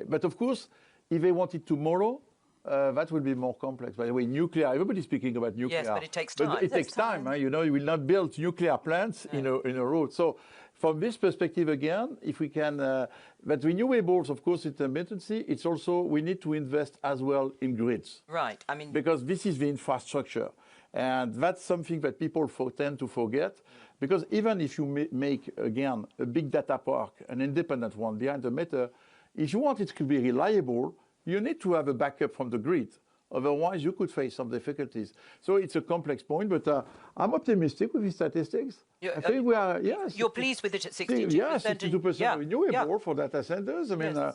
But of course, if they want it tomorrow, that will be more complex. By the way, nuclear, everybody's speaking about nuclear. Yes, but it takes time. But it takes time. You will not build nuclear plants in a row. So from this perspective, again, if we can, but renewables, of course, intermittency, it's also, we need to invest as well in grids. Right. I mean, because this is the infrastructure. And that's something that people tend to forget. Because even if you make, again, a big data park, an independent one behind the meter, if you want it to be reliable, you need to have a backup from the grid. Otherwise, you could face some difficulties. So it's a complex point, but I'm optimistic with the statistics. I think we are, yes. You're pleased with it at 62%? Yeah, 62% renewable for data centers. I mean,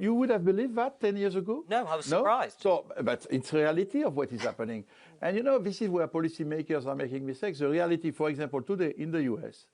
you would have believed that 10 years ago? No, I was surprised. So, but it's reality of what is happening. And this is where policymakers are making mistakes. The reality, for example, today in the US,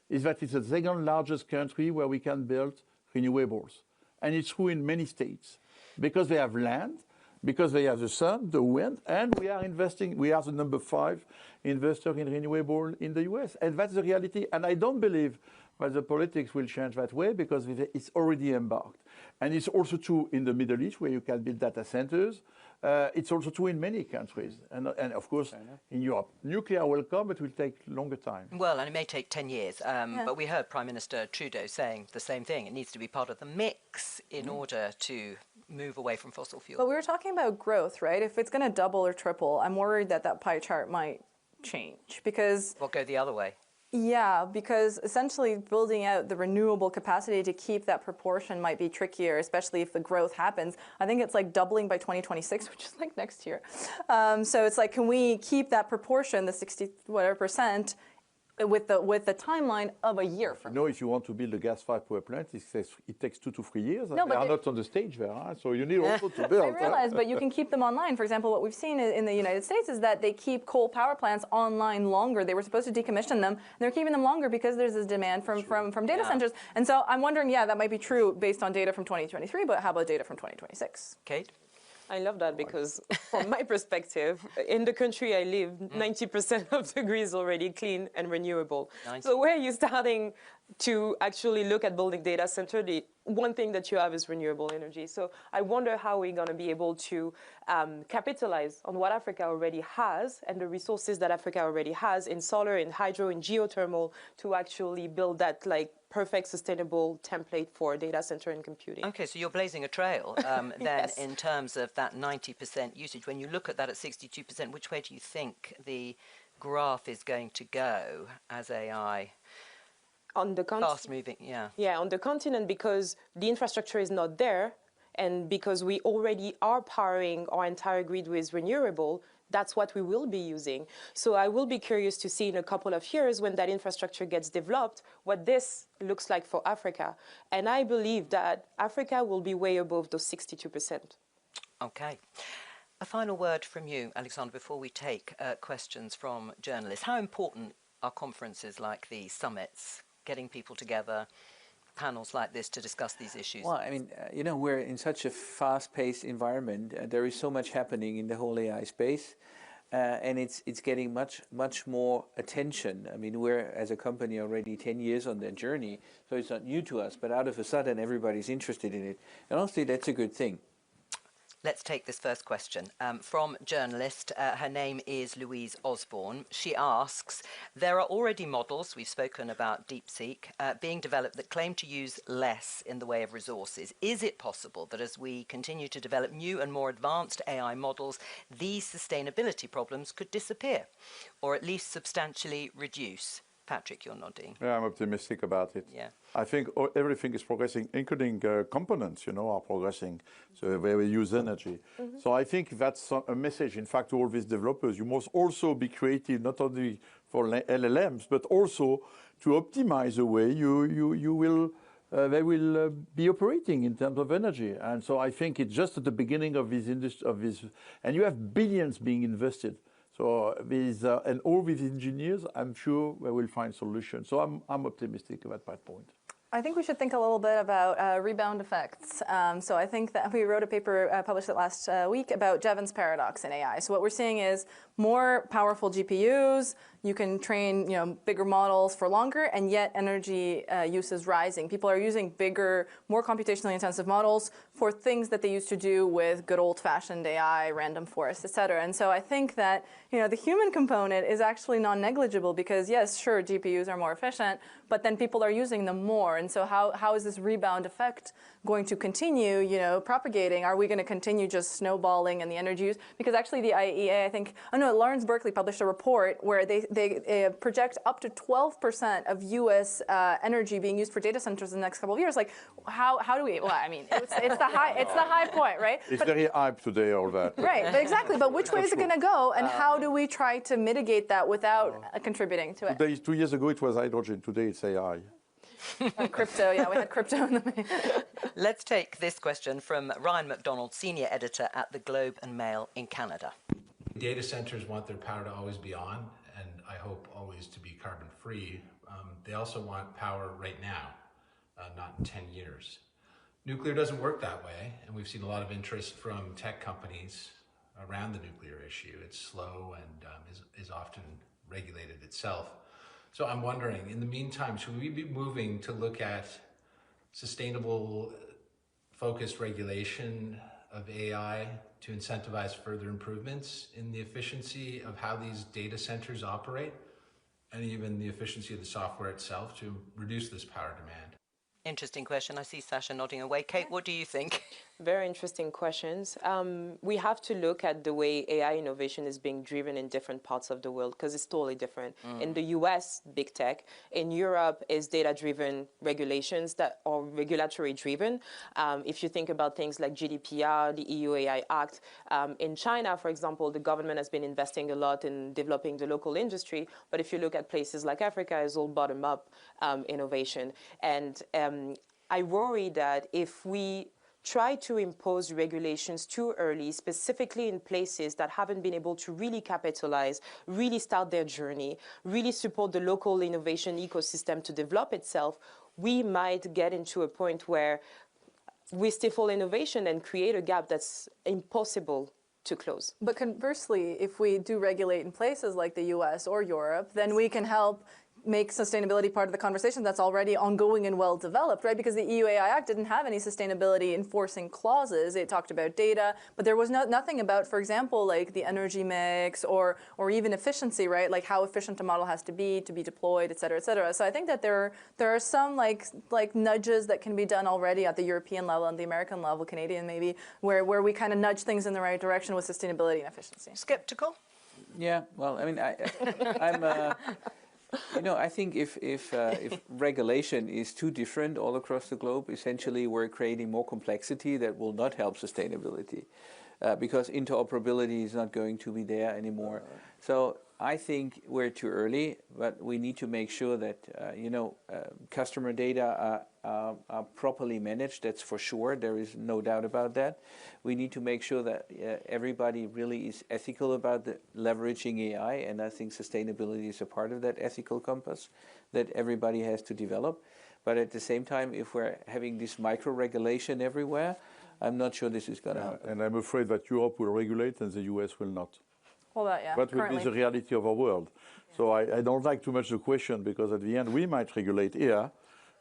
is that it's the second largest country where we can build renewables. And it's true in many states. Because they have land, because they have the sun, the wind, and we are investing. We are the number 5 investor in renewable in the US. And that's the reality. And I don't believe that the politics will change that way because it's already embarked. And it's also true in the Middle East where you can build data centers. It's also true in many countries. And of course, in Europe. Nuclear will come, but it will take longer time. Well, and it may take 10 years. But we heard Prime Minister Trudeau saying the same thing. It needs to be part of the mix in order to move away from fossil fuel. But we were talking about growth, right? If it's going to double or triple, I'm worried that pie chart might change because... Well, go the other way. Yeah, because essentially building out the renewable capacity to keep that proportion might be trickier, especially if the growth happens. I think it's like doubling by 2026, which is like next year. So it's like, can we keep that proportion, the 60% with the timeline of a year from now? If you want to build a gas-fired power plant, it takes 2 to 3 years. No, they are not on the stage there, so you need also to build. I realize, but you can keep them online. For example, what we've seen in the United States is that they keep coal power plants online longer. They were supposed to decommission them, and they're keeping them longer because there's this demand from data centers. And so I'm wondering, that might be true based on data from 2023, but how about data from 2026? Kate? I love that because from my perspective, in the country I live, 90% of the grid is already clean and renewable. 90. So where are you starting to actually look at building data center? The one thing that you have is renewable energy. So I wonder how we're going to be able to capitalize on what Africa already has and the resources that Africa already has in solar, in hydro, in geothermal to actually build that perfect sustainable template for data center and computing. Okay, so you're blazing a trail then yes. In terms of that 90% usage. When you look at that at 62%, which way do you think the graph is going to go as AI? On the continent. Fast moving, Yeah, on the continent, because the infrastructure is not there, And because we already are powering our entire grid with renewable, that's what we will be using. So I will be curious to see in a couple of years when that infrastructure gets developed, what this looks like for Africa. And I believe that Africa will be way above those 62%. Okay. A final word from you, Alexander, before we take questions from journalists. How important are conferences like these, summits, getting people together, panels like this to discuss these issues? Well, I mean, you know, we're in such a fast-paced environment. There is so much happening in the whole AI space, and it's getting much more attention. I mean, we're, as a company, already 10 years on that journey, so it's not new to us, but out of a sudden, everybody's interested in it. And honestly, that's a good thing. Let's take this first question from journalist. Her name is Louise Osborne. She asks, there are already models, we've spoken about DeepSeek, being developed that claim to use less in the way of resources. Is it possible that as we continue to develop new and more advanced AI models, these sustainability problems could disappear or at least substantially reduce? Patrick, you're nodding. Yeah, I'm optimistic about it. Yeah. I think everything is progressing, including components, you know, are progressing, so where we use energy. So I think that's a message, in fact, to all these developers. You must also be creative, not only for LLMs, but also to optimize the way they will be operating in terms of energy. And so I think it's just at the beginning of this industry, and you have billions being invested. So and all these engineers, I'm sure we will find solutions. So I'm optimistic about that point. I think we should think a little bit about rebound effects. So I think that we wrote a paper, published it last week, about Jevons paradox in AI. So what we're seeing is more powerful GPUs, you can train bigger models for longer, and yet energy use is rising. People are using bigger, more computationally intensive models for things that they used to do with good old-fashioned AI, random forest, et cetera. And so I think that the human component is actually non-negligible because, yes, sure, GPUs are more efficient, but then people are using them more. And so how is this rebound effect going to continue, propagating? Are we going to continue just snowballing in the energy use? Because actually the IEA, Lawrence Berkeley published a report where they project up to 12% of U.S. energy being used for data centers in the next couple of years. Like, how do we? Well, I mean, it's the high point, right? It's very hype today, all that. Right, but exactly. But which way is it going to go, and how do we try to mitigate that without contributing to it? Today, 2 years ago, it was hydrogen. Today, it's AI. Crypto, yeah, we had crypto in the Let's take this question from Ryan MacDonald, senior editor at the Globe and Mail in Canada. Data centers want their power to always be on, and I hope always to be carbon free. They also want power right now, not in 10 years. Nuclear doesn't work that way, and we've seen a lot of interest from tech companies around the nuclear issue. It's slow and is often regulated itself. So I'm wondering, in the meantime, should we be moving to look at sustainable, focused regulation of AI to incentivize further improvements in the efficiency of how these data centers operate, and even the efficiency of the software itself to reduce this power demand? Interesting question. I see Sasha nodding away. Kate, what do you think? Very interesting questions. We have to look at the way AI innovation is being driven in different parts of the world because it's totally different. In the US, big tech. In Europe, is data-driven regulations that are regulatory-driven. If you think about things like GDPR, the EU AI Act. In China, for example, the government has been investing a lot in developing the local industry. But if you look at places like Africa, it's all bottom-up innovation. And I worry that if we try to impose regulations too early, specifically in places that haven't been able to really capitalize, really start their journey, really support the local innovation ecosystem to develop itself, we might get into a point where we stifle innovation and create a gap that's impossible to close. But conversely, if we do regulate in places like the US or Europe, then we can help make sustainability part of the conversation that's already ongoing and well developed, right? Because the EU AI Act didn't have any sustainability enforcing clauses. It talked about data, but there was nothing about, for example, like the energy mix or even efficiency, right? Like how efficient a model has to be deployed, et cetera, et cetera. So I think that there are some like nudges that can be done already at the European level and the American level, Canadian maybe, where we kind of nudge things in the right direction with sustainability and efficiency. Skeptical? Yeah, well, I mean, You know, I think if regulation is too different all across the globe, essentially we're creating more complexity that will not help sustainability, because interoperability is not going to be there anymore. So I think we're too early, but we need to make sure that customer data are properly managed. That's for sure. There is no doubt about that. We need to make sure that everybody really is ethical about leveraging AI, and I think sustainability is a part of that ethical compass that everybody has to develop. But at the same time, if we're having this micro-regulation everywhere, I'm not sure this is going to happen. And I'm afraid that Europe will regulate and the US will not. Well, yeah. That will be the reality of our world. So I don't like too much the question, because at the end we might regulate here.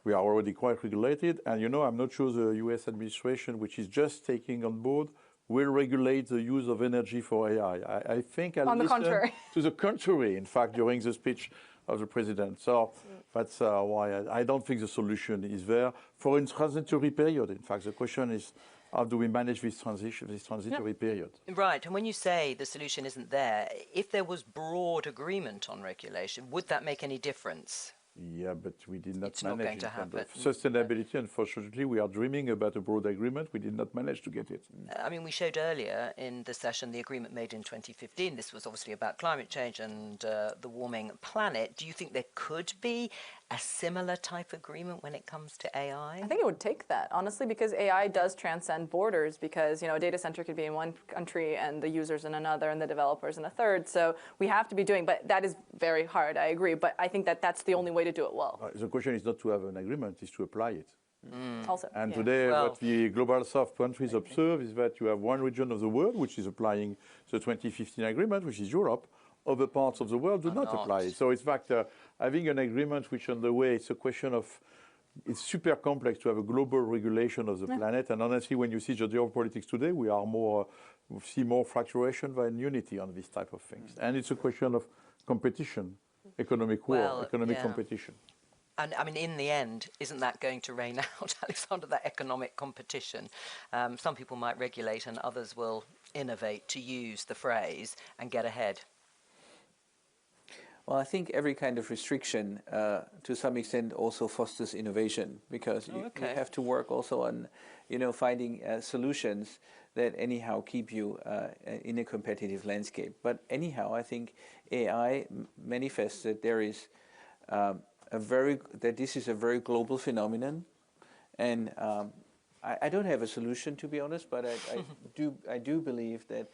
We are already quite regulated. And, you know, I'm not sure the US administration, which is just taking on board, will regulate the use of energy for AI. I think I'll listen to the contrary, in fact, during the speech of the president. So that's why I don't think the solution is there for a transitory period. In fact, the question is, how do we manage this transitory period? Right, and when you say the solution isn't there, if there was broad agreement on regulation, would that make any difference? Yeah, but we did not it's manage not going to in terms happen. of sustainability. Unfortunately, we are dreaming about a broad agreement. We did not manage to get it. I mean, we showed earlier in the session the agreement made in 2015. This was obviously about climate change and the warming planet. Do you think there could be a similar type agreement when it comes to AI? I think it would take that, honestly, because AI does transcend borders, because, you know, a data center could be in one country and the users in another and the developers in a third. So we have to be doing, but that is very hard, I agree. But I think that that's the only way to do it well. The question is not to have an agreement, it's to apply it. Also, and today, what the global south countries observe is that you have one region of the world which is applying the 2015 agreement, which is Europe. Other parts of the world do not apply it. So, in fact, having an agreement which on the way, it's a question of, it's super complex to have a global regulation of the planet. And honestly, when you see the geopolitics today, we see more fracturation than unity on this type of things. And it's a question of competition, economic war, economic competition. And I mean, in the end, isn't that going to rain out, Alexander, that economic competition? Some people might regulate and others will innovate, to use the phrase, and get ahead. Well, I think every kind of restriction, to some extent, also fosters innovation, because you have to work also on, finding solutions that anyhow keep you in a competitive landscape. But anyhow, I think AI manifests that there is that this is a very global phenomenon, and I don't have a solution, to be honest, but I do believe that,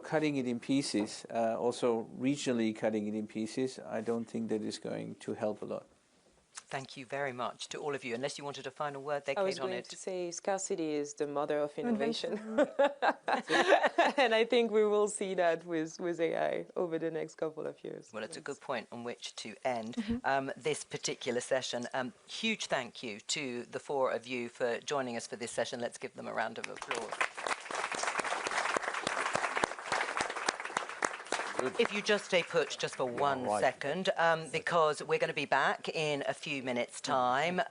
cutting it in pieces, also regionally cutting it in pieces, I don't think that is going to help a lot. Thank you very much to all of you. Unless you wanted a final word there, Kate, on it. I was going to say scarcity is the mother of innovation. And I think we will see that with AI over the next couple of years. Well, it's a good point on which to end this particular session. Huge thank you to the four of you for joining us for this session. Let's give them a round of applause. If you just stay put just for 1 second, because we're going to be back in a few minutes' time.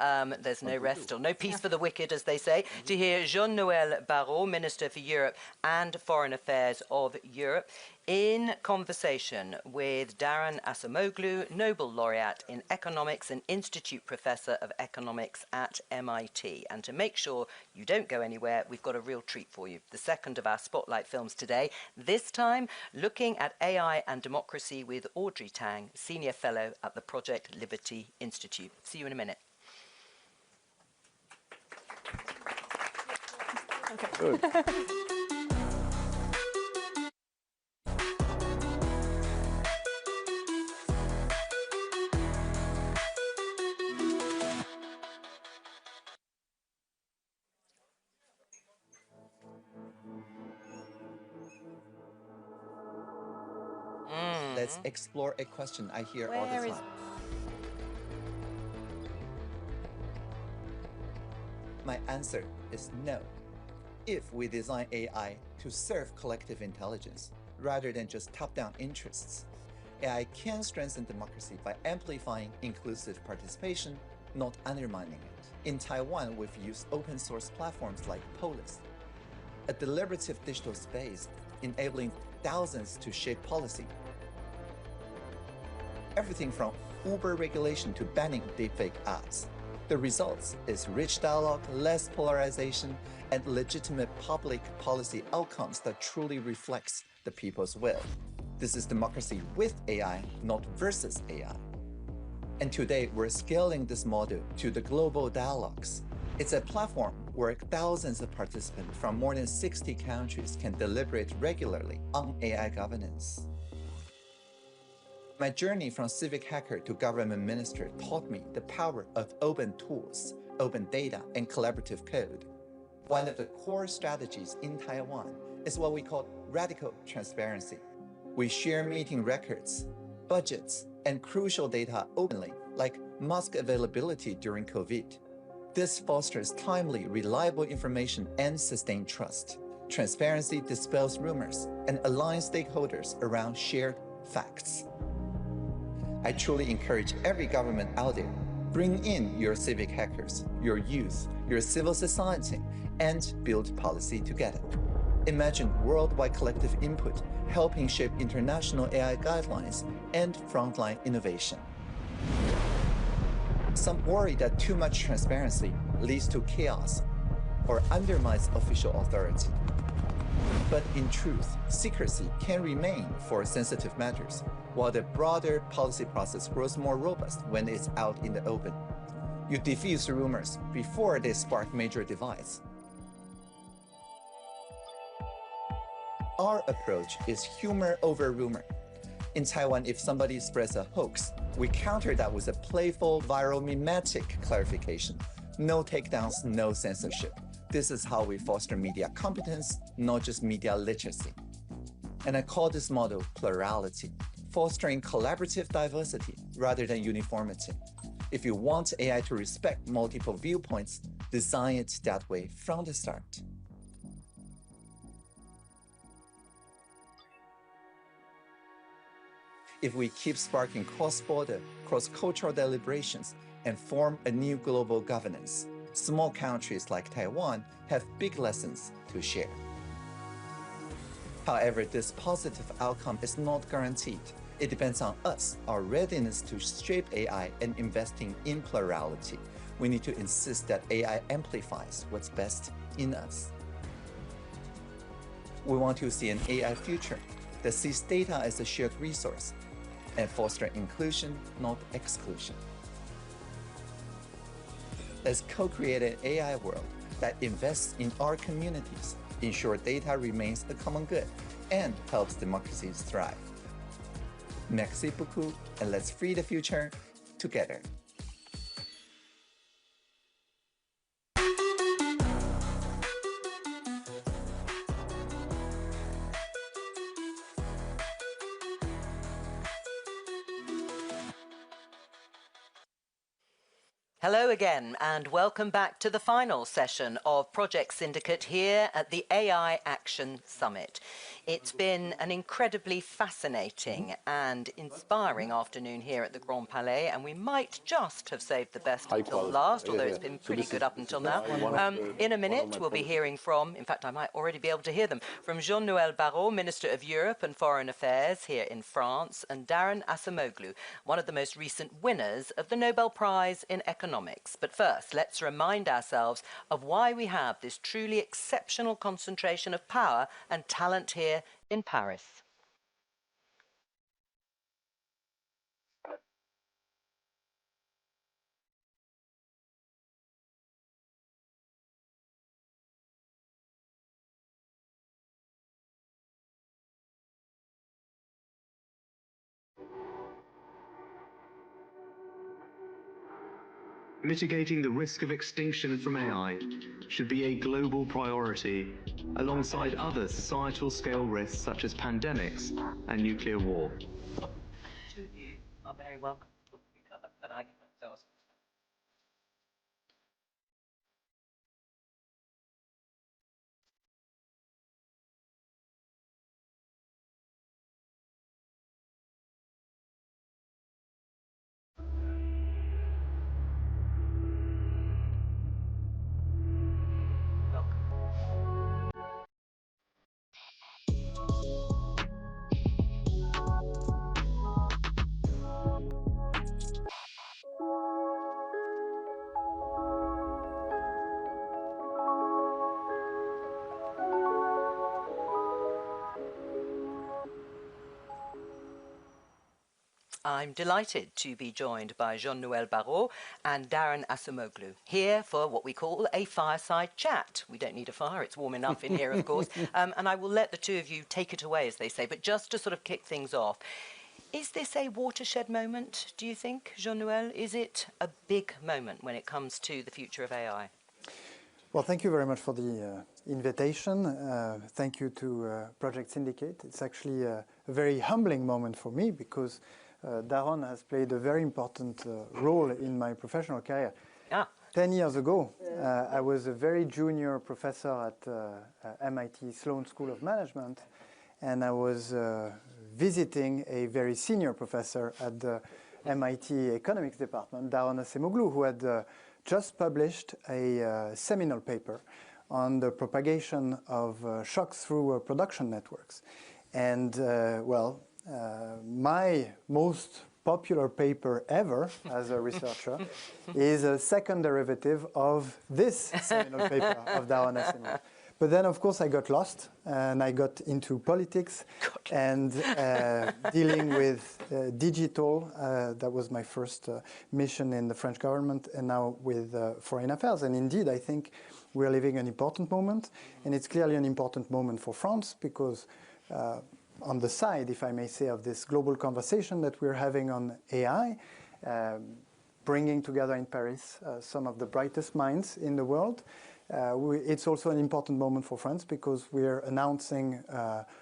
There's no rest or no peace for the wicked, as they say, to hear Jean-Noël Barrot, Minister for Europe and Foreign Affairs of Europe, in conversation with Darren Acemoglu, Nobel Laureate in Economics and Institute Professor of Economics at MIT. And to make sure you don't go anywhere, we've got a real treat for you. The second of our Spotlight films today, this time looking at AI and democracy with Audrey Tang, Senior Fellow at the Project Liberty Institute. See you in a minute. Okay. Good. Let's explore a question I hear all the time. My answer is no. If we design AI to serve collective intelligence rather than just top-down interests, AI can strengthen democracy by amplifying inclusive participation, not undermining it. In Taiwan, we've used open-source platforms like Polis, a deliberative digital space enabling thousands to shape policy. Everything from uber regulation to banning deepfake ads. The results is rich dialogue, less polarization, and legitimate public policy outcomes that truly reflects the people's will. This is democracy with AI, not versus AI. And today, we're scaling this model to the global dialogues. It's a platform where thousands of participants from more than 60 countries can deliberate regularly on AI governance. My journey from civic hacker to government minister taught me the power of open tools, open data, and collaborative code. One of the core strategies in Taiwan is what we call radical transparency. We share meeting records, budgets, and crucial data openly, like mask availability during COVID. This fosters timely, reliable information and sustained trust. Transparency dispels rumors and aligns stakeholders around shared facts. I truly encourage every government out there, bring in your civic hackers, your youth, your civil society, and build policy together. Imagine worldwide collective input helping shape international AI guidelines and frontline innovation. Some worry that too much transparency leads to chaos or undermines official authority. But in truth, secrecy can remain for sensitive matters, while the broader policy process grows more robust when it's out in the open. You diffuse rumors before they spark major divides. Our approach is humor over rumor. In Taiwan, if somebody spreads a hoax, we counter that with a playful, viral, mimetic clarification. No takedowns, no censorship. This is how we foster media competence, not just media literacy. And I call this model plurality, fostering collaborative diversity rather than uniformity. If you want AI to respect multiple viewpoints, design it that way from the start. If we keep sparking cross-border, cross-cultural deliberations and form a new global governance, small countries like Taiwan have big lessons to share. However, this positive outcome is not guaranteed. It depends on us, our readiness to shape AI and investing in plurality. We need to insist that AI amplifies what's best in us. We want to see an AI future that sees data as a shared resource and foster inclusion, not exclusion. Let's co-create an AI world that invests in our communities, ensure data remains the common good, and helps democracies thrive. Merci beaucoup, and let's free the future together. Hello again, and welcome back to the final session of Project Syndicate here at the AI Action Summit. It's been an incredibly fascinating and inspiring afternoon here at the Grand Palais, and we might just have saved the best until last, although it's been pretty good up until now. In a minute, we'll be hearing from, in fact, I might already be able to hear them, from Jean-Noël Barrot, Minister of Europe and Foreign Affairs here in France, and Daron Acemoglu, one of the most recent winners of the Nobel Prize in Economics. But first, let's remind ourselves of why we have this truly exceptional concentration of power and talent here in Paris. Mitigating the risk of extinction from AI should be a global priority, alongside other societal scale risks such as pandemics and nuclear war. You are very welcome. I'm delighted to be joined by Jean-Noël Barrot and Darren Acemoglu here for what we call a fireside chat. We don't need a fire, it's warm enough in here, of course. And I will let the two of you take it away, as they say. But just to sort of kick things off, is this a watershed moment, do you think, Jean-Noël? Is it a big moment when it comes to the future of AI? Well, thank you very much for the invitation. Thank you to Project Syndicate. It's actually a very humbling moment for me because Darren has played a very important role in my professional career. 10 years ago, I was a very junior professor at MIT Sloan School of Management, and I was visiting a very senior professor at the MIT Economics Department, Darren Acemoglu, who had just published a seminal paper on the propagation of shocks through production networks. And, my most popular paper ever as a researcher is a second derivative of this seminal paper of Darren Acemoglu. But then, of course, I got lost, and I got into politics and dealing with digital. That was my first mission in the French government, and now with foreign affairs. And indeed, I think we're living an important moment, and it's clearly an important moment for France because on the side, if I may say, of this global conversation that we're having on AI, bringing together in Paris some of the brightest minds in the world. It's also an important moment for France because we're announcing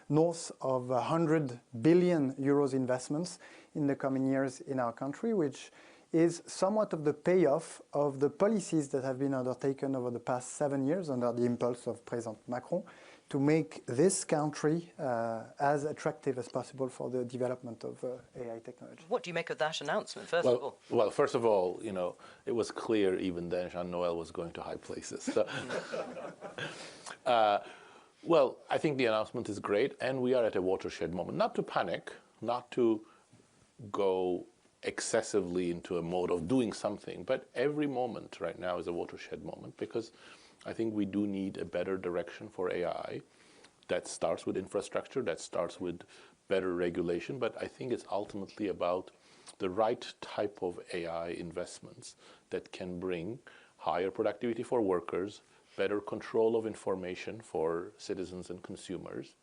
north of 100 billion euros investments in the coming years in our country, which is somewhat of the payoff of the policies that have been undertaken over the past 7 years under the impulse of President Macron to make this country as attractive as possible for the development of AI technology. What do you make of that announcement, first of all? Well, first of all, you know, it was clear even then Jean-Noël was going to high places. So, well, I think the announcement is great, and we are at a watershed moment. Not to panic, not to go excessively into a mode of doing something, but every moment right now is a watershed moment because I think we do need a better direction for AI that starts with infrastructure, that starts with better regulation, but I think it's ultimately about the right type of AI investments that can bring higher productivity for workers, better control of information for citizens and consumers,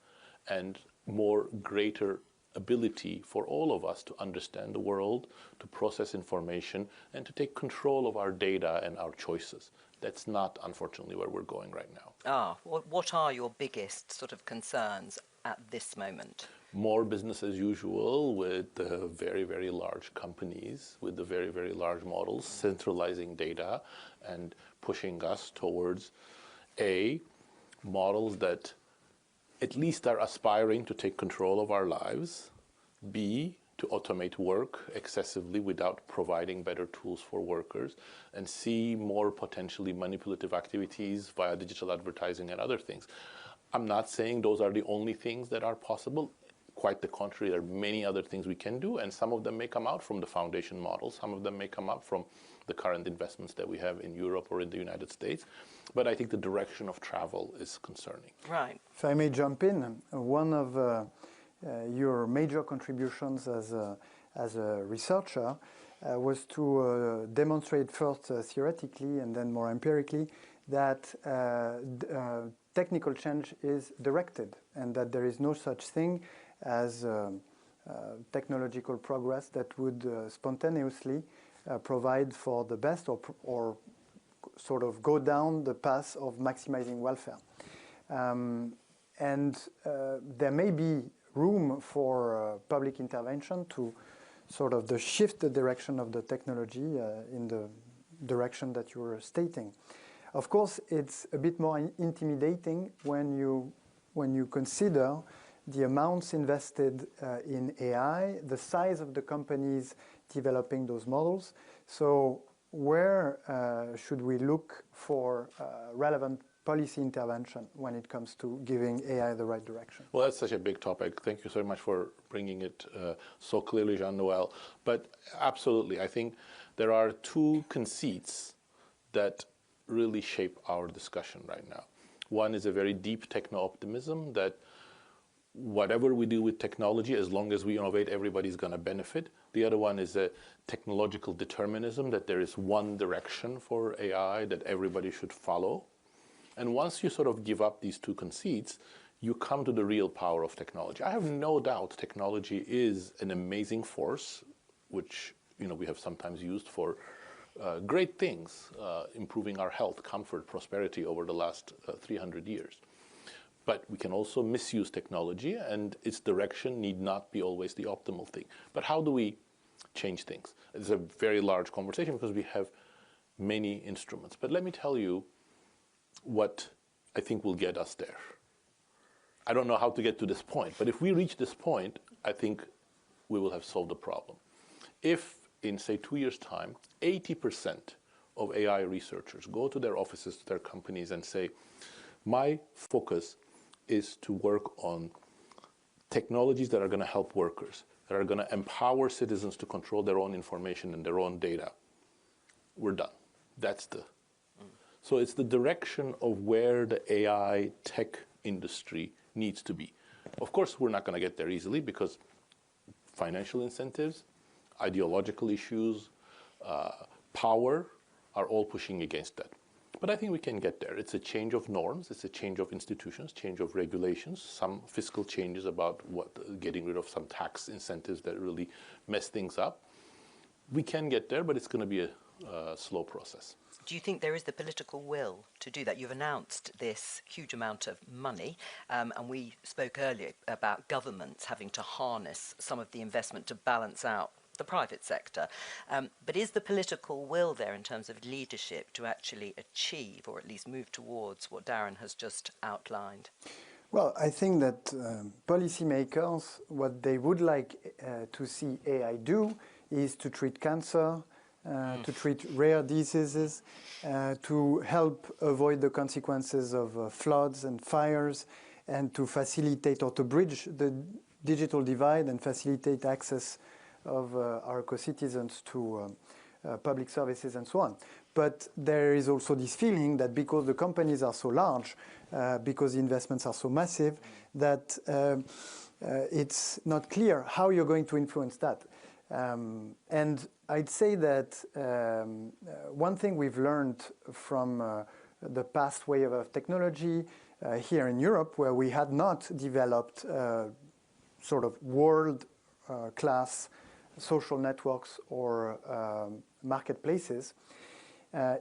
and more greater ability for all of us to understand the world, to process information, and to take control of our data and our choices. That's not, unfortunately, where we're going right now. What are your biggest sort of concerns at this moment? More business as usual with the very, very large companies, with the very, very large models, centralizing data and pushing us towards models that at least are aspiring to take control of our lives, B, to automate work excessively without providing better tools for workers, and C, more potentially manipulative activities via digital advertising and other things. I'm not saying those are the only things that are possible. Quite the contrary, there are many other things we can do, and some of them may come out from the foundation model, some of them may come up from the current investments that we have in Europe or in the United States. But I think the direction of travel is concerning. Right. If I may jump in, one of your major contributions as a researcher was to demonstrate first theoretically and then more empirically that technical change is directed and that there is no such thing as technological progress that would spontaneously provide for the best or sort of go down the path of maximizing welfare. And there may be room for public intervention to sort of shift the direction of the technology in the direction that you were stating. Of course, it's a bit more intimidating when you consider the amounts invested in AI, the size of the companies developing those models. So where should we look for relevant policy intervention when it comes to giving AI the right direction? Well, that's such a big topic. Thank you so much for bringing it so clearly, Jean-Noël. But absolutely, I think there are two conceits that really shape our discussion right now. One is a very deep techno-optimism that whatever we do with technology, as long as we innovate, everybody's going to benefit. The other one is a technological determinism, that there is one direction for AI that everybody should follow. And once you sort of give up these two conceits, you come to the real power of technology. I have no doubt technology is an amazing force, which we have sometimes used for great things, improving our health, comfort, prosperity over the last 300 years. But we can also misuse technology, and its direction need not be always the optimal thing. But how do we change things? It's a very large conversation because we have many instruments. But let me tell you what I think will get us there. I don't know how to get to this point, but if we reach this point, I think we will have solved the problem. If in, say, 2 years' time, 80% of AI researchers go to their offices, to their companies and say, my focus is to work on technologies that are going to help workers, that are going to empower citizens to control their own information and their own data, we're done. So it's the direction of where the AI tech industry needs to be. Of course, we're not going to get there easily because financial incentives, ideological issues, power are all pushing against that. But I think we can get there. It's a change of norms, it's a change of institutions, change of regulations, some fiscal changes about getting rid of some tax incentives that really mess things up. We can get there, but it's going to be a slow process. Do you think there is the political will to do that? You've announced this huge amount of money, and we spoke earlier about governments having to harness some of the investment to balance out the private sector. But is the political will there in terms of leadership to actually achieve or at least move towards what Darren has just outlined? Well, I think that policymakers, what they would like to see AI do is to treat cancer, to treat rare diseases, to help avoid the consequences of floods and fires, and to facilitate or to bridge the digital divide and facilitate access of our co-citizens to public services and so on. But there is also this feeling that because the companies are so large, because the investments are so massive, that it's not clear how you're going to influence that. And I'd say that one thing we've learned from the past wave of technology here in Europe, where we had not developed sort of world-class social networks or marketplaces,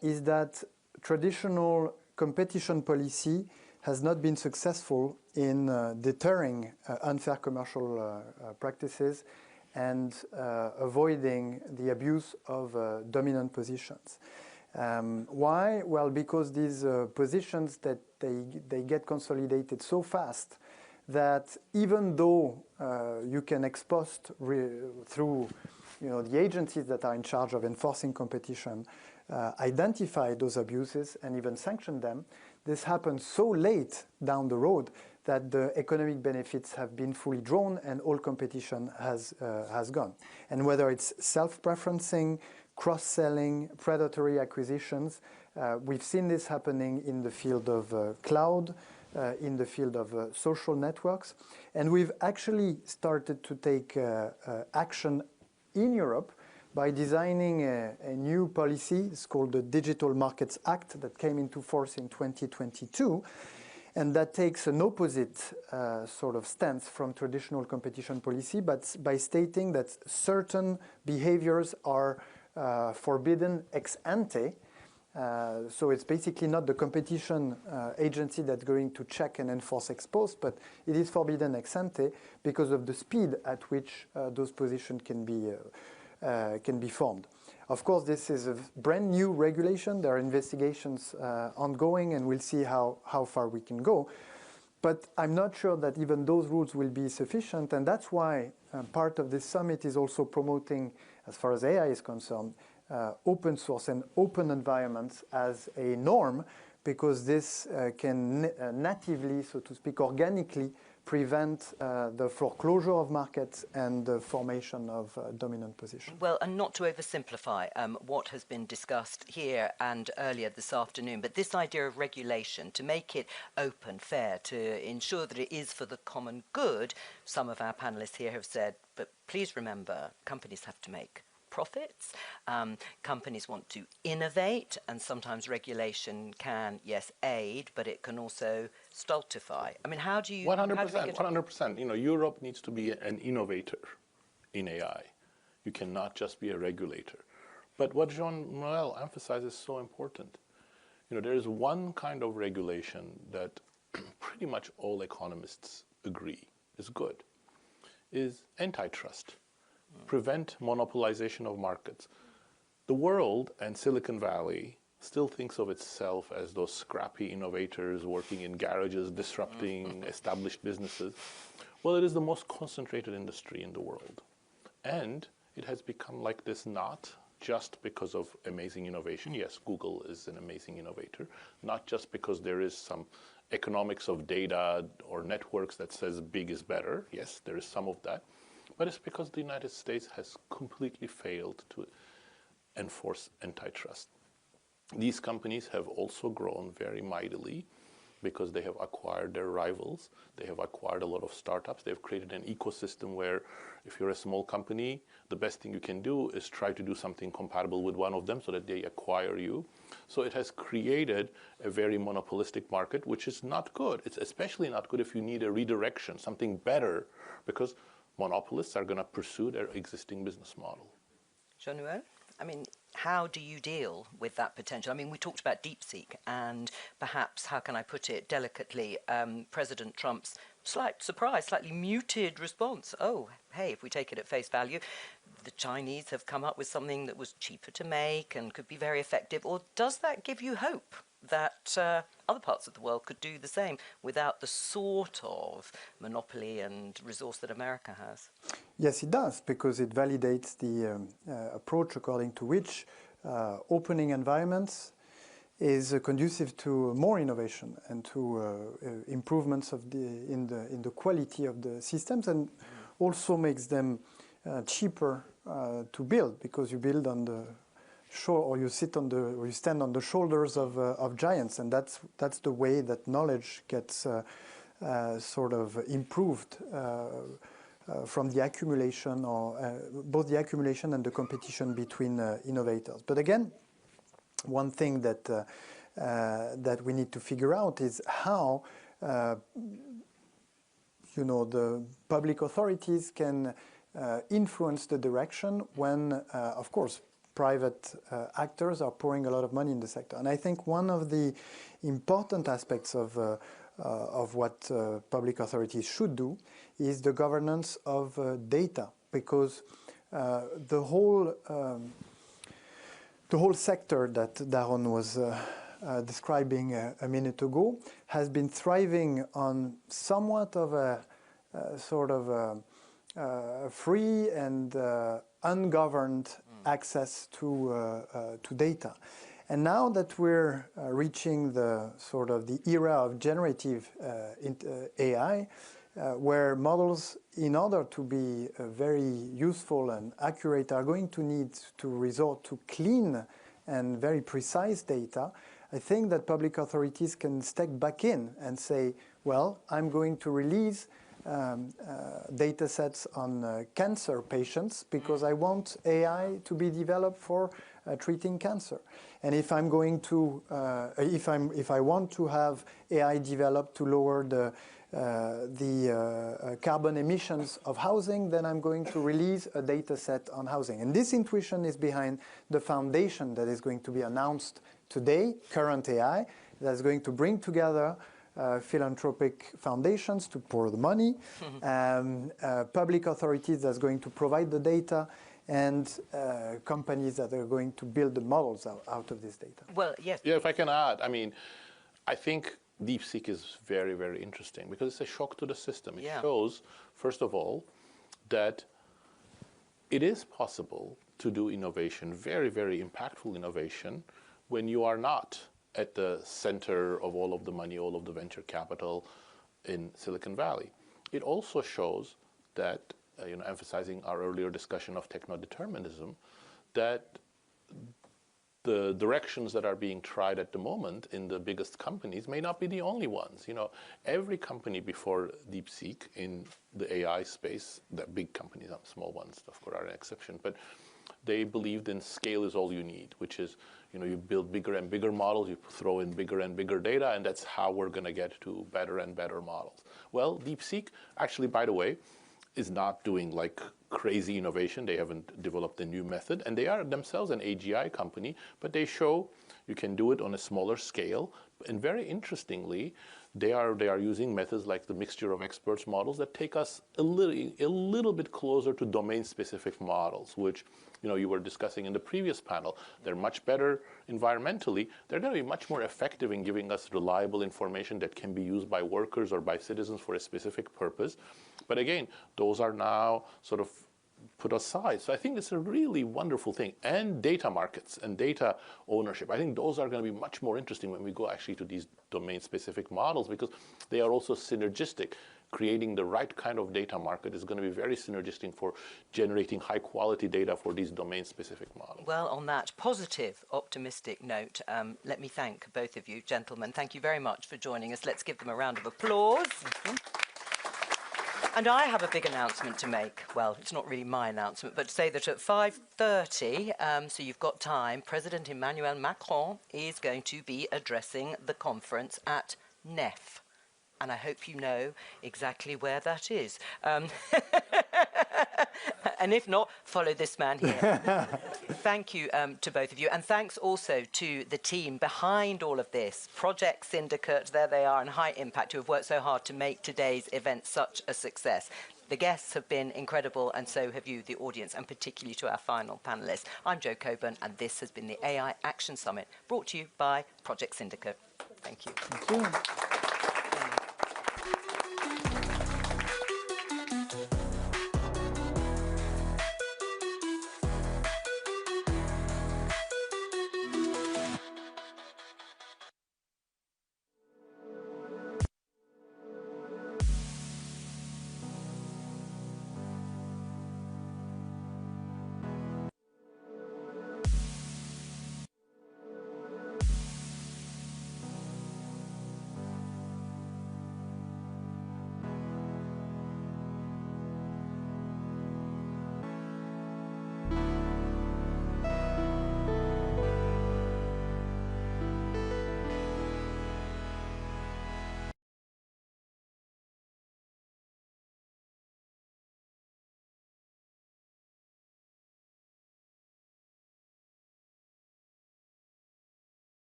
is that traditional competition policy has not been successful in deterring unfair commercial practices and avoiding the abuse of dominant positions. Why? Well, because these positions that they get consolidated so fast that even though you can expose through the agencies that are in charge of enforcing competition, identify those abuses and even sanction them, this happens so late down the road that the economic benefits have been fully drawn and all competition has gone. And whether it's self-preferencing, cross-selling, predatory acquisitions, we've seen this happening in the field of cloud, in the field of social networks. And we've actually started to take action in Europe by designing a new policy. It's called the Digital Markets Act that came into force in 2022. And that takes an opposite sort of stance from traditional competition policy, but by stating that certain behaviors are forbidden ex ante. So it's basically not the competition agency that's going to check and enforce ex post, but it is forbidden ex ante because of the speed at which those positions can be formed. Of course, this is a brand new regulation. There are investigations ongoing, and we'll see how far we can go. But I'm not sure that even those rules will be sufficient, and that's why part of this summit is also promoting, as far as AI is concerned, open source and open environments as a norm, because this can natively, so to speak, organically prevent the foreclosure of markets and the formation of dominant positions. Well, and not to oversimplify what has been discussed here and earlier this afternoon, but this idea of regulation, to make it open, fair, to ensure that it is for the common good, some of our panellists here have said, but please remember, companies have to make profits. Companies want to innovate, and sometimes regulation can, yes, aid, but it can also stultify. I mean, how do you... 100%, 100%. You know, Europe needs to be an innovator in AI. You cannot just be a regulator. But what Jean-Noël emphasizes is so important. You know, there is one kind of regulation that pretty much all economists agree is good, is antitrust. Prevent monopolization of markets. The world and Silicon Valley still thinks of itself as those scrappy innovators working in garages, disrupting established businesses. Well, it is the most concentrated industry in the world. And it has become like this not just because of amazing innovation. Yes, Google is an amazing innovator. Not just because there is some economics of data or networks that says big is better. Yes, there is some of that. But it's because the United States has completely failed to enforce antitrust. These companies have also grown very mightily because they have acquired their rivals. They have acquired a lot of startups. They've created an ecosystem where if you're a small company, the best thing you can do is try to do something compatible with one of them so that they acquire you. So it has created a very monopolistic market, which is not good. It's especially not good if you need a redirection, something better, because monopolists are going to pursue their existing business model. Jean-Noël, I mean, how do you deal with that potential? I mean, we talked about DeepSeek and perhaps, how can I put it delicately, President Trump's slightly muted response. Oh, hey, if we take it at face value, the Chinese have come up with something that was cheaper to make and could be very effective. Or does that give you hope that other parts of the world could do the same without the sort of monopoly and resource that America has? Yes, it does, because it validates the approach according to which opening environments is conducive to more innovation and to improvements of in the quality of the systems, and also makes them cheaper to build, because you build on the shore, or you stand on the shoulders of giants, and that's the way that knowledge gets sort of improved from the accumulation, or both the accumulation and the competition between innovators. But again, one thing that that we need to figure out is how the public authorities can influence the direction when, of course, private actors are pouring a lot of money in the sector. And I think one of the important aspects of what public authorities should do is the governance of data, because the whole sector that Daron was describing a minute ago has been thriving on somewhat of a sort of free and ungoverned access to data. And now that we're reaching the sort of the era of generative AI, where models, in order to be very useful and accurate, are going to need to resort to clean and very precise data, I think that public authorities can step back in and say, well, I'm going to release data sets on cancer patients because I want AI to be developed for treating cancer. And if I'm going to, if I want to have AI developed to lower the carbon emissions of housing, then I'm going to release a data set on housing. And this intuition is behind the foundation that is going to be announced today, Current AI, that is going to bring together philanthropic foundations to pour the money, public authorities that's going to provide the data, and companies that are going to build the models out of this data. Well, yes. Yeah, if I can add, I mean, I think DeepSeek is very, very interesting because it's a shock to the system. It shows, first of all, that it is possible to do innovation, very, very impactful innovation, when you are not at the center of all of the money, all of the venture capital in Silicon Valley. It also shows that, emphasizing our earlier discussion of techno-determinism, that the directions that are being tried at the moment in the biggest companies may not be the only ones. Every company before DeepSeek in the AI space, the big companies, not small ones, of course, are an exception, but they believed in scale is all you need, which is, you build bigger and bigger models, you throw in bigger and bigger data, and that's how we're going to get to better and better models. Well, DeepSeek, actually, by the way, is not doing like crazy innovation. They haven't developed a new method, and they are themselves an AGI company, but they show you can do it on a smaller scale. And very interestingly, they are using methods like the mixture of experts models that take us a little bit closer to domain-specific models, which you were discussing in the previous panel. They're much better environmentally. They're going to be much more effective in giving us reliable information that can be used by workers or by citizens for a specific purpose. But again, those are now sort of put aside. So I think it's a really wonderful thing. And data markets and data ownership, I think those are going to be much more interesting when we go actually to these domain-specific models, because they are also synergistic. Creating the right kind of data market is going to be very synergistic for generating high-quality data for these domain-specific models. Well, on that positive, optimistic note, let me thank both of you, gentlemen. Thank you very much for joining us. Let's give them a round of applause. And I have a big announcement to make. Well, it's not really my announcement, but to say that at 5:30, so you've got time, President Emmanuel Macron is going to be addressing the conference at NEF. And I hope you know exactly where that is. And if not, follow this man here. Thank you to both of you. And thanks also to the team behind all of this, Project Syndicate, there they are, and High Impact, who have worked so hard to make today's event such a success. The guests have been incredible, and so have you, the audience, and particularly to our final panellists. I'm Jo Coburn, and this has been the AI Action Summit, brought to you by Project Syndicate. Thank you. Thank you.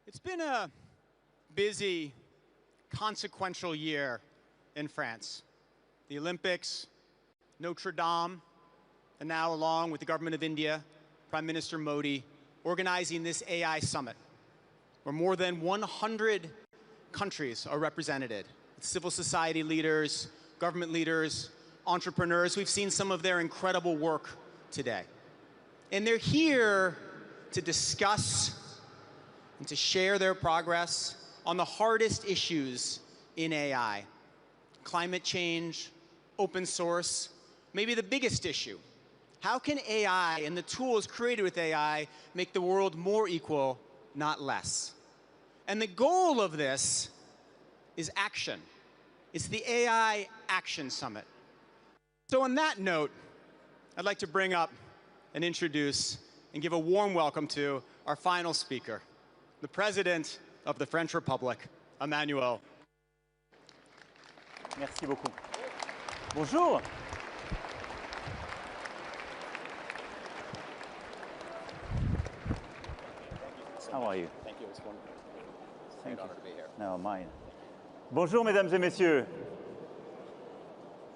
It's been a busy, consequential year in France. The Olympics, Notre Dame, and now along with the government of India, Prime Minister Modi, organizing this AI summit, where more than 100 countries are represented. Civil society leaders, government leaders, entrepreneurs. We've seen some of their incredible work today. And they're here to discuss and to share their progress on the hardest issues in AI. Climate change, open source, maybe the biggest issue. How can AI and the tools created with AI make the world more equal, not less? And the goal of this is action. It's the AI Action Summit. So on that note, I'd like to bring up and introduce and give a warm welcome to our final speaker, the President of the French Republic, Emmanuel. Merci beaucoup. Bonjour. How are you? Thank you. It's wonderful. Thank Honor to be here. No, mine. Bonjour, mesdames et messieurs.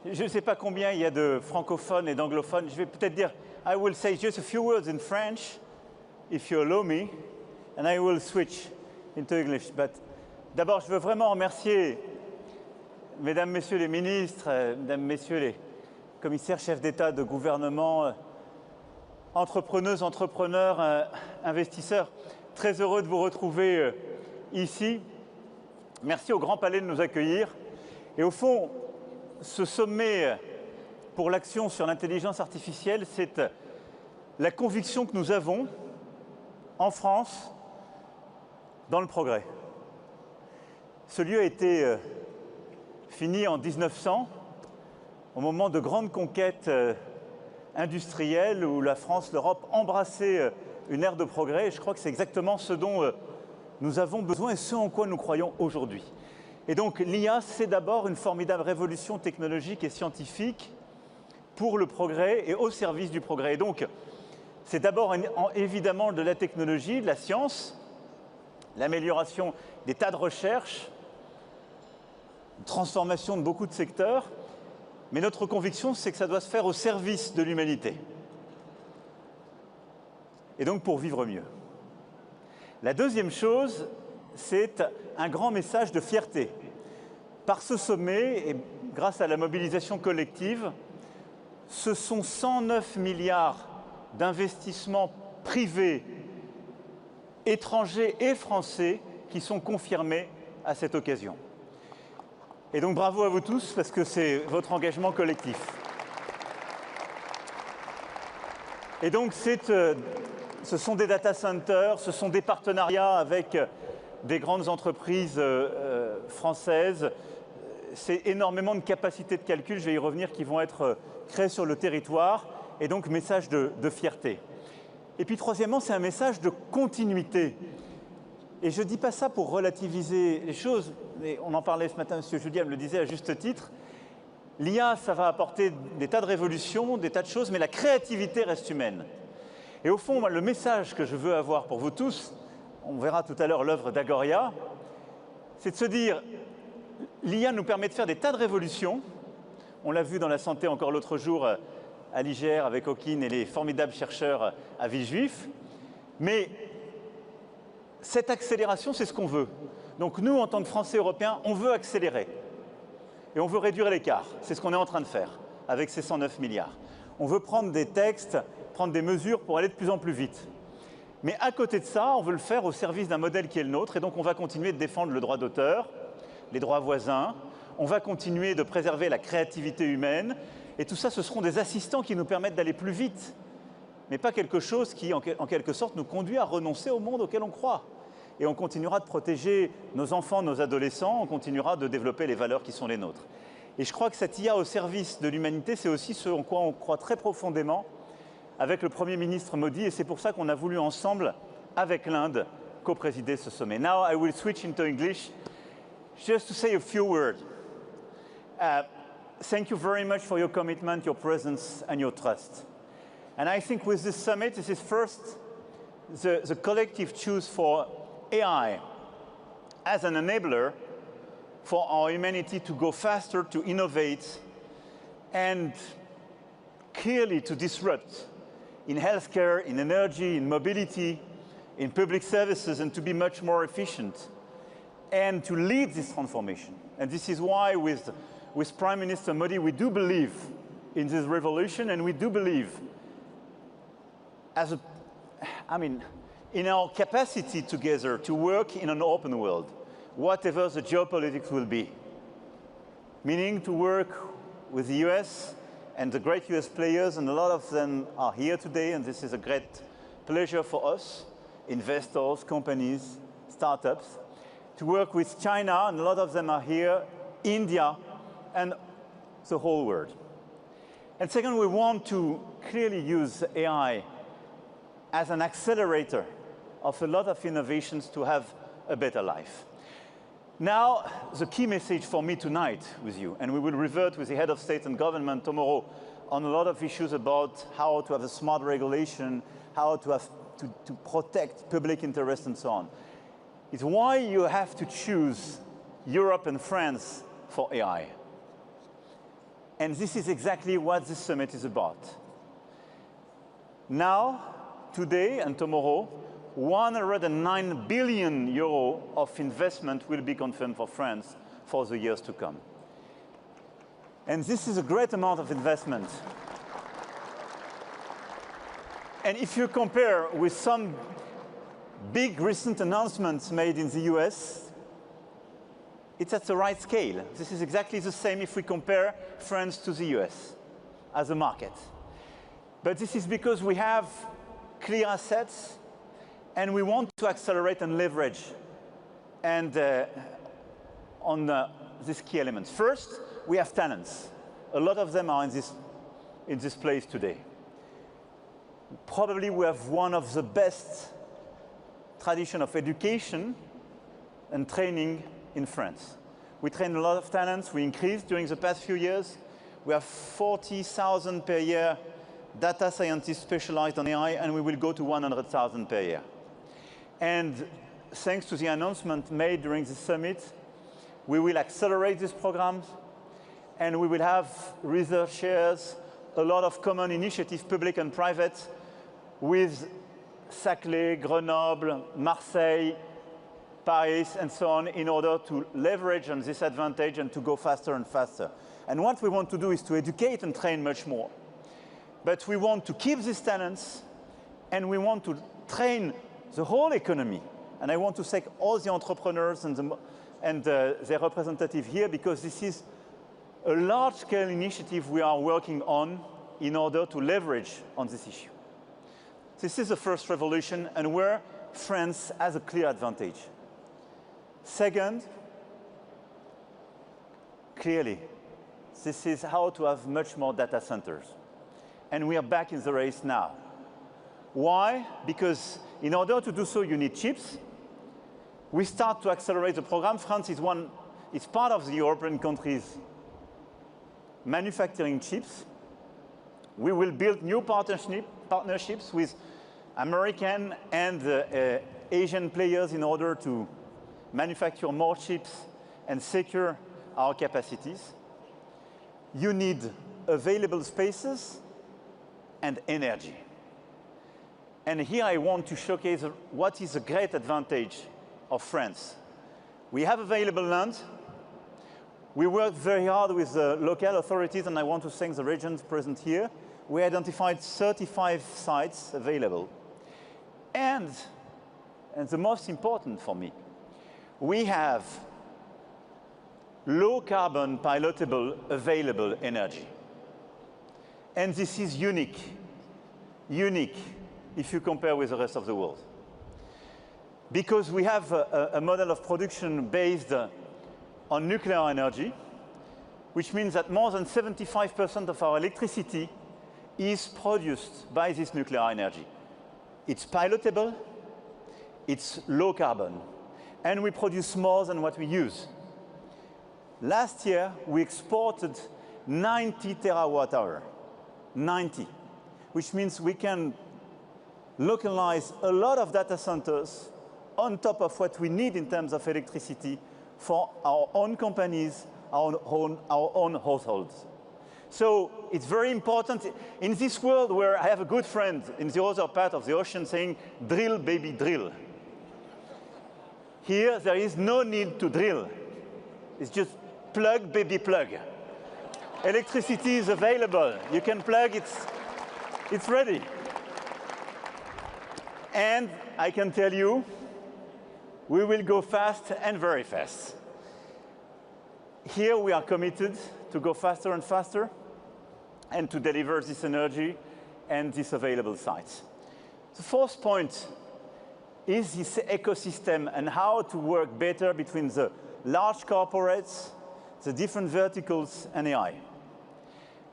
Je ne sais pas combien il y a de francophones et d'anglophones. Je vais peut-être dire, I will say just a few words in French, if you allow me, and I will switch into English. But d'abord, je veux vraiment remercier mesdames, messieurs les ministres, mesdames, messieurs les commissaires, chefs d'État, de gouvernement, entrepreneuses, entrepreneurs, investisseurs. Très heureux de vous retrouver ici. Merci au Grand Palais de nous accueillir. Et au fond, ce sommet pour l'action sur l'intelligence artificielle, c'est la conviction que nous avons en France dans le progrès. Ce lieu a été fini en 1900, au moment de grandes conquêtes industrielles où la France, l'Europe embrassaient une ère de progrès. Et je crois que c'est exactement ce dont nous avons besoin et ce en quoi nous croyons aujourd'hui. Et donc l'IA, c'est d'abord une formidable révolution technologique et scientifique pour le progrès et au service du progrès. Et donc c'est d'abord évidemment de la technologie, de la science, l'amélioration des tas de recherches, transformation de beaucoup de secteurs, mais notre conviction, c'est que ça doit se faire au service de l'humanité. Et donc pour vivre mieux. La deuxième chose, c'est un grand message de fierté. Par ce sommet, et grâce à la mobilisation collective, ce sont 109 milliards d'investissements privés, étrangers et français qui sont confirmés à cette occasion. Et donc bravo à vous tous, parce que c'est votre engagement collectif. Et donc ce sont des data centers, ce sont des partenariats avec des grandes entreprises françaises. C'est énormément de capacités de calcul, je vais y revenir, qui vont être créées sur le territoire. Et donc message de fierté. Et puis troisièmement, c'est un message de continuité. Et je ne dis pas ça pour relativiser les choses, mais on en parlait ce matin, M. Julien me le disait à juste titre. L'IA, ça va apporter des tas de révolutions, des tas de choses, mais la créativité reste humaine. Et au fond, moi, le message que je veux avoir pour vous tous, on verra tout à l'heure l'œuvre d'Agoria, c'est de se dire, l'IA nous permet de faire des tas de révolutions. On l'a vu dans la santé encore l'autre jour à l'IGR avec Hawking et les formidables chercheurs à Villejuif. Mais cette accélération, c'est ce qu'on veut. Donc nous, en tant que Français européens, on veut accélérer. Et on veut réduire l'écart. C'est ce qu'on est en train de faire avec ces 109 milliards. On veut prendre des textes, prendre des mesures pour aller de plus en plus vite. Mais à côté de ça, on veut le faire au service d'un modèle qui est le nôtre. Et donc on va continuer de défendre le droit d'auteur, les droits voisins. On va continuer de préserver la créativité humaine. Et tout ça, ce seront des assistants qui nous permettent d'aller plus vite. Mais pas quelque chose qui, en quelque sorte, nous conduit à renoncer au monde auquel on croit. Et on continuera de protéger nos enfants, nos adolescents, on continuera de développer les valeurs qui sont les nôtres. Et je crois que cette IA au service de l'humanité, c'est aussi ce en quoi on croit très profondément avec le Premier ministre Modi. Et c'est pour ça qu'on a voulu ensemble, avec l'Inde, co-présider ce sommet. Now I will switch into English, just to say a few words. Thank you very much for your commitment, your presence, and your trust. And I think with this summit, this is first the collective choice for AI as an enabler for our humanity to go faster, to innovate, and clearly to disrupt in healthcare, in energy, in mobility, in public services, and to be much more efficient, and to lead this transformation. And this is why with Prime Minister Modi, we do believe in this revolution, and we do believe in our capacity together to work in an open world, whatever the geopolitics will be. Meaning to work with the US and the great US players, and a lot of them are here today, and this is a great pleasure for us, investors, companies, startups, to work with China, and a lot of them are here, India, and the whole world. And second, we want to clearly use AI as an accelerator of a lot of innovations to have a better life. Now, the key message for me tonight with you, and we will revert with the head of state and government tomorrow on a lot of issues about how to have a smart regulation, how to have to protect public interest and so on, is why you have to choose Europe and France for AI. And this is exactly what this summit is about. Now, today and tomorrow, 109 billion euro of investment will be confirmed for France for the years to come. And this is a great amount of investment. And if you compare with some big recent announcements made in the US, it's at the right scale. This is exactly the same if we compare France to the US as a market. But this is because we have clear assets, and we want to accelerate and leverage on these key elements. First, we have talents. A lot of them are in this place today. Probably we have one of the best tradition of education and training in France. We train a lot of talents. We increased during the past few years. We have 40,000 per year data scientists specialized on AI, and we will go to 100,000 per year. And thanks to the announcement made during the summit, we will accelerate these programs, and we will have research shares, a lot of common initiatives, public and private, with Saclay, Grenoble, Marseille, Paris, and so on, in order to leverage on this advantage and to go faster and faster. And what we want to do is to educate and train much more. But we want to keep these talents, and we want to train the whole economy. And I want to thank all the entrepreneurs and their representatives here, because this is a large-scale initiative we are working on in order to leverage on this issue. This is the first revolution, and where France has a clear advantage. Second, clearly, this is how to have much more data centers. And we are back in the race now. Why? Because in order to do so, you need chips. We start to accelerate the program. France is part of the European countries manufacturing chips. We will build new partnerships with American and Asian players in order to manufacture more chips and secure our capacities. You need available spaces and energy. And here I want to showcase what is a great advantage of France. We have available land. We work very hard with the local authorities, and I want to thank the regions present here. We identified 35 sites available. And the most important for me, we have low carbon pilotable available energy. And this is unique if you compare with the rest of the world. Because we have a model of production based on nuclear energy, which means that more than 75% of our electricity is produced by this nuclear energy. It's pilotable, it's low carbon, and we produce more than what we use. Last year, we exported 90 terawatt-hour, 90, which means we can localize a lot of data centers on top of what we need in terms of electricity for our own companies, our own households. So it's very important in this world where I have a good friend in the other part of the ocean saying, drill, baby, drill. Here, there is no need to drill. It's just plug, baby, plug. Electricity is available. You can plug, it's ready. And I can tell you, we will go fast and very fast. Here we are committed to go faster and faster and to deliver this energy and these available sites. The fourth point is this ecosystem and how to work better between the large corporates, the different verticals, and AI.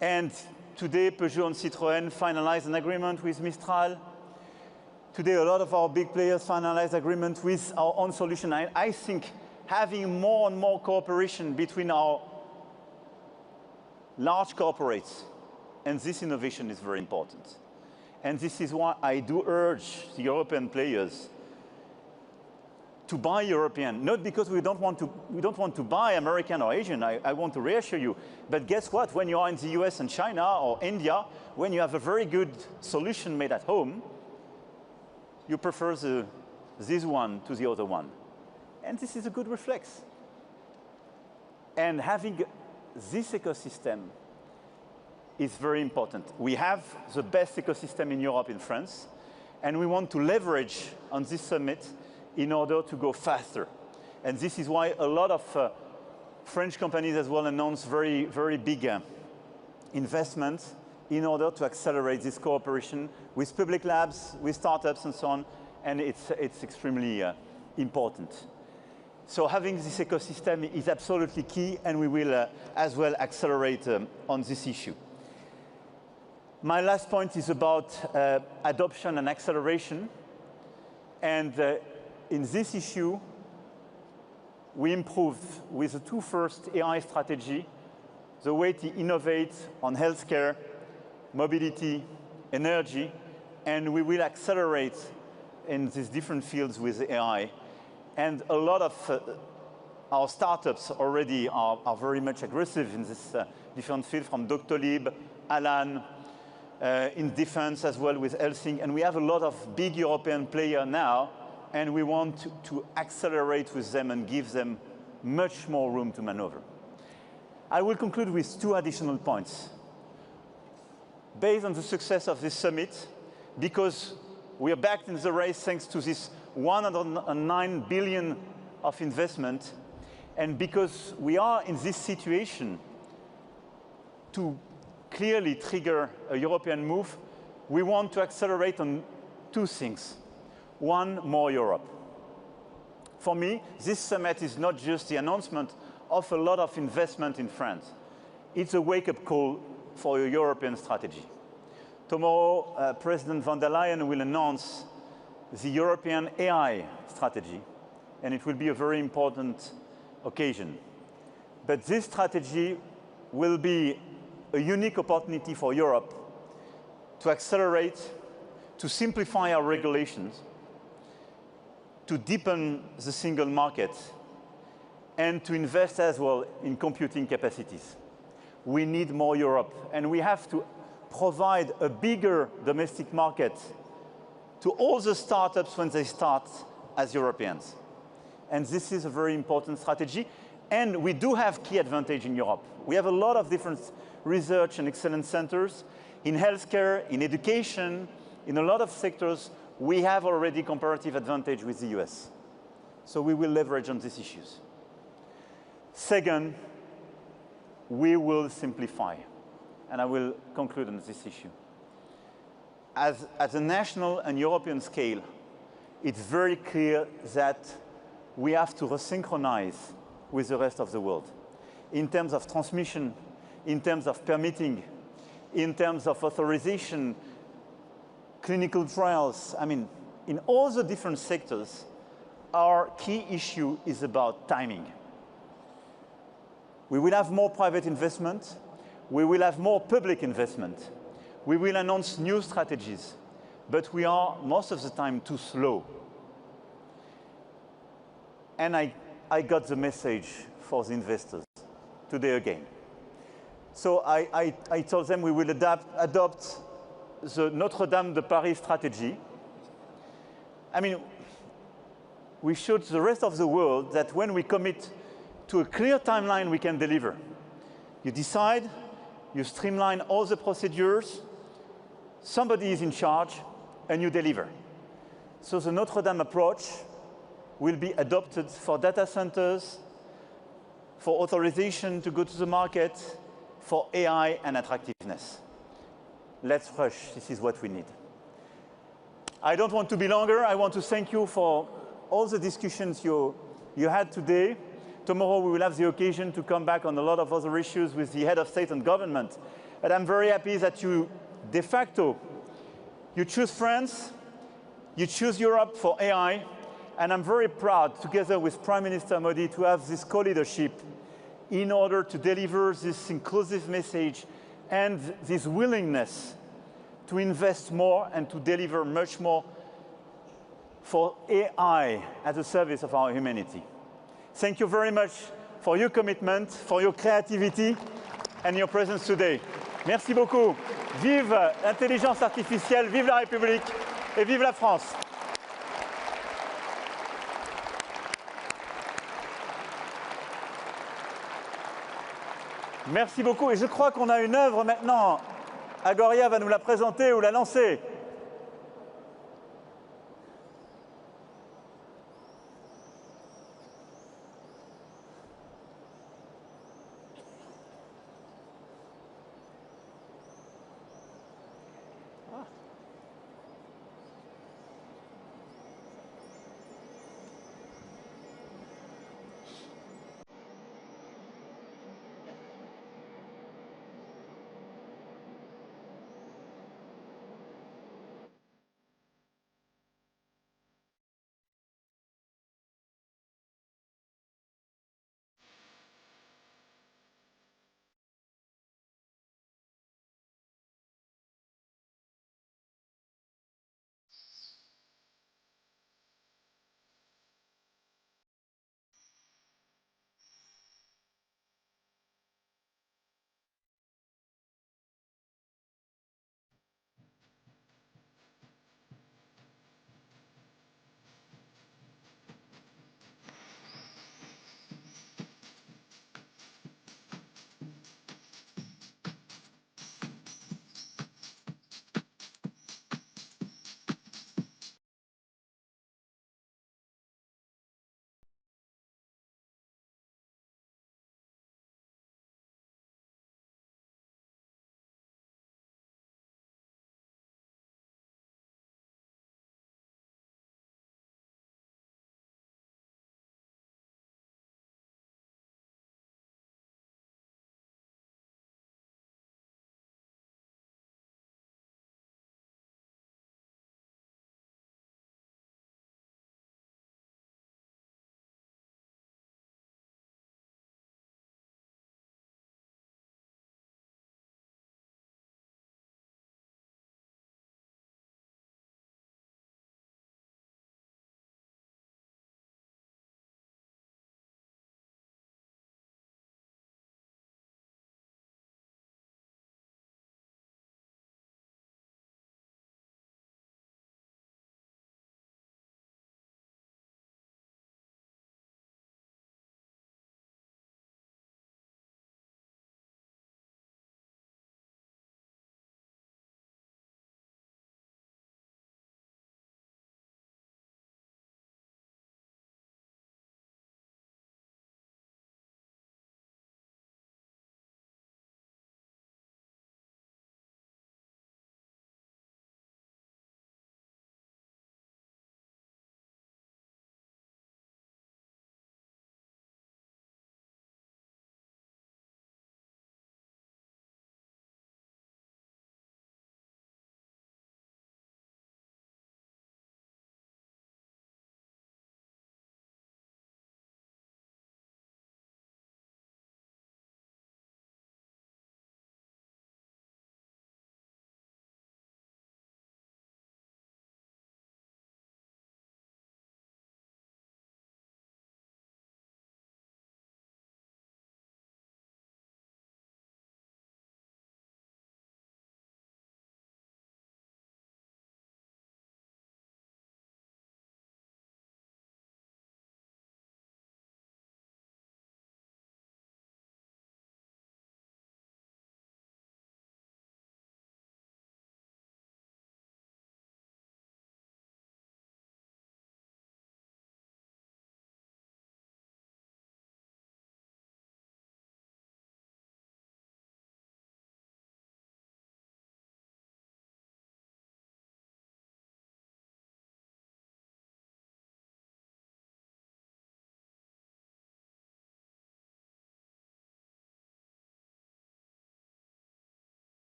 And today, Peugeot and Citroën finalized an agreement with Mistral. Today, a lot of our big players finalized agreement with our own solution. I think having more and more cooperation between our large corporates and this innovation is very important. And this is why I do urge the European players to buy European, not because we don't want to buy American or Asian, I want to reassure you. But guess what? When you are in the US and China or India, when you have a very good solution made at home, you prefer this one to the other one. And this is a good reflex. And having this ecosystem is very important. We have the best ecosystem in Europe, in France, and we want to leverage on this summit in order to go faster. And this is why a lot of French companies as well announced very, very big investments in order to accelerate this cooperation with public labs, with startups and so on, and it's extremely important. So having this ecosystem is absolutely key, and we will as well accelerate on this issue. My last point is about adoption and acceleration. And in this issue, we improved with the two first AI strategy, the way to innovate on healthcare, mobility, energy, and we will accelerate in these different fields with AI. And a lot of our startups already are very much aggressive in this different field, from Doctolib, Alan, in defense as well with Helsing. And we have a lot of big European players now, and we want to accelerate with them and give them much more room to maneuver. I will conclude with two additional points. Based on the success of this summit, because we are back in the race thanks to this 109 billion of investment, and because we are in this situation to clearly trigger a European move, we want to accelerate on two things. One, more Europe. For me, this summit is not just the announcement of a lot of investment in France. It's a wake-up call for a European strategy. Tomorrow, President von der Leyen will announce the European AI strategy, and it will be a very important occasion. But this strategy will be a unique opportunity for Europe to accelerate, to simplify our regulations, to deepen the single market, and to invest as well in computing capacities. We need more Europe, and we have to provide a bigger domestic market to all the startups when they start as Europeans. And this is a very important strategy. And we do have key advantage in Europe. We have a lot of different research and excellence centers in healthcare, in education, in a lot of sectors. We have already comparative advantage with the US. So we will leverage on these issues. Second, we will simplify. And I will conclude on this issue. At a national and European scale, it's very clear that we have to resynchronize with the rest of the world in terms of transmission, in terms of permitting, in terms of authorization, clinical trials. I mean, in all the different sectors, our key issue is about timing. We will have more private investment. We will have more public investment. We will announce new strategies, but we are most of the time too slow. And I got the message for the investors today again. So I told them we will adopt the Notre Dame de Paris strategy. I mean, we showed the rest of the world that when we commit to a clear timeline, we can deliver. You decide, you streamline all the procedures, somebody is in charge, and you deliver. So the Notre Dame approach will be adopted for data centers, for authorization to go to the market, for AI and attractiveness. Let's rush. This is what we need. I don't want to be longer. I want to thank you for all the discussions you had today. Tomorrow we will have the occasion to come back on a lot of other issues with the head of state and government. But I'm very happy that you, de facto, you choose France, you choose Europe for AI, and I'm very proud, together with Prime Minister Modi, to have this co-leadership in order to deliver this inclusive message and this willingness to invest more and to deliver much more for AI at the service of our humanity. Thank you very much for your commitment, for your creativity and your presence today. Merci beaucoup. Vive l'intelligence artificielle, vive la République et vive la France. Merci beaucoup. Et je crois qu'on a une œuvre maintenant. Agoria va nous la présenter ou la lancer.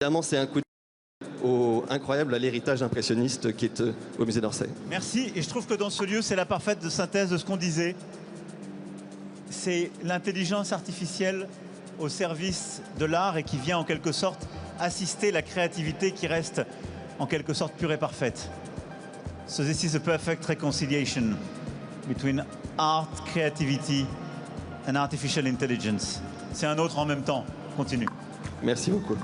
Évidemment, c'est un coup incroyable à l'héritage impressionniste qui est au musée d'Orsay. Merci, et je trouve que dans ce lieu, c'est la parfaite synthèse de ce qu'on disait. C'est l'intelligence artificielle au service de l'art et qui vient en quelque sorte assister la créativité qui reste en quelque sorte pure et parfaite. So this is a perfect reconciliation between art, creativity and artificial intelligence. C'est un autre en même temps. Continue. Merci beaucoup.